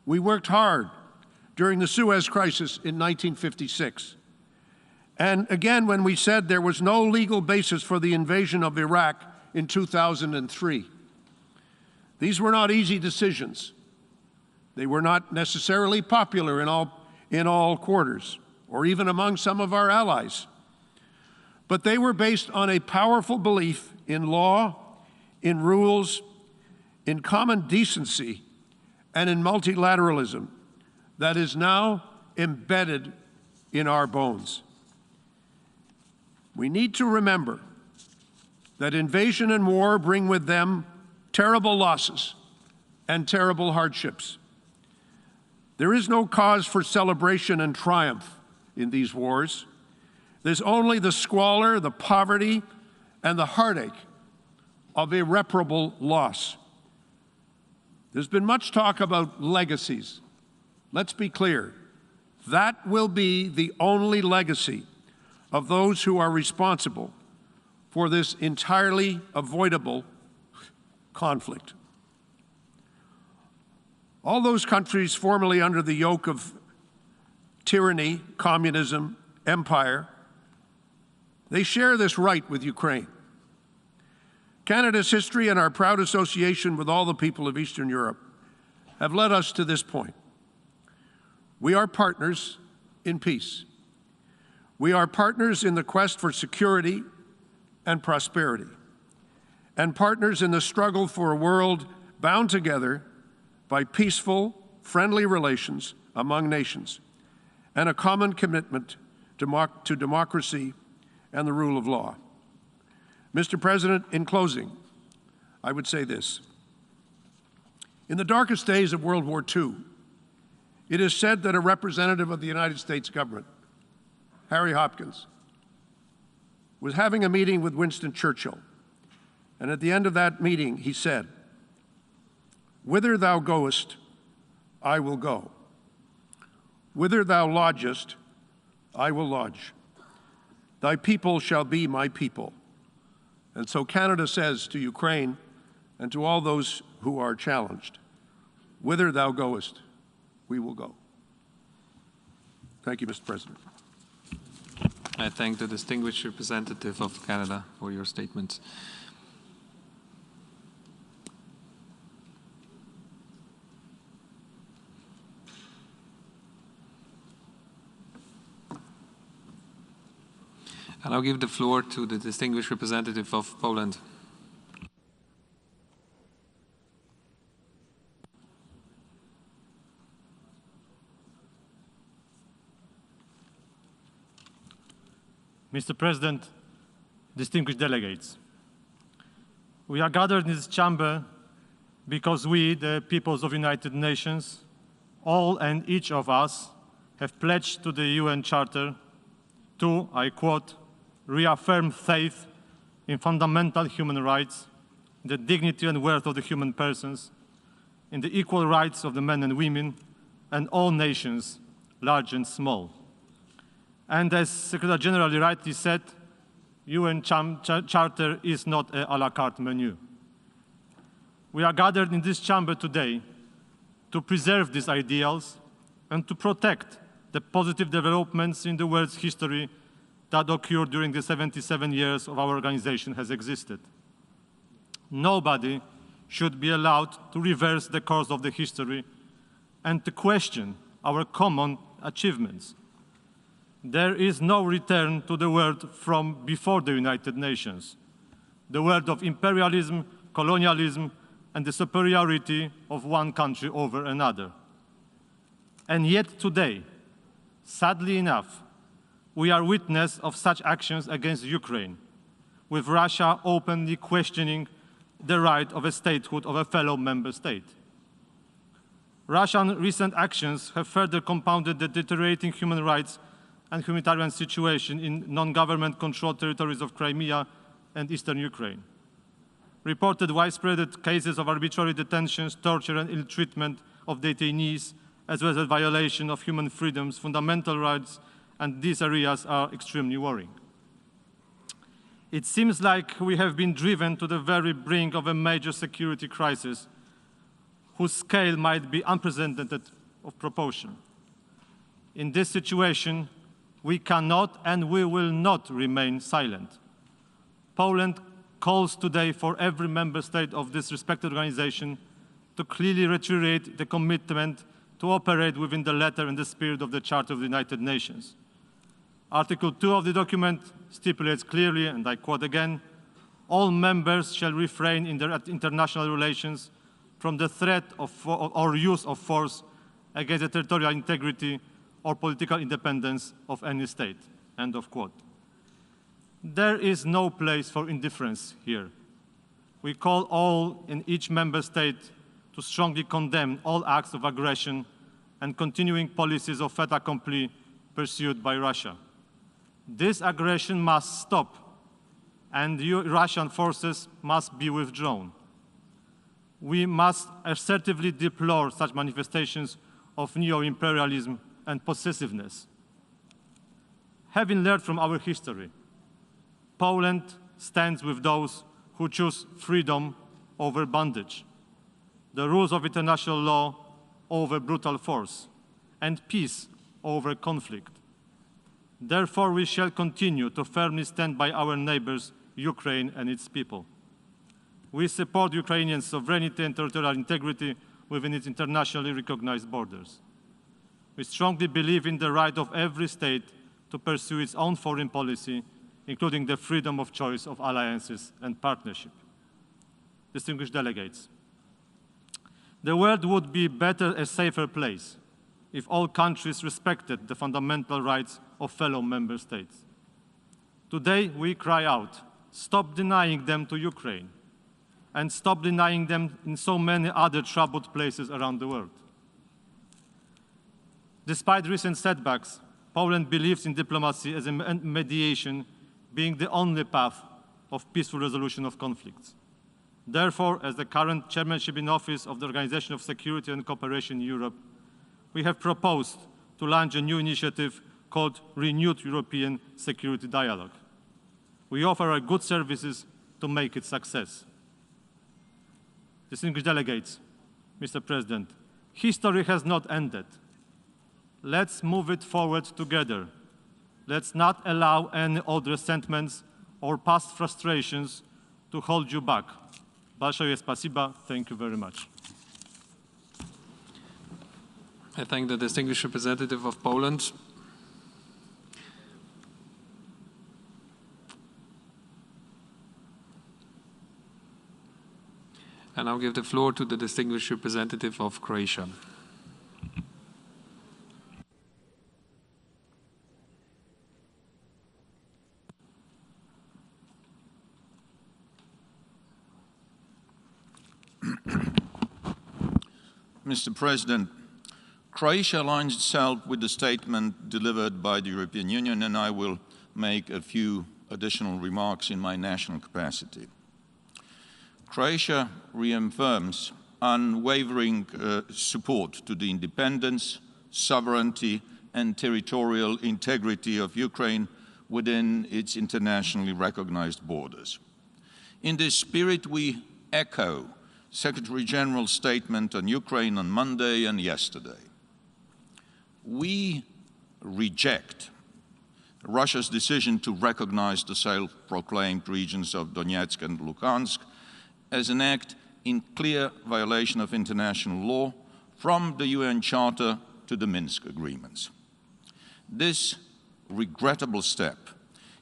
We worked hard during the Suez Crisis in 1956. And again, when we said there was no legal basis for the invasion of Iraq in 2003. These were not easy decisions. They were not necessarily popular in all quarters, or even among some of our allies. But they were based on a powerful belief in law, in rules, in common decency, and in multilateralism that is now embedded in our bones. We need to remember that invasion and war bring with them terrible losses and terrible hardships. There is no cause for celebration and triumph in these wars. There's only the squalor, the poverty, and the heartache of irreparable loss. There's been much talk about legacies. Let's be clear. That will be the only legacy of those who are responsible for this entirely avoidable conflict. All those countries formerly under the yoke of tyranny, communism, empire, they share this right with Ukraine. Canada's history and our proud association with all the people of Eastern Europe have led us to this point. We are partners in peace. We are partners in the quest for security and prosperity, and partners in the struggle for a world bound together by peaceful, friendly relations among nations, and a common commitment to democracy and the rule of law. Mr. President, in closing, I would say this. In the darkest days of World War II, it is said that a representative of the United States government, Harry Hopkins, was having a meeting with Winston Churchill. And at the end of that meeting, he said, "Whither thou goest, I will go. Whither thou lodgest, I will lodge. Thy people shall be my people." And so Canada says to Ukraine and to all those who are challenged, "Whither thou goest, we will go." Thank you, Mr. President. I thank the distinguished representative of Canada for your statements. And I'll give the floor to the distinguished representative of Poland. Mr. President, distinguished delegates, we are gathered in this chamber because we, the peoples of the United Nations, all and each of us, have pledged to the UN Charter to, I quote, reaffirm faith in fundamental human rights, the dignity and worth of the human persons, in the equal rights of the men and women, and all nations, large and small. And as Secretary General rightly said, UN Charter is not a la carte menu. We are gathered in this chamber today to preserve these ideals and to protect the positive developments in the world's history that occurred during the 77 years of our organization has existed. Nobody should be allowed to reverse the course of the history and to question our common achievements. There is no return to the world from before the United Nations, the world of imperialism, colonialism, and the superiority of one country over another. And yet today, sadly enough, we are witness of such actions against Ukraine, with Russia openly questioning the right of a statehood of a fellow member state. Russian recent actions have further compounded the deteriorating human rights and humanitarian situation in non-government controlled territories of Crimea and eastern Ukraine. Reported widespread cases of arbitrary detentions, torture and ill treatment of detainees, as well as violation of human freedoms, fundamental rights, and these areas are extremely worrying. It seems like we have been driven to the very brink of a major security crisis whose scale might be unprecedented of proportion. In this situation, we cannot and we will not remain silent. Poland calls today for every member state of this respected organization to clearly reiterate the commitment to operate within the letter and the spirit of the Charter of the United Nations. Article 2 of the document stipulates clearly, and I quote again, all members shall refrain in their international relations from the threat of or use of force against the territorial integrity or political independence of any state, end of quote. There is no place for indifference here. We call all in each member state to strongly condemn all acts of aggression and continuing policies of fait accompli pursued by Russia. This aggression must stop, and Russian forces must be withdrawn. We must assertively deplore such manifestations of neo-imperialism and possessiveness. Having learned from our history, Poland stands with those who choose freedom over bondage, the rules of international law over brutal force, and peace over conflict. Therefore, we shall continue to firmly stand by our neighbors, Ukraine and its people. We support Ukrainian sovereignty and territorial integrity within its internationally recognized borders. We strongly believe in the right of every state to pursue its own foreign policy, including the freedom of choice of alliances and partnership. Distinguished delegates, the world would be better, a safer place if all countries respected the fundamental rights of fellow member states. Today, we cry out, stop denying them to Ukraine, and stop denying them in so many other troubled places around the world. Despite recent setbacks, Poland believes in diplomacy as a mediation being the only path of peaceful resolution of conflicts. Therefore, as the current chairmanship in office of the Organization of Security and Cooperation in Europe, we have proposed to launch a new initiative called Renewed European Security Dialogue. We offer our good services to make it a success. Distinguished delegates, Mr. President, history has not ended. Let's move it forward together. Let's not allow any old resentments or past frustrations to hold you back. Большое спасибо. Thank you very much. I thank the distinguished representative of Poland. And I'll give the floor to the distinguished representative of Croatia. Mr. President, Croatia aligns itself with the statement delivered by the European Union, and I will make a few additional remarks in my national capacity. Croatia reaffirms unwavering support to the independence, sovereignty, and territorial integrity of Ukraine within its internationally recognized borders. In this spirit, we echo Secretary General's statement on Ukraine on Monday and yesterday. We reject Russia's decision to recognize the self-proclaimed regions of Donetsk and Luhansk as an act in clear violation of international law, from the UN Charter to the Minsk agreements. This regrettable step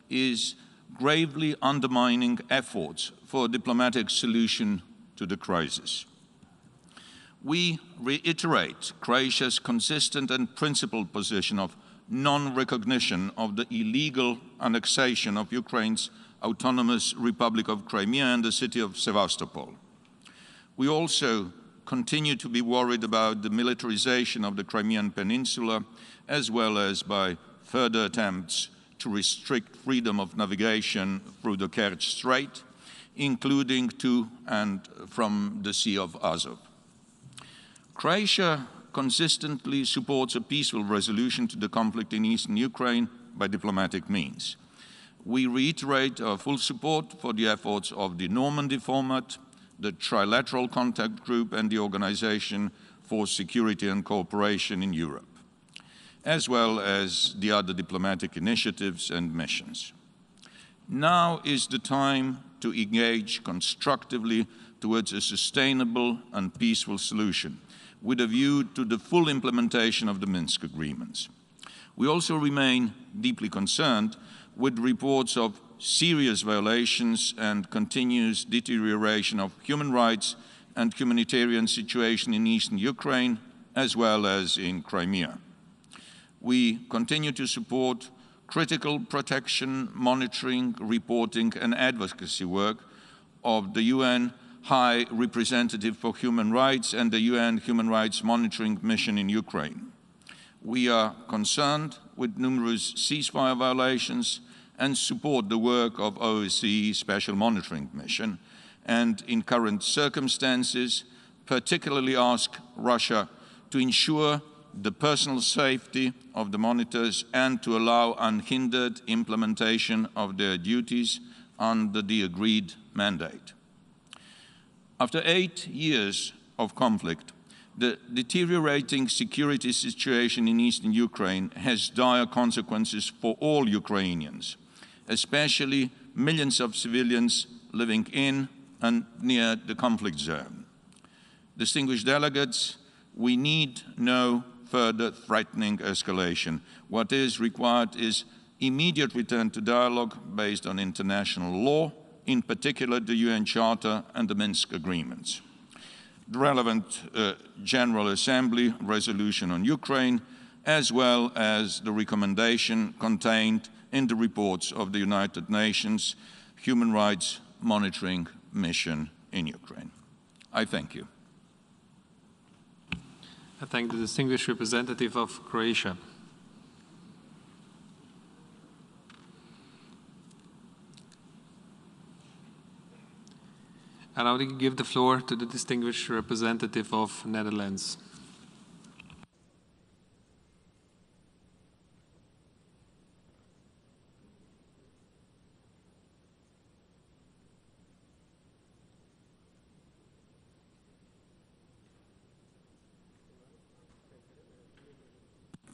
is gravely undermining efforts for a diplomatic solution to the crisis. We reiterate Croatia's consistent and principled position of non-recognition of the illegal annexation of Ukraine's autonomous Republic of Crimea and the city of Sevastopol. We also continue to be worried about the militarization of the Crimean Peninsula, as well as by further attempts to restrict freedom of navigation through the Kerch Strait, including to and from the Sea of Azov. Croatia consistently supports a peaceful resolution to the conflict in eastern Ukraine by diplomatic means. We reiterate our full support for the efforts of the Normandy format, the Trilateral Contact Group, and the Organization for Security and Cooperation in Europe, as well as the other diplomatic initiatives and missions. Now is the time to engage constructively to towards a sustainable and peaceful solution, with a view to the full implementation of the Minsk agreements. We also remain deeply concerned with reports of serious violations and continuous deterioration of human rights and humanitarian situation in eastern Ukraine, as well as in Crimea. We continue to support critical protection, monitoring, reporting and advocacy work of the UN High Representative for Human Rights and the UN Human Rights Monitoring Mission in Ukraine. We are concerned with numerous ceasefire violations and support the work of OSCE Special Monitoring Mission, and in current circumstances, particularly ask Russia to ensure the personal safety of the monitors and to allow unhindered implementation of their duties under the agreed mandate. After 8 years of conflict, the deteriorating security situation in eastern Ukraine has dire consequences for all Ukrainians, especially millions of civilians living in and near the conflict zone. Distinguished delegates, we need no further threatening escalation. What is required is immediate return to dialogue based on international law, in particular the UN Charter and the Minsk agreements. The relevant General Assembly resolution on Ukraine, as well as the recommendation contained in the reports of the United Nations Human Rights Monitoring Mission in Ukraine. I thank you. I thank the distinguished representative of Croatia. And I will give the floor to the distinguished representative of Netherlands.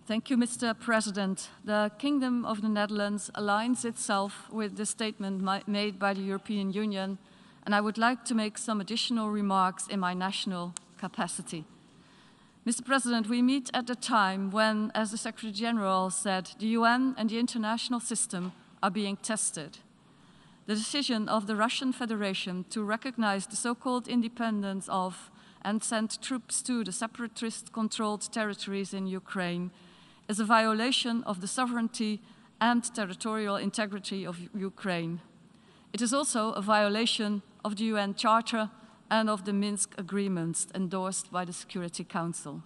Thank you, Mr. President. The Kingdom of the Netherlands aligns itself with the statement made by the European Union, and I would like to make some additional remarks in my national capacity. Mr. President, we meet at a time when, as the Secretary General said, the UN and the international system are being tested. The decision of the Russian Federation to recognize the so-called independence of and send troops to the separatist-controlled territories in Ukraine is a violation of the sovereignty and territorial integrity of Ukraine. It is also a violation of the UN Charter and of the Minsk agreements endorsed by the Security Council.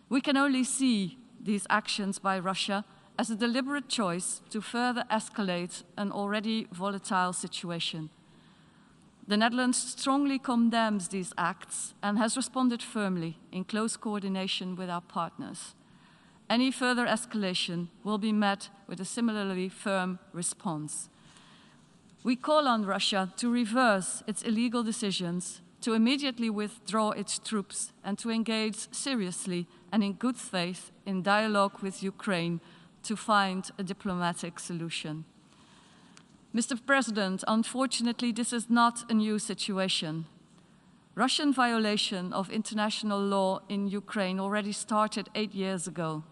We can only see these actions by Russia as a deliberate choice to further escalate an already volatile situation. The Netherlands strongly condemns these acts and has responded firmly in close coordination with our partners. Any further escalation will be met with a similarly firm response. We call on Russia to reverse its illegal decisions, to immediately withdraw its troops, and to engage seriously and in good faith in dialogue with Ukraine to find a diplomatic solution. Mr. President, unfortunately, this is not a new situation. Russian violation of international law in Ukraine already started 8 years ago.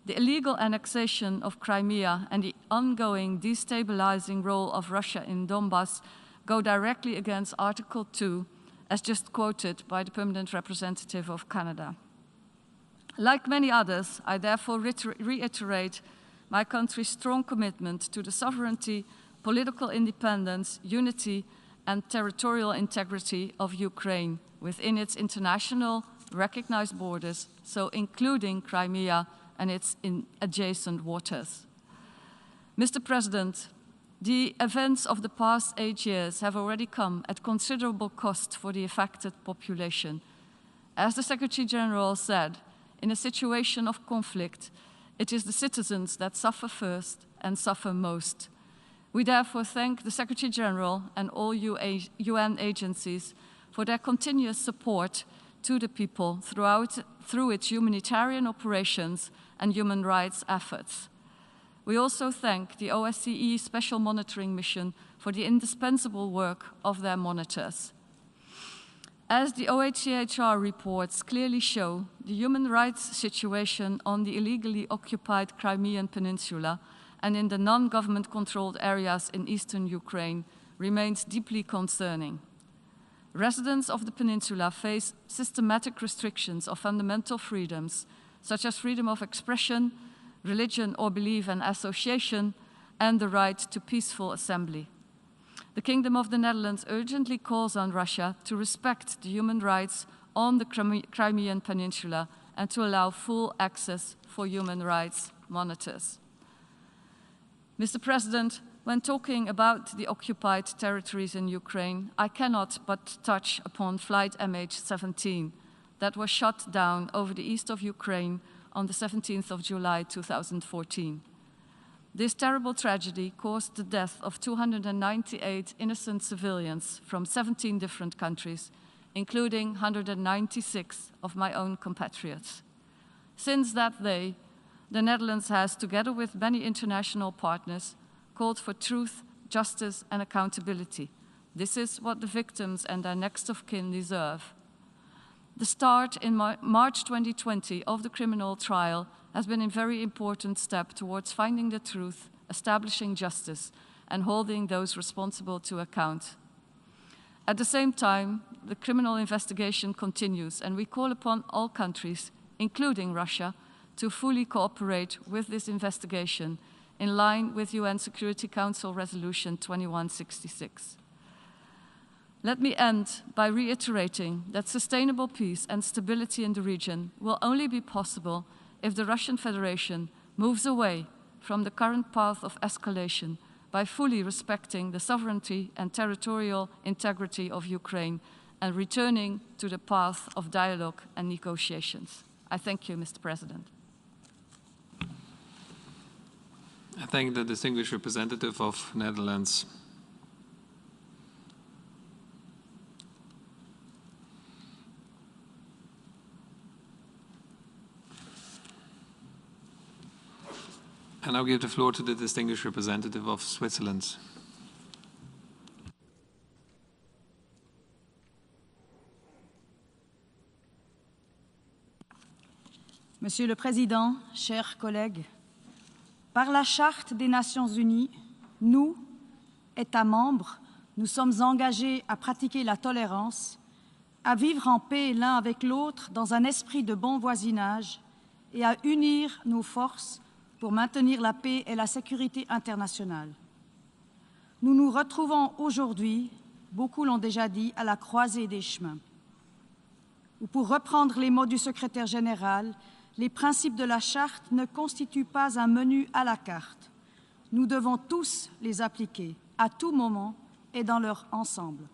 The illegal annexation of Crimea and the ongoing destabilizing role of Russia in Donbass go directly against Article 2, as just quoted by the Permanent Representative of Canada. Like many others, I therefore reiterate my country's strong commitment to the sovereignty, political independence, unity, and territorial integrity of Ukraine within its international recognized borders, so including Crimea and its adjacent waters. Mr. President, the events of the past 8 years have already come at considerable cost for the affected population. As the Secretary General said, in a situation of conflict, it is the citizens that suffer first and suffer most. We therefore thank the Secretary General and all UN agencies for their continuous support to the people through its humanitarian operations and human rights efforts. We also thank the OSCE Special Monitoring Mission for the indispensable work of their monitors. As the OHCHR reports clearly show, the human rights situation on the illegally occupied Crimean Peninsula and in the non-government-controlled areas in eastern Ukraine remains deeply concerning. Residents of the peninsula face systematic restrictions of fundamental freedoms, such as freedom of expression, religion or belief and association, and the right to peaceful assembly. The Kingdom of the Netherlands urgently calls on Russia to respect the human rights on the Crimean Peninsula and to allow full access for human rights monitors. Mr. President, when talking about the occupied territories in Ukraine, I cannot but touch upon flight MH17 that was shot down over the east of Ukraine on the 17th of July 2014. This terrible tragedy caused the death of 298 innocent civilians from 17 different countries, including 196 of my own compatriots. Since that day, the Netherlands has, together with many international partners, called for truth, justice and accountability. This is what the victims and their next of kin deserve. The start in March 2020 of the criminal trial has been a very important step towards finding the truth, establishing justice, and holding those responsible to account. At the same time, the criminal investigation continues, and we call upon all countries, including Russia, to fully cooperate with this investigation in line with UN Security Council Resolution 2166. Let me end by reiterating that sustainable peace and stability in the region will only be possible if the Russian Federation moves away from the current path of escalation by fully respecting the sovereignty and territorial integrity of Ukraine and returning to the path of dialogue and negotiations. I thank you, Mr. President. I thank the distinguished representative of Netherlands. I now give the floor to the distinguished representative of Switzerland. Monsieur le Président, chers collègues, par la Charte des Nations Unies, nous, États membres, nous sommes engagés à pratiquer la tolérance, à vivre en paix l'un avec l'autre dans un esprit de bon voisinage et à unir nos forces pour maintenir la paix et la sécurité internationale. Nous nous retrouvons aujourd'hui, beaucoup l'ont déjà dit, à la croisée des chemins. Ou pour reprendre les mots du secrétaire général, les principes de la Charte ne constituent pas un menu à la carte. Nous devons tous les appliquer, à tout moment et dans leur ensemble.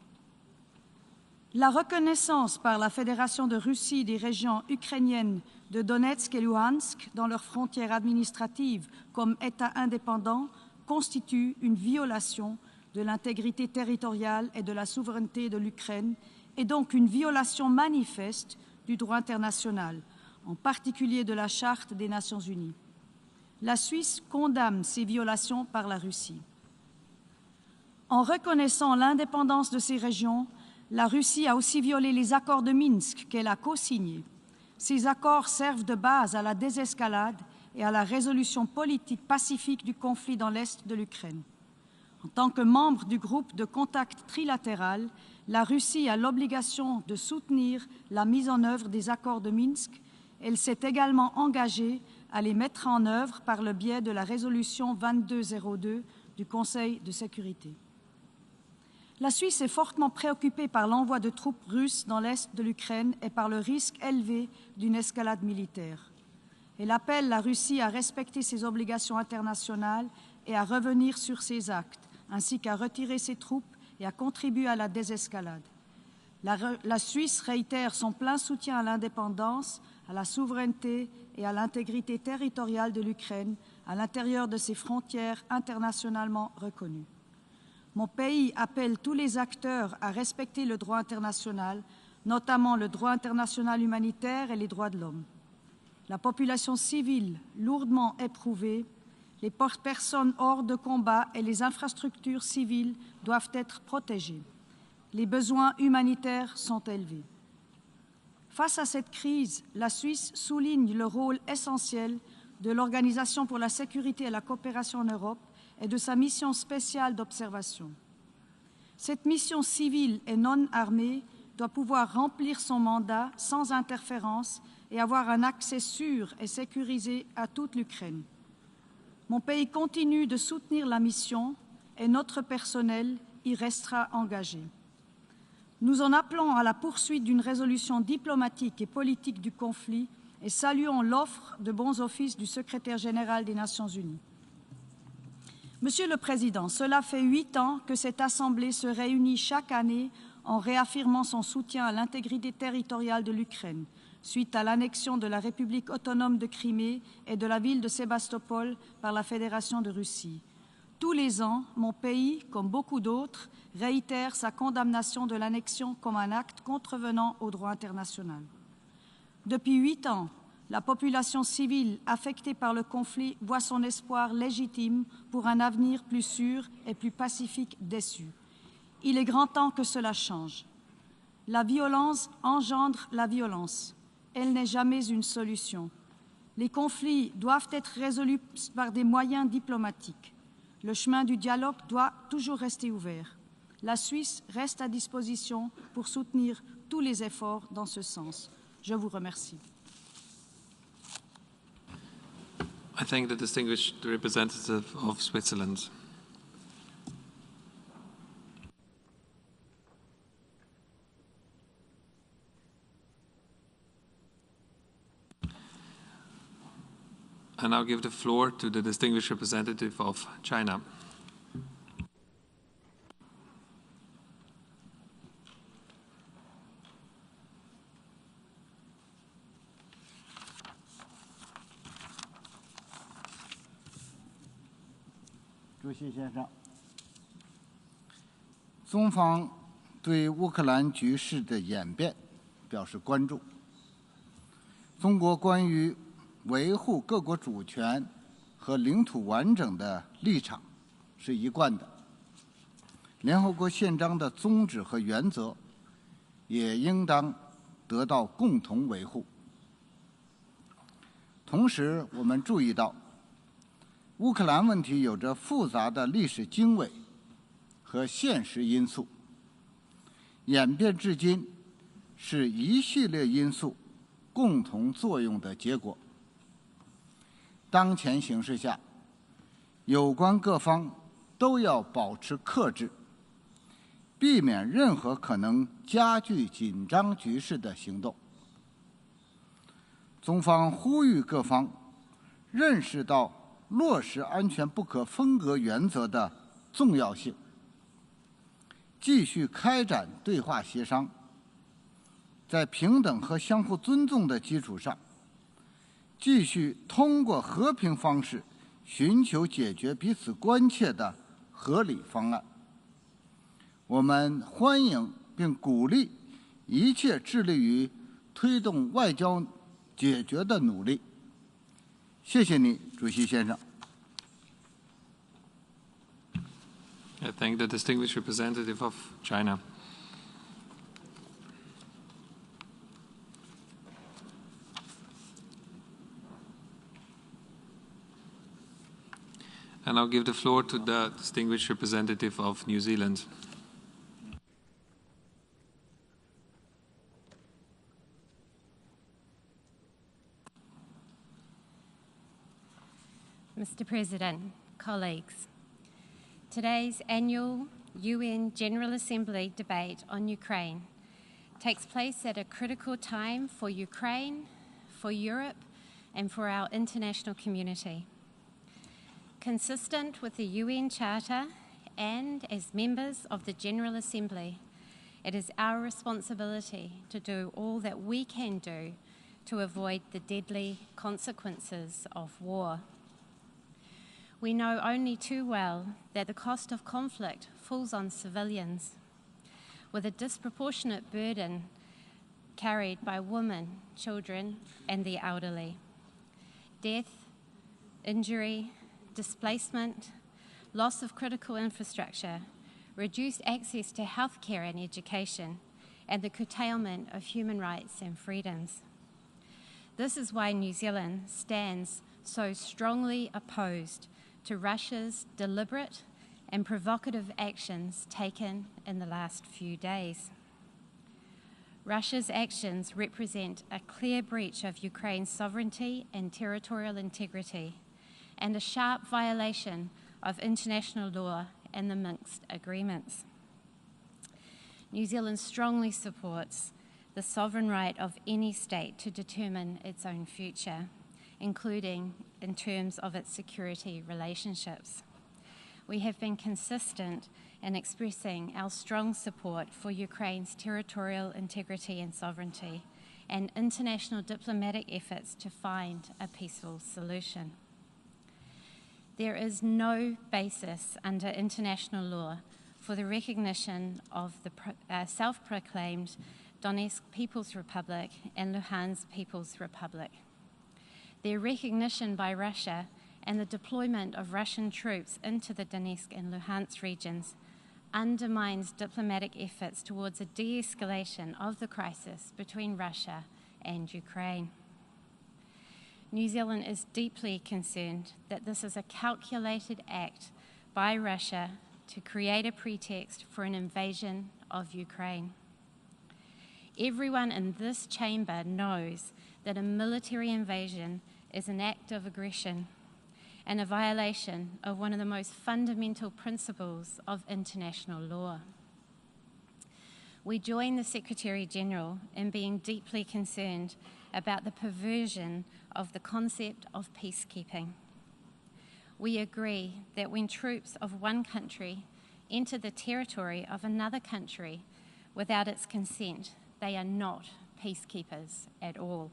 La reconnaissance par la Fédération de Russie des régions ukrainiennes de Donetsk et Luhansk dans leurs frontières administratives comme États indépendants constitue une violation de l'intégrité territoriale et de la souveraineté de l'Ukraine et donc une violation manifeste du droit international, en particulier de la Charte des Nations Unies. La Suisse condamne ces violations par la Russie. En reconnaissant l'indépendance de ces régions, la Russie a aussi violé les accords de Minsk qu'elle a co-signés. Ces accords servent de base à la désescalade et à la résolution politique pacifique du conflit dans l'est de l'Ukraine. En tant que membre du groupe de contact trilatéral, la Russie a l'obligation de soutenir la mise en œuvre des accords de Minsk. Elle s'est également engagée à les mettre en œuvre par le biais de la résolution 2202 du Conseil de sécurité. La Suisse est fortement préoccupée par l'envoi de troupes russes dans l'est de l'Ukraine et par le risque élevé d'une escalade militaire. Elle appelle la Russie à respecter ses obligations internationales et à revenir sur ses actes, ainsi qu'à retirer ses troupes et à contribuer à la désescalade. La Suisse réitère son plein soutien à l'indépendance, à la souveraineté et à l'intégrité territoriale de l'Ukraine à l'intérieur de ses frontières internationalement reconnues. Mon pays appelle tous les acteurs à respecter le droit international, notamment le droit international humanitaire et les droits de l'homme. La population civile lourdement éprouvée, les personnes hors de combat et les infrastructures civiles doivent être protégées. Les besoins humanitaires sont élevés. Face à cette crise, la Suisse souligne le rôle essentiel de l'Organisation pour la sécurité et la coopération en Europe et de sa mission spéciale d'observation. Cette mission civile et non armée doit pouvoir remplir son mandat sans interférence et avoir un accès sûr et sécurisé à toute l'Ukraine. Mon pays continue de soutenir la mission et notre personnel y restera engagé. Nous en appelons à la poursuite d'une résolution diplomatique et politique du conflit et saluons l'offre de bons offices du secrétaire général des Nations Unies. Monsieur le Président, cela fait 8 ans que cette Assemblée se réunit chaque année en réaffirmant son soutien à l'intégrité territoriale de l'Ukraine, suite à l'annexion de la République autonome de Crimée et de la ville de Sébastopol par la Fédération de Russie. Tous les ans, mon pays, comme beaucoup d'autres, réitère sa condamnation de l'annexion comme un acte contrevenant au droit international. Depuis 8 ans, la population civile affectée par le conflit voit son espoir légitime pour un avenir plus sûr et plus pacifique déçu. Il est grand temps que cela change. La violence engendre la violence. Elle n'est jamais une solution. Les conflits doivent être résolus par des moyens diplomatiques. Le chemin du dialogue doit toujours rester ouvert. La Suisse reste à disposition pour soutenir tous les efforts dans ce sens. Je vous remercie. I thank the distinguished representative of Switzerland. I now give the floor to the distinguished representative of China. President, 中方对乌克兰局势的演变表示关注。中国关于维护各国主权和领土完整的立场是一贯的，联合国宪章的宗旨和原则也应当得到共同维护。同时，我们注意到，乌克兰问题有着复杂的历史经纬和现实因素，演变至今是一系列因素共同作用的结果。当前形势下，有关各方都要保持克制，避免任何可能加剧紧张局势的行动。中方呼吁各方认识到落实安全不可分割原则的重要性，继续开展对话协商，在平等和相互尊重的基础上，继续通过和平方式寻求解决彼此关切的合理方案。我们欢迎并鼓励一切致力于推动外交解决的努力。谢谢你，主席先生。I thank the distinguished representative of China. And I'll give the floor to the distinguished representative of New Zealand. Mr. President, colleagues, today's annual UN General Assembly debate on Ukraine takes place at a critical time for Ukraine, for Europe, and for our international community. Consistent with the UN Charter and as members of the General Assembly, it is our responsibility to do all that we can do to avoid the deadly consequences of war. We know only too well that the cost of conflict falls on civilians, with a disproportionate burden carried by women, children, and the elderly. Death, injury, displacement, loss of critical infrastructure reduced access to healthcare and education, and the curtailment of human rights and freedoms. This is why New Zealand stands so strongly opposed to Russia's deliberate and provocative actions taken in the last few days. Russia's actions represent a clear breach of Ukraine's sovereignty and territorial integrity, and a sharp violation of international law and the Minsk agreements. New Zealand strongly supports the sovereign right of any state to determine its own future, including in terms of its security relationships. We have been consistent in expressing our strong support for Ukraine's territorial integrity and sovereignty, and international diplomatic efforts to find a peaceful solution. There is no basis under international law for the recognition of the self-proclaimed Donetsk People's Republic and Luhansk People's Republic. Their recognition by Russia and the deployment of Russian troops into the Donetsk and Luhansk regions undermines diplomatic efforts towards a de-escalation of the crisis between Russia and Ukraine. New Zealand is deeply concerned that this is a calculated act by Russia to create a pretext for an invasion of Ukraine. Everyone in this chamber knows that a military invasion is an act of aggression and a violation of one of the most fundamental principles of international law. We join the Secretary-General in being deeply concerned about the perversion of the concept of peacekeeping. We agree that when troops of one country enter the territory of another country without its consent, they are not peacekeepers at all.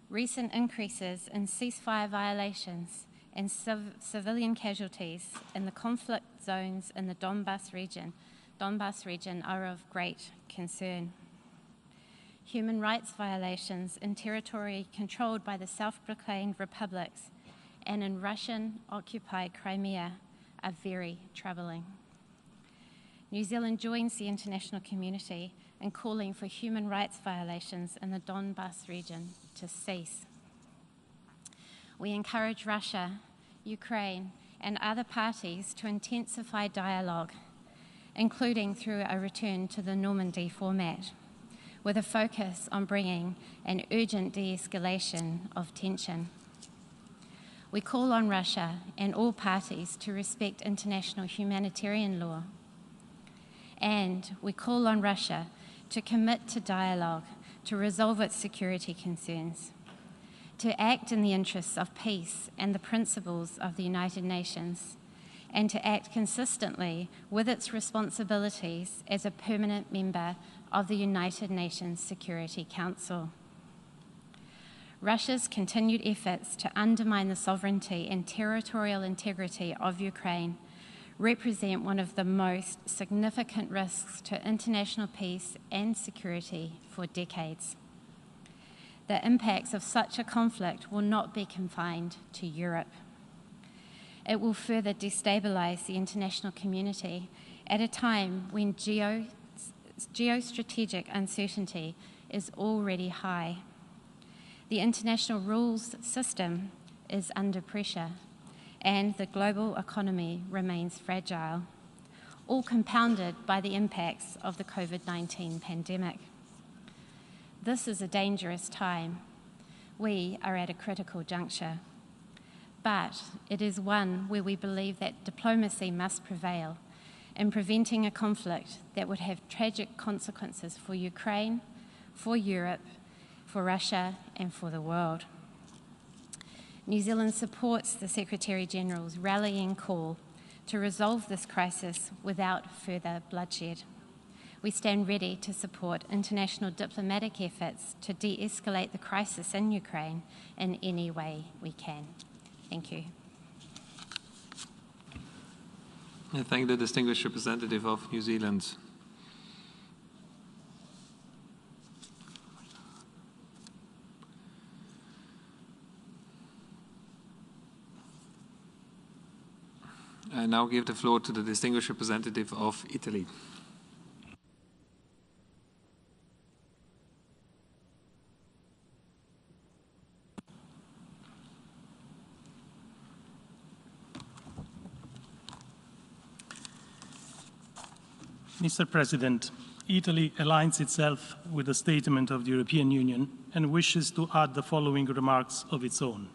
Recent increases in ceasefire violations and civilian casualties in the conflict zones in the Donbas region are of great concern. Human rights violations in territory controlled by the self-proclaimed republics and in Russian-occupied Crimea are very troubling. New Zealand joins the international community in calling for human rights violations in the Donbas region to cease. We encourage Russia, Ukraine, and other parties to intensify dialogue, including through a return to the Normandy format, with a focus on bringing an urgent de-escalation of tension. We call on Russia and all parties to respect international humanitarian law, and we call on Russia to commit to dialogue to resolve its security concerns, to act in the interests of peace and the principles of the United Nations, and to act consistently with its responsibilities as a permanent member of the United Nations Security Council. Russia's continued efforts to undermine the sovereignty and territorial integrity of Ukraine represent one of the most significant risks to international peace and security for decades. The impacts of such a conflict will not be confined to Europe. It will further destabilize the international community at a time when geostrategic uncertainty is already high. The international rules system is under pressure, and the global economy remains fragile, all compounded by the impacts of the COVID-19 pandemic. This is a dangerous time. We are at a critical juncture, but it is one where we believe that diplomacy must prevail in preventing a conflict that would have tragic consequences for Ukraine, for Europe, for Russia, and for the world. New Zealand supports the Secretary-General's rallying call to resolve this crisis without further bloodshed. We stand ready to support international diplomatic efforts to de-escalate the crisis in Ukraine in any way we can. Thank you. I thank the distinguished representative of New Zealand. I now give the floor to the distinguished representative of Italy. Mr. President, Italy aligns itself with the statement of the European Union and wishes to add the following remarks of its own.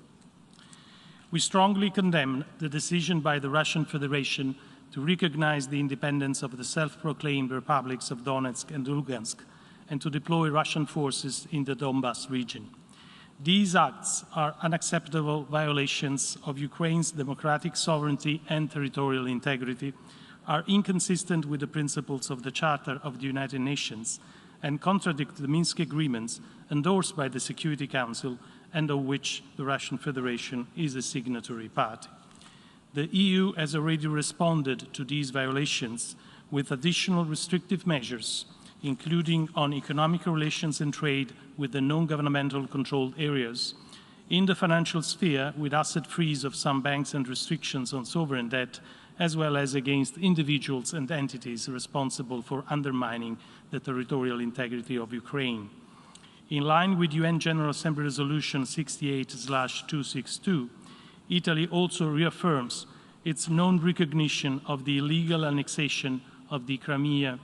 We strongly condemn the decision by the Russian Federation to recognize the independence of the self-proclaimed republics of Donetsk and Lugansk and to deploy Russian forces in the Donbas region. These acts are unacceptable violations of Ukraine's democratic sovereignty and territorial integrity, are inconsistent with the principles of the Charter of the United Nations, and contradict the Minsk agreements endorsed by the Security Council and of which the Russian Federation is a signatory party. The EU has already responded to these violations with additional restrictive measures, including on economic relations and trade with the non-governmental controlled areas, in the financial sphere with asset freeze of some banks and restrictions on sovereign debt, as well as against individuals and entities responsible for undermining the territorial integrity of Ukraine. In line with UN General Assembly Resolution 68/262, Italy also reaffirms its non-recognition of the illegal annexation of the Crimea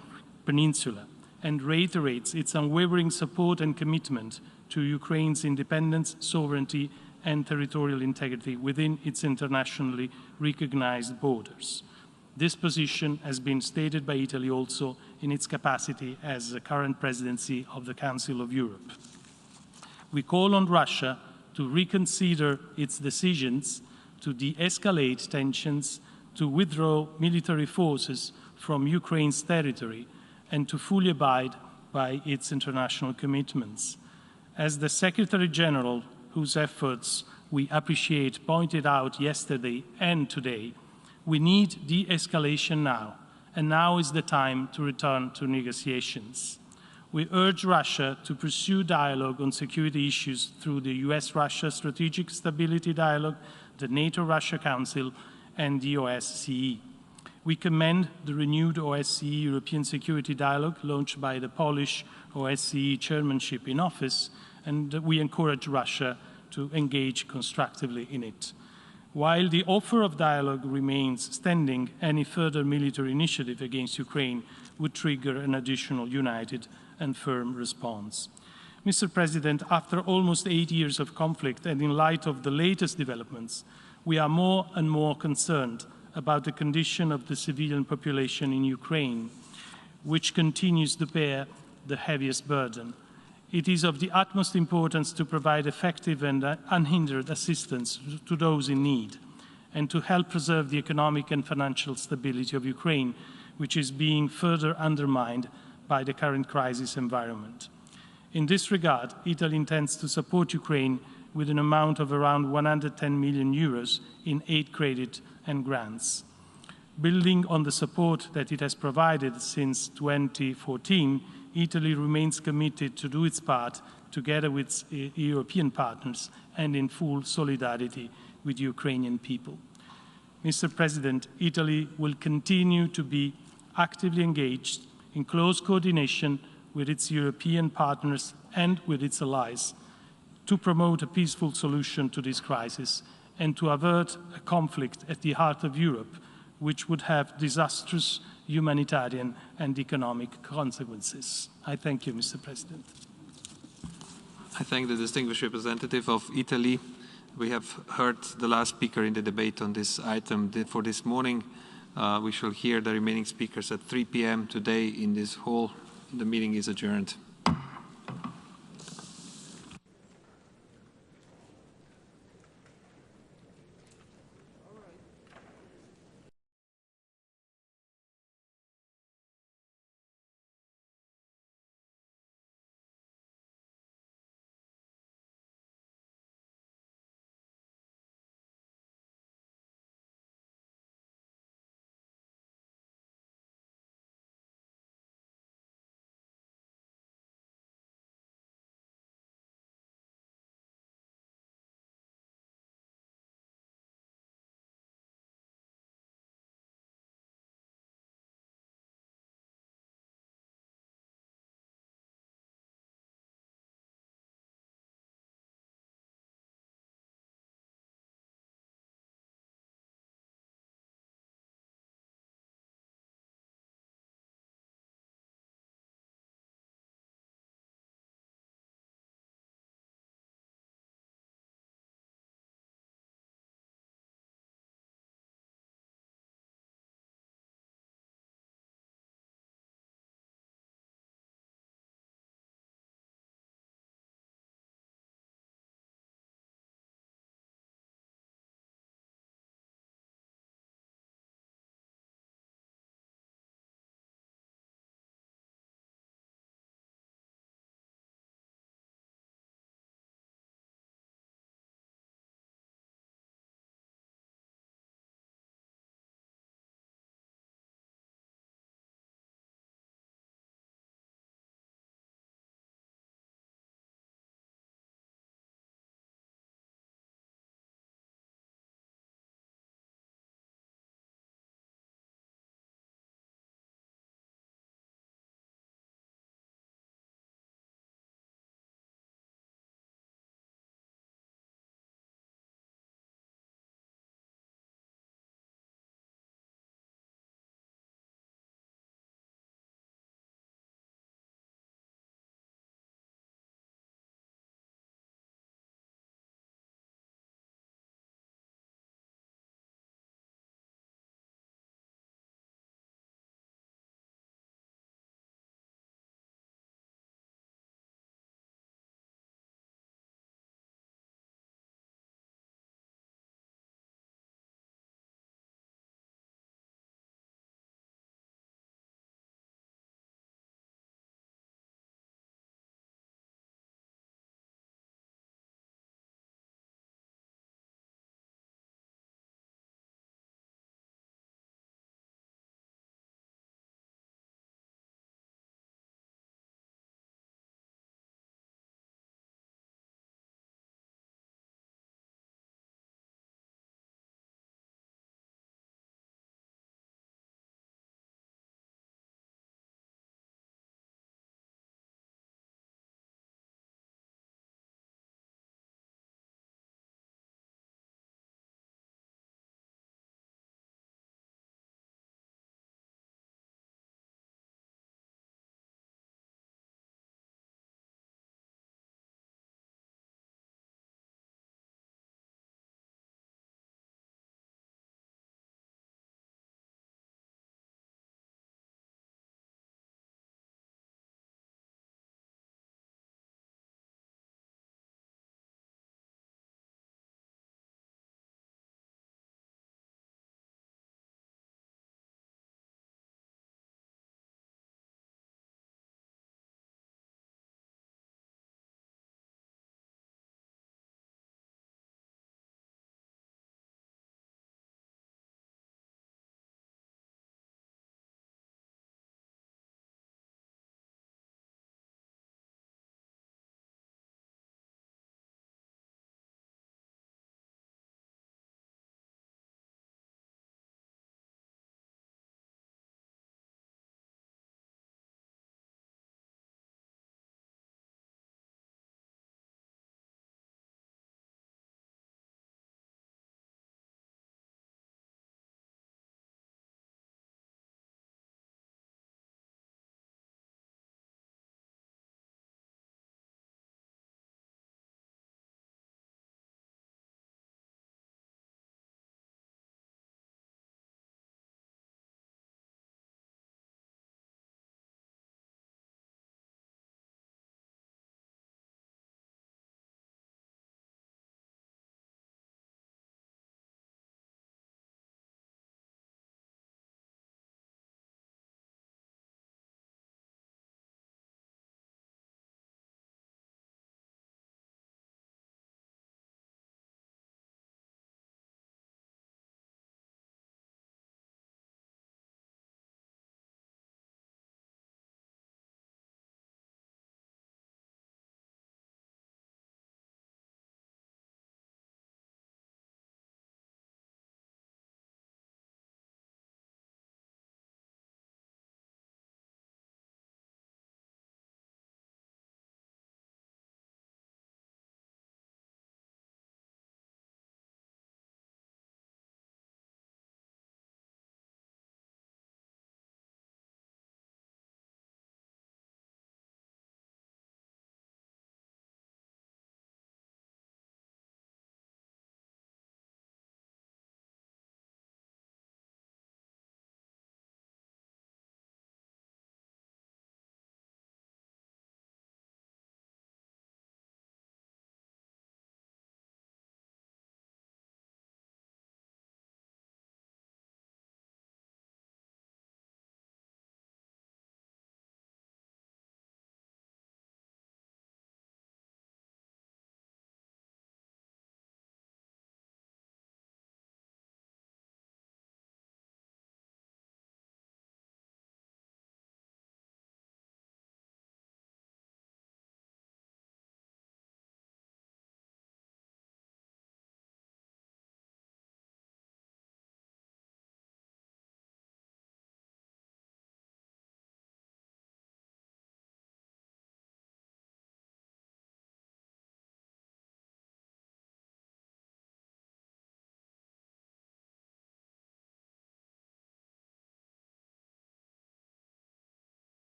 Peninsula and reiterates its unwavering support and commitment to Ukraine's independence, sovereignty, and territorial integrity within its internationally recognized borders. This position has been stated by Italy also in its capacity as the current presidency of the Council of Europe. We call on Russia to reconsider its decisions to de-escalate tensions, to withdraw military forces from Ukraine's territory, and to fully abide by its international commitments. As the Secretary General, whose efforts we appreciate, pointed out yesterday and today, we need de-escalation now, and now is the time to return to negotiations. We urge Russia to pursue dialogue on security issues through the US-Russia Strategic Stability Dialogue, the NATO-Russia Council, and the OSCE. We commend the renewed OSCE European Security Dialogue launched by the Polish OSCE chairmanship in office, and we encourage Russia to engage constructively in it. While the offer of dialogue remains standing, any further military initiative against Ukraine would trigger an additional united and firm response. Mr. President, after almost 8 years of conflict and in light of the latest developments, we are more and more concerned about the condition of the civilian population in Ukraine, which continues to bear the heaviest burden. It is of the utmost importance to provide effective and unhindered assistance to those in need and to help preserve the economic and financial stability of Ukraine, which is being further undermined by the current crisis environment. In this regard, Italy intends to support Ukraine with an amount of around 110 million euros in aid credit and grants. Building on the support that it has provided since 2014, Italy remains committed to do its part together with its European partners and in full solidarity with the Ukrainian people. Mr. President, Italy will continue to be actively engaged in close coordination with its European partners and with its allies to promote a peaceful solution to this crisis and to avert a conflict at the heart of Europe, which would have disastrous humanitarian and economic consequences. I thank you, Mr. President. I thank the distinguished representative of Italy. We have heard the last speaker in the debate on this item for this morning. We shall hear the remaining speakers at 3 p.m. today in this hall. The meeting is adjourned.